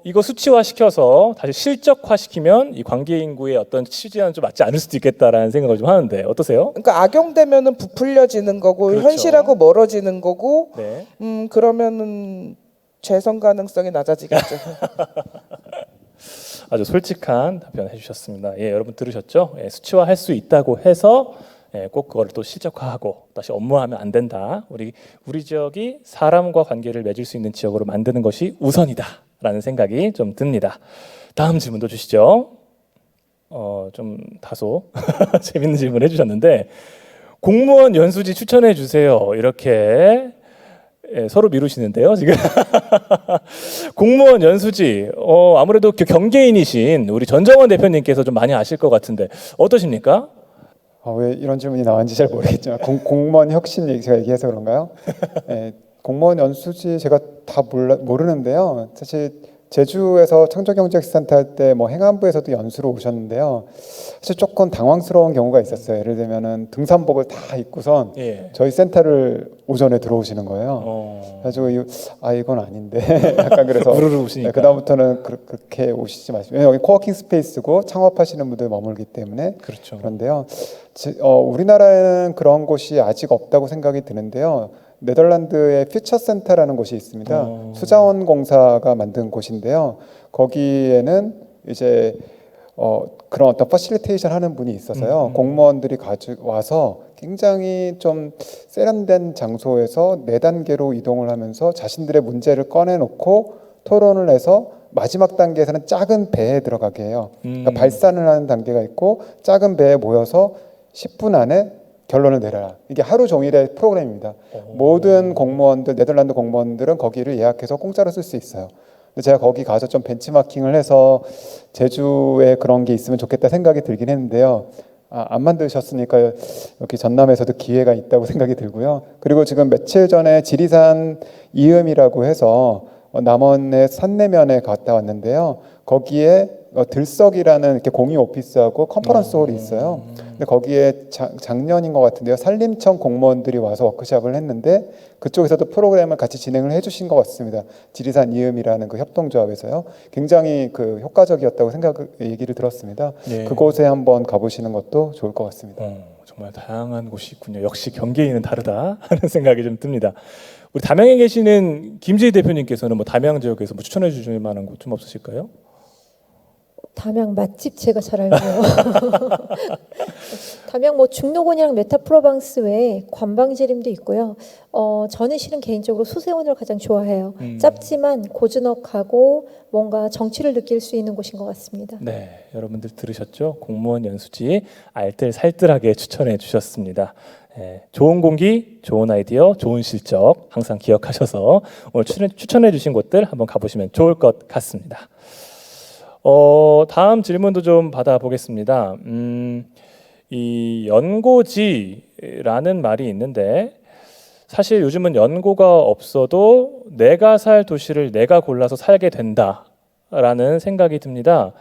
이거 수치화시켜서 다시 실적화시키면 이 관계 인구의 어떤 취지와는 좀 맞지 않을 수도 있겠다라는 생각을 좀 하는데 어떠세요? 그러니까 악용되면은 부풀려지는 거고, 그렇죠. 현실하고 멀어지는 거고, 그러면은 재선 가능성이 낮아지겠죠. 아주 솔직한 답변 해주셨습니다. 예, 여러분 들으셨죠? 예, 수치화할 수 있다고 해서 꼭 그걸 또 실적화하고 다시 업무하면 안 된다. 우리 지역이 사람과 관계를 맺을 수 있는 지역으로 만드는 것이 우선이다라는 생각이 좀 듭니다. 다음 질문도 주시죠. 좀 다소 재밌는 질문 해주셨는데, 공무원 연수지 추천해 주세요. 이렇게 서로 미루시는데요, 지금. 공무원 연수지, 아무래도 경계인이신 우리 전정원 대표님께서 좀 많이 아실 것 같은데 어떠십니까? 왜 이런 질문이 나왔는지 잘 모르겠지만 공무원 혁신 제가 얘기해서 그런가요? 네, 공무원 연수지 제가 다 모르는데요. 사실 제주에서 창조경제센터 할 때 뭐 행안부에서도 연수로 오셨는데요. 사실 조금 당황스러운 경우가 있었어요. 예를 들면은 등산복을 다 입고선 예. 저희 센터를 오전에 들어오시는 거예요. 그래가지고 이건 아닌데 약간 그래서 우르르 오시니까. 그다음부터는 그렇게 오시지 마시고, 왜냐면 여기 코워킹 스페이스고 창업하시는 분들 머물기 때문에. 그렇죠. 그런데요, 우리나라에는 그런 곳이 아직 없다고 생각이 드는데요. 네덜란드의 퓨처센터라는 곳이 있습니다. 수자원공사가 만든 곳인데요. 거기에는 이제 그런 어떤 퍼실리테이션 하는 분이 있어서요. 공무원들이 와서 굉장히 좀 세련된 장소에서 4단계로 이동을 하면서 자신들의 문제를 꺼내놓고 토론을 해서 마지막 단계에서는 작은 배에 들어가게 해요. 그러니까 발산을 하는 단계가 있고 작은 배에 모여서 10분 안에 결론을 내려라. 이게 하루 종일의 프로그램입니다. 모든 공무원들, 네덜란드 공무원들은 거기를 예약해서 공짜로 쓸 수 있어요. 근데 제가 거기 가서 좀 벤치마킹을 해서 제주에 그런 게 있으면 좋겠다 생각이 들긴 했는데요. 안 만드셨으니까 여기 전남에서도 기회가 있다고 생각이 들고요. 그리고 지금 며칠 전에 지리산 이음이라고 해서 남원의 산내면에 갔다 왔는데요. 거기에 들썩이라는 이렇게 공유 오피스하고 컨퍼런스 홀이 있어요. 근데 거기에 작년인 것 같은데요. 산림청 공무원들이 와서 워크숍을 했는데 그쪽에서도 프로그램을 같이 진행을 해주신 것 같습니다. 지리산 이음이라는 그 협동조합에서요. 굉장히 그 효과적이었다고 얘기를 들었습니다. 예. 그곳에 한번 가보시는 것도 좋을 것 같습니다. 정말 다양한 곳이 있군요. 역시 경계인은 다르다 하는 생각이 좀 듭니다. 우리 담양에 계시는 김재희 대표님께서는 뭐 담양 지역에서 뭐 추천해 주실 만한 곳 좀 없으실까요? 담양 맛집 제가 잘 알고요. 담양 뭐 중록원이랑 메타프로방스 외에 관방지림도 있고요. 저는 실은 개인적으로 수세원을 가장 좋아해요. 짧지만 고즈넉하고 뭔가 정취를 느낄 수 있는 곳인 것 같습니다. 네, 여러분들 들으셨죠? 공무원 연수지 알뜰살뜰하게 추천해 주셨습니다. 좋은 공기, 좋은 아이디어, 좋은 실적 항상 기억하셔서 오늘 추천해 주신 곳들 한번 가보시면 좋을 것 같습니다. 다음 질문도 좀 받아보겠습니다. 이 연고지라는 말이 있는데 사실 요즘은 연고가 없어도 내가 살 도시를 내가 골라서 살게 된다라는 생각이 듭니다.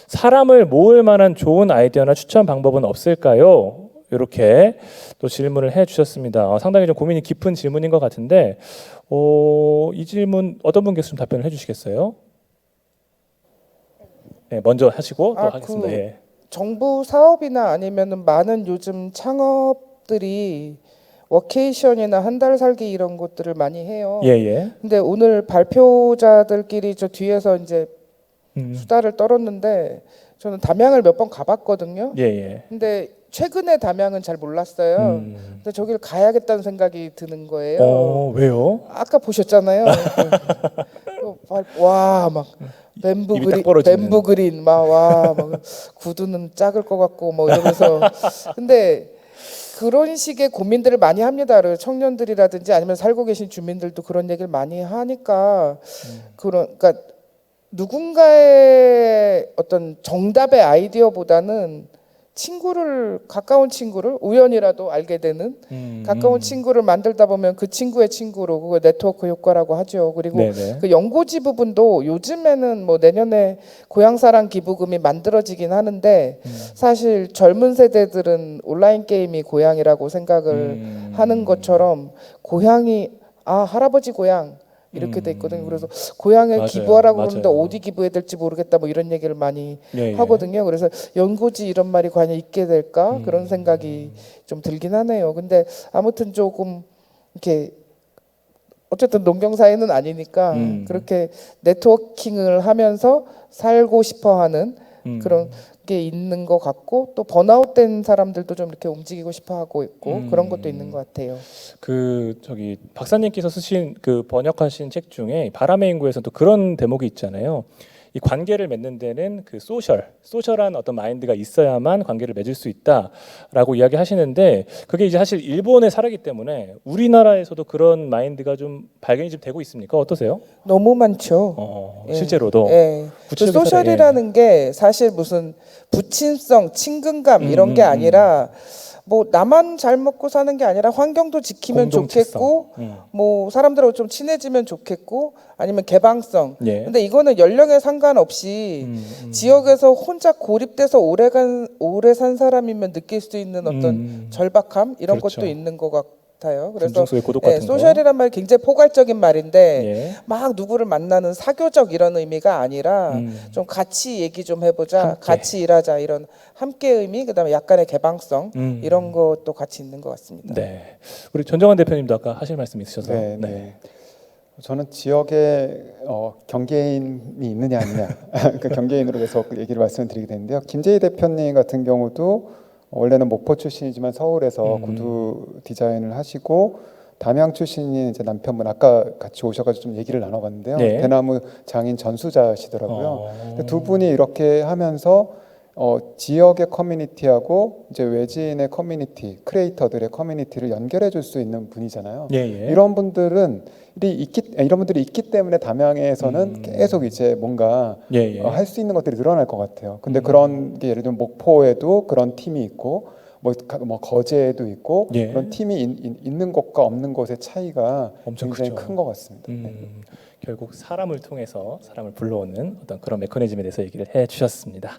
사람을 모을 만한 좋은 아이디어나 추천 방법은 없을까요? 이렇게 또 질문을 해주셨습니다. 상당히 좀 고민이 깊은 질문인 것 같은데 이 질문 어떤 분께서 좀 답변을 해주시겠어요? 네, 먼저 하시고 또 하겠습니다. 예. 정부 사업이나 아니면은 많은 요즘 창업들이 워케이션이나 한 달 살기 이런 것들을 많이 해요. 예. 근데 오늘 발표자들끼리 저 뒤에서 이제 수다를 떨었는데 저는 담양을 몇 번 가봤거든요. 예. 근데 최근에 담양은 잘 몰랐어요. 근데 저길 가야겠다는 생각이 드는 거예요. 왜요? 아까 보셨잖아요. 와, 막 뱀부 그린 막 구두는 작을 것 같고 뭐 이러면서 근데 그런 식의 고민들을 많이 합니다. 청년들이라든지 아니면 살고 계신 주민들도 그런 얘기를 많이 하니까 그러니까 누군가의 어떤 정답의 아이디어보다는 가까운 친구를 우연이라도 알게 되는 가까운 친구를 만들다 보면 그 친구의 친구로 그걸 네트워크 효과라고 하죠. 그리고 네네. 그 연고지 부분도 요즘에는 뭐 내년에 고향사랑 기부금이 만들어지긴 하는데 사실 젊은 세대들은 온라인 게임이 고향이라고 생각을 하는 것처럼 고향이 할아버지 고향 이렇게 돼 있거든요. 그래서 고향에 맞아요. 기부하라고 그러는데 맞아요. 어디 기부해야 될지 모르겠다 뭐 이런 얘기를 많이 예. 하거든요. 그래서 연고지 이런 말이 과연 있게 될까 그런 생각이 좀 들긴 하네요. 근데 아무튼 조금 이렇게 어쨌든 농경사회는 아니니까 그렇게 네트워킹을 하면서 살고 싶어하는 그런 게 있는 것 같고 또 번아웃된 사람들도 좀 이렇게 움직이고 싶어하고 있고 그런 것도 있는 것 같아요. 저기 박사님께서 쓰신 그 번역하신 책 중에 바람의 인구에서 또 그런 대목이 있잖아요. 이 관계를 맺는 데는 그 소셜한 어떤 마인드가 있어야만 관계를 맺을 수 있다라고 이야기하시는데 그게 이제 사실 일본에 살았기 때문에 우리나라에서도 그런 마인드가 좀 발견이 좀 되고 있습니까? 어떠세요? 너무 많죠. 실제로도. 그 소셜이라는 게 사실 무슨 부친성, 친근감 이런 게 아니라 뭐 나만 잘 먹고 사는 게 아니라 환경도 지키면 공동체성. 좋겠고 뭐 사람들하고 좀 친해지면 좋겠고 아니면 개방성. 예. 근데 이거는 연령에 상관없이 지역에서 혼자 고립돼서 오래 산 사람이면 느낄 수 있는 어떤 절박함 이런 그렇죠. 것도 있는 것 같아요. 그래서 군중소의 고독 같은 거. 소셜이란 말이 굉장히 포괄적인 말인데 예. 막 누구를 만나는 사교적 이런 의미가 아니라 좀 같이 얘기 좀 해보자, 함께. 같이 일하자 이런 함께 의미, 그다음에 약간의 개방성 이런 것도 같이 있는 것 같습니다. 네. 우리 전정환 대표님도 아까 하실 말씀 있으셔서. 네, 네. 저는 지역에 경계인이 있느냐 아니냐 그 경계인으로 계속 얘기를 말씀드리게 되는데요. 김재희 대표님 같은 경우도 원래는 목포 출신이지만 서울에서 구두 디자인을 하시고 담양 출신인 이제 남편분 아까 같이 오셔가지고 좀 얘기를 나눠봤는데요. 네. 대나무 장인 전수자시더라고요. 근데 두 분이 이렇게 하면서 지역의 커뮤니티하고 이제 외지인의 커뮤니티, 크리에이터들의 커뮤니티를 연결해 줄 수 있는 분이잖아요. 예, 예. 이런 분들이 있기 때문에 담양에서는 계속 이제 뭔가 예, 예. 할 수 있는 것들이 늘어날 것 같아요. 근데 그런 게 예를 들면 목포에도 그런 팀이 있고 뭐 거제에도 있고 예. 그런 팀이 있는 곳과 없는 곳의 차이가 엄청 굉장히 크죠. 큰 것 같습니다. 결국 사람을 통해서 사람을 불러오는 어떤 그런 메커니즘에 대해서 얘기를 해주셨습니다.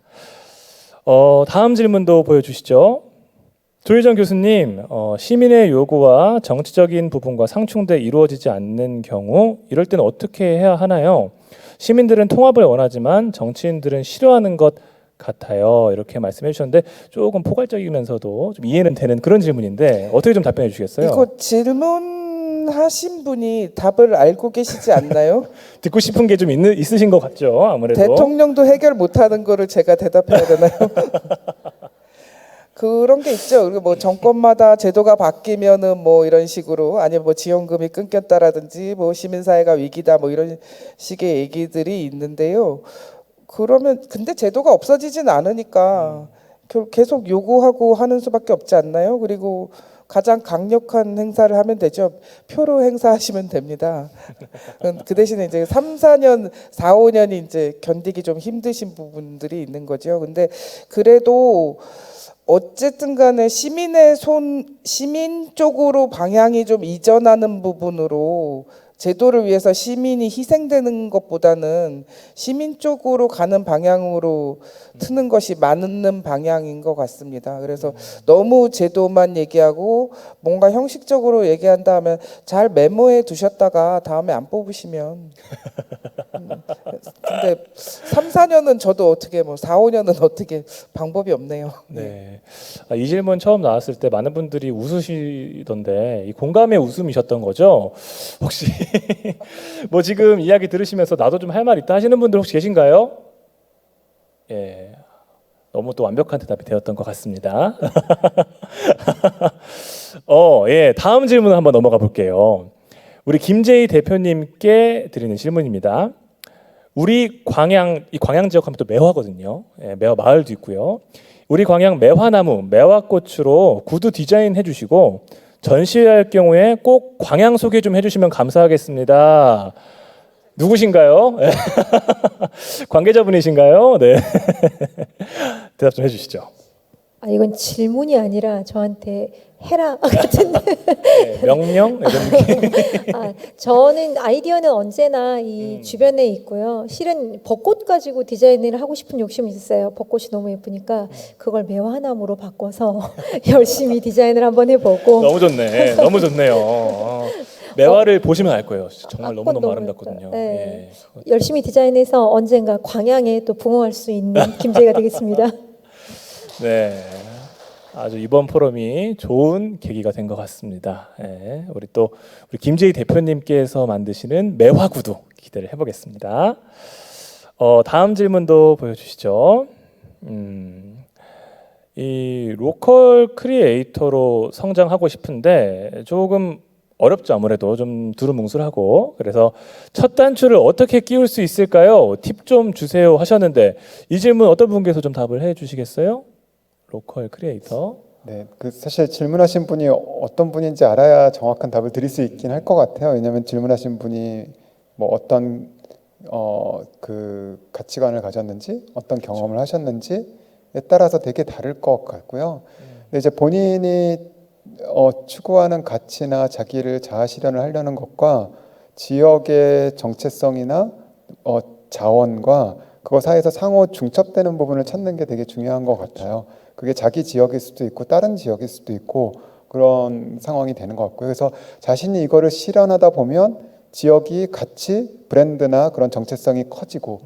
다음 질문도 보여주시죠. 조혜정 교수님, 시민의 요구와 정치적인 부분과 상충돼 이루어지지 않는 경우 이럴 때는 어떻게 해야 하나요? 시민들은 통합을 원하지만 정치인들은 싫어하는 것 같아요. 이렇게 말씀해 주셨는데 조금 포괄적이면서도 좀 이해는 되는 그런 질문인데 어떻게 좀 답변해 주시겠어요? 이거 질문하신 분이 답을 알고 계시지 않나요? 듣고 싶은 게 좀 있으신 것 같죠? 아무래도. 대통령도 해결 못하는 거를 제가 대답해야 되나요? 그런 게 있죠. 그리고 뭐 정권마다 제도가 바뀌면은 뭐 이런 식으로 아니면 뭐 지원금이 끊겼다라든지 뭐 시민사회가 위기다 뭐 이런 식의 얘기들이 있는데요. 그러면 근데 제도가 없어지진 않으니까 계속 요구하고 하는 수밖에 없지 않나요? 그리고 가장 강력한 행사를 하면 되죠. 표로 행사하시면 됩니다. 그 대신에 이제 3, 4년, 4, 5년이 이제 견디기 좀 힘드신 부분들이 있는 거죠. 근데 그래도 어쨌든 간에 시민 쪽으로 방향이 좀 이전하는 부분으로 제도를 위해서 시민이 희생되는 것보다는 시민 쪽으로 가는 방향으로 트는 것이 맞는 방향인 것 같습니다. 그래서 너무 제도만 얘기하고 뭔가 형식적으로 얘기한다 하면 잘 메모해 두셨다가 다음에 안 뽑으시면 근데 3, 4년은 저도 어떻게 뭐 4, 5년은 어떻게 방법이 없네요. 네. 이 질문 처음 나왔을 때 많은 분들이 웃으시던데 이 공감의 웃음이셨던 거죠? 혹시 뭐 지금 이야기 들으시면서 나도 좀 할 말 있다 하시는 분들 혹시 계신가요? 예. 너무 또 완벽한 대답이 되었던 것 같습니다. 예. 다음 질문 한번 넘어가 볼게요. 우리 김재희 대표님께 드리는 질문입니다. 우리 광양, 이 광양 지역 하면 또 매화거든요. 예, 매화 마을도 있고요. 우리 광양 매화나무, 매화꽃으로 구두 디자인 해주시고 전시회할 경우에 꼭 광양 소개 좀 해주시면 감사하겠습니다. 누구신가요? 관계자분이신가요? 네. 대답 좀 해주시죠. 이건 질문이 아니라 저한테 해라 같은데. 네, 명령 이런 느낌. 저는 아이디어는 언제나 이 주변에 있고요. 실은 벚꽃 가지고 디자인을 하고 싶은 욕심이 있었어요. 벚꽃이 너무 예쁘니까 그걸 매화나무로 바꿔서 열심히 디자인을 한번 해보고. 너무 좋네. 너무 좋네요. 매화를 보시면 알 거예요. 정말 너무너무 아름답거든요. 네. 예. 열심히 디자인해서 언젠가 광양에 또 부응할 수 있는 김재희가 되겠습니다. 네, 아주 이번 포럼이 좋은 계기가 된 것 같습니다. 예, 우리 김재희 대표님께서 만드시는 매화 구두 기대를 해보겠습니다. 다음 질문도 보여주시죠. 이 로컬 크리에이터로 성장하고 싶은데 조금 어렵죠. 아무래도 좀 두루뭉술하고. 그래서 첫 단추를 어떻게 끼울 수 있을까요? 팁 좀 주세요 하셨는데 이 질문 어떤 분께서 좀 답을 해주시겠어요? 로컬 크리에이터. 네, 사실 질문하신 분이 어떤 분인지 알아야 정확한 답을 드릴 수 있긴 할 것 같아요. 왜냐하면 질문하신 분이 뭐 어떤 그 가치관을 가졌는지, 어떤 경험을 하셨는지에 따라서 되게 다를 것 같고요. 근데 이제 본인이 추구하는 가치나 자기를 자아 실현을 하려는 것과 지역의 정체성이나 자원과 그거 사이에서 상호 중첩되는 부분을 찾는 게 되게 중요한 것 같아요. 그게 자기 지역일 수도 있고 다른 지역일 수도 있고 그런 상황이 되는 것 같고요. 그래서 자신이 이거를 실현하다 보면 지역이 가치, 브랜드나 그런 정체성이 커지고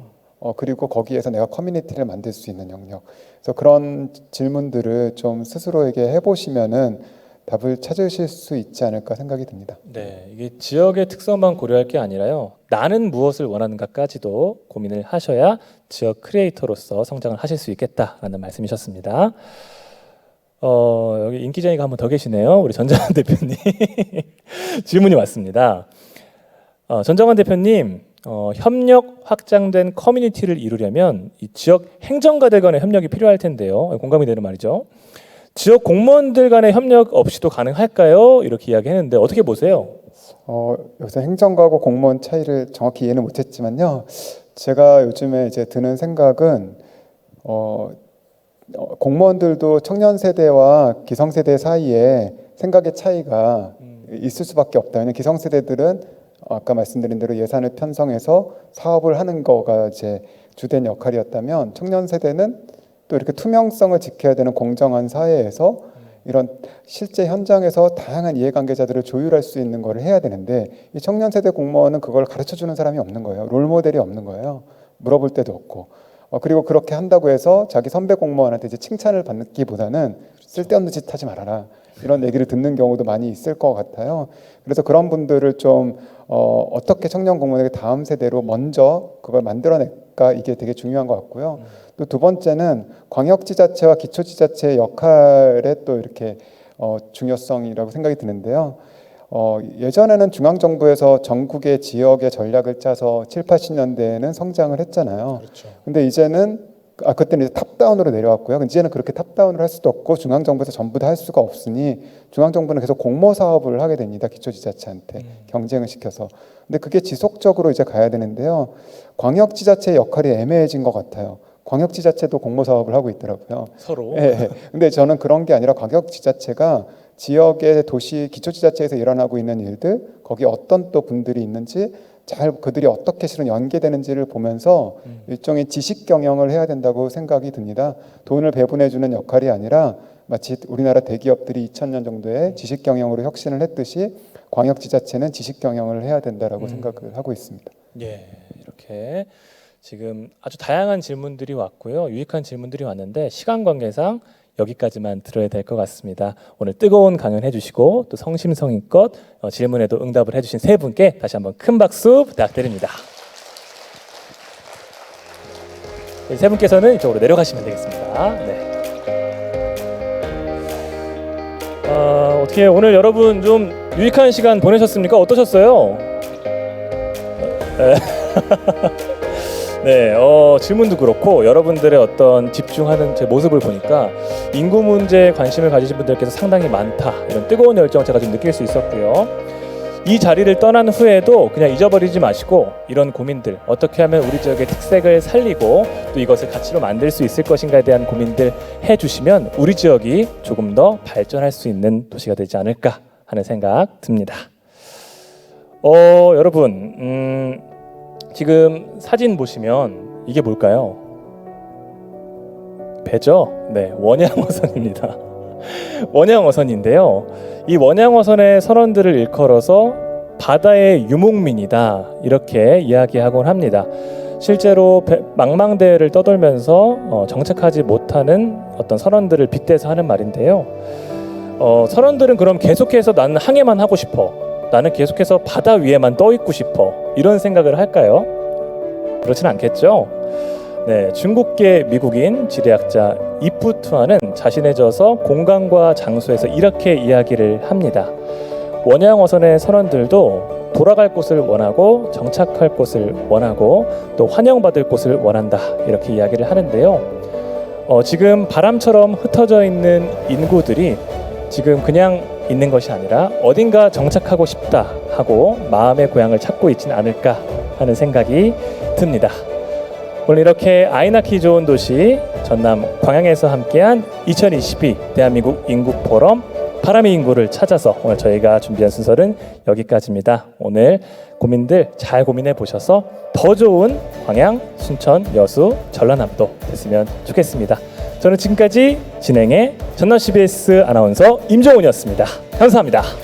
그리고 거기에서 내가 커뮤니티를 만들 수 있는 영역. 그래서 그런 질문들을 좀 스스로에게 해보시면은 답을 찾으실 수 있지 않을까 생각이 듭니다. 네, 이게 지역의 특성만 고려할 게 아니라요. 나는 무엇을 원하는가까지도 고민을 하셔야 지역 크리에이터로서 성장을 하실 수 있겠다라는 말씀이셨습니다. 여기 인기쟁이가 한 분 더 계시네요. 우리 전정환 대표님 질문이 왔습니다. 전정환 대표님, 협력 확장된 커뮤니티를 이루려면 이 지역 행정가들 간의 협력이 필요할 텐데요. 공감이 되는 말이죠. 지역 공무원들 간의 협력 없이도 가능할까요? 이렇게 이야기했는데 어떻게 보세요? 여기서 행정가하고 공무원 차이를 정확히 이해는 못했지만요. 제가 요즘에 이제 드는 생각은 공무원들도 청년 세대와 기성 세대 사이에 생각의 차이가 있을 수밖에 없다. 왜냐하면 기성 세대들은 아까 말씀드린 대로 예산을 편성해서 사업을 하는 거가 이제 주된 역할이었다면 청년 세대는 또 이렇게 투명성을 지켜야 되는 공정한 사회에서 이런 실제 현장에서 다양한 이해관계자들을 조율할 수 있는 거를 해야 되는데 이 청년 세대 공무원은 그걸 가르쳐주는 사람이 없는 거예요. 롤모델이 없는 거예요. 물어볼 때도 없고. 그리고 그렇게 한다고 해서 자기 선배 공무원한테 이제 칭찬을 받기보다는 쓸데없는 짓 하지 말아라. 이런 얘기를 듣는 경우도 많이 있을 것 같아요. 그래서 그런 분들을 좀 어떻게 청년 공무원에게 다음 세대로 먼저 그걸 만들어낼까 이게 되게 중요한 것 같고요. 또 두 번째는 광역지자체와 기초지자체의 역할에 또 이렇게 중요성이라고 생각이 드는데요. 예전에는 중앙정부에서 전국의 지역의 전략을 짜서 7, 80년대에는 성장을 했잖아요. 그렇죠. 근데 이제는 그때는 이제 탑다운으로 내려왔고요. 이제는 그렇게 탑다운을 할 수도 없고 중앙정부에서 전부 다 할 수가 없으니 중앙정부는 계속 공모 사업을 하게 됩니다. 기초지자체한테 경쟁을 시켜서. 근데 그게 지속적으로 이제 가야 되는데요. 광역지자체의 역할이 애매해진 것 같아요. 광역지자체도 공모 사업을 하고 있더라고요. 서로. 네. 근데 저는 그런 게 아니라 광역지자체가 지역의 도시 기초지자체에서 일어나고 있는 일들, 거기에 어떤 또 분들이 있는지 잘 그들이 어떻게 실은 연계되는지를 보면서 일종의 지식 경영을 해야 된다고 생각이 듭니다. 돈을 배분해주는 역할이 아니라 마치 우리나라 대기업들이 2000년 정도에 지식 경영으로 혁신을 했듯이 광역지자체는 지식 경영을 해야 된다라고 생각을 하고 있습니다. 예, 이렇게 지금 아주 다양한 질문들이 왔고요. 유익한 질문들이 왔는데 시간 관계상 여기까지만 들어야 될 것 같습니다. 오늘 뜨거운 강연 해주시고 또 성심성의껏 질문에도 응답을 해주신 세 분께 다시 한번 큰 박수 부탁드립니다. 세 분께서는 이쪽으로 내려가시면 되겠습니다. 네. 어떻게 오늘 여러분 좀 유익한 시간 보내셨습니까? 어떠셨어요? 네, 질문도 그렇고 여러분들의 어떤 집중하는 제 모습을 보니까 인구 문제에 관심을 가지신 분들께서 상당히 많다. 이런 뜨거운 열정을 제가 좀 느낄 수 있었고요. 이 자리를 떠난 후에도 그냥 잊어버리지 마시고 이런 고민들, 어떻게 하면 우리 지역의 특색을 살리고 또 이것을 가치로 만들 수 있을 것인가에 대한 고민들 해주시면 우리 지역이 조금 더 발전할 수 있는 도시가 되지 않을까 하는 생각 듭니다. 여러분, 지금 사진 보시면 이게 뭘까요? 배죠? 네, 원양어선입니다. 원양어선인데요. 이 원양어선의 선원들을 일컬어서 바다의 유목민이다 이렇게 이야기하곤 합니다. 실제로 망망대해를 떠돌면서 정착하지 못하는 어떤 선원들을 빗대서 하는 말인데요. 선원들은 그럼 계속해서 나는 항해만 하고 싶어, 나는 계속해서 바다 위에만 떠 있고 싶어 이런 생각을 할까요? 그렇진 않겠죠. 네, 중국계 미국인 지리학자 이프투아는 자신의 저서 공간과 장소에서 이렇게 이야기를 합니다. 원양어선의 선원들도 돌아갈 곳을 원하고 정착할 곳을 원하고 또 환영받을 곳을 원한다 이렇게 이야기를 하는데요. 지금 바람처럼 흩어져 있는 인구들이 지금 그냥 있는 것이 아니라 어딘가 정착하고 싶다 하고 마음의 고향을 찾고 있지는 않을까 하는 생각이 듭니다. 오늘 이렇게 아이 낳기 좋은 도시 전남 광양에서 함께한 2022 대한민국 인구 포럼 바람의 인구를 찾아서 오늘 저희가 준비한 순서는 여기까지입니다. 오늘 고민들 잘 고민해 보셔서 더 좋은 광양, 순천, 여수, 전라남도 됐으면 좋겠습니다. 저는 지금까지 진행의 전남 CBS 아나운서 임종훈이었습니다. 감사합니다.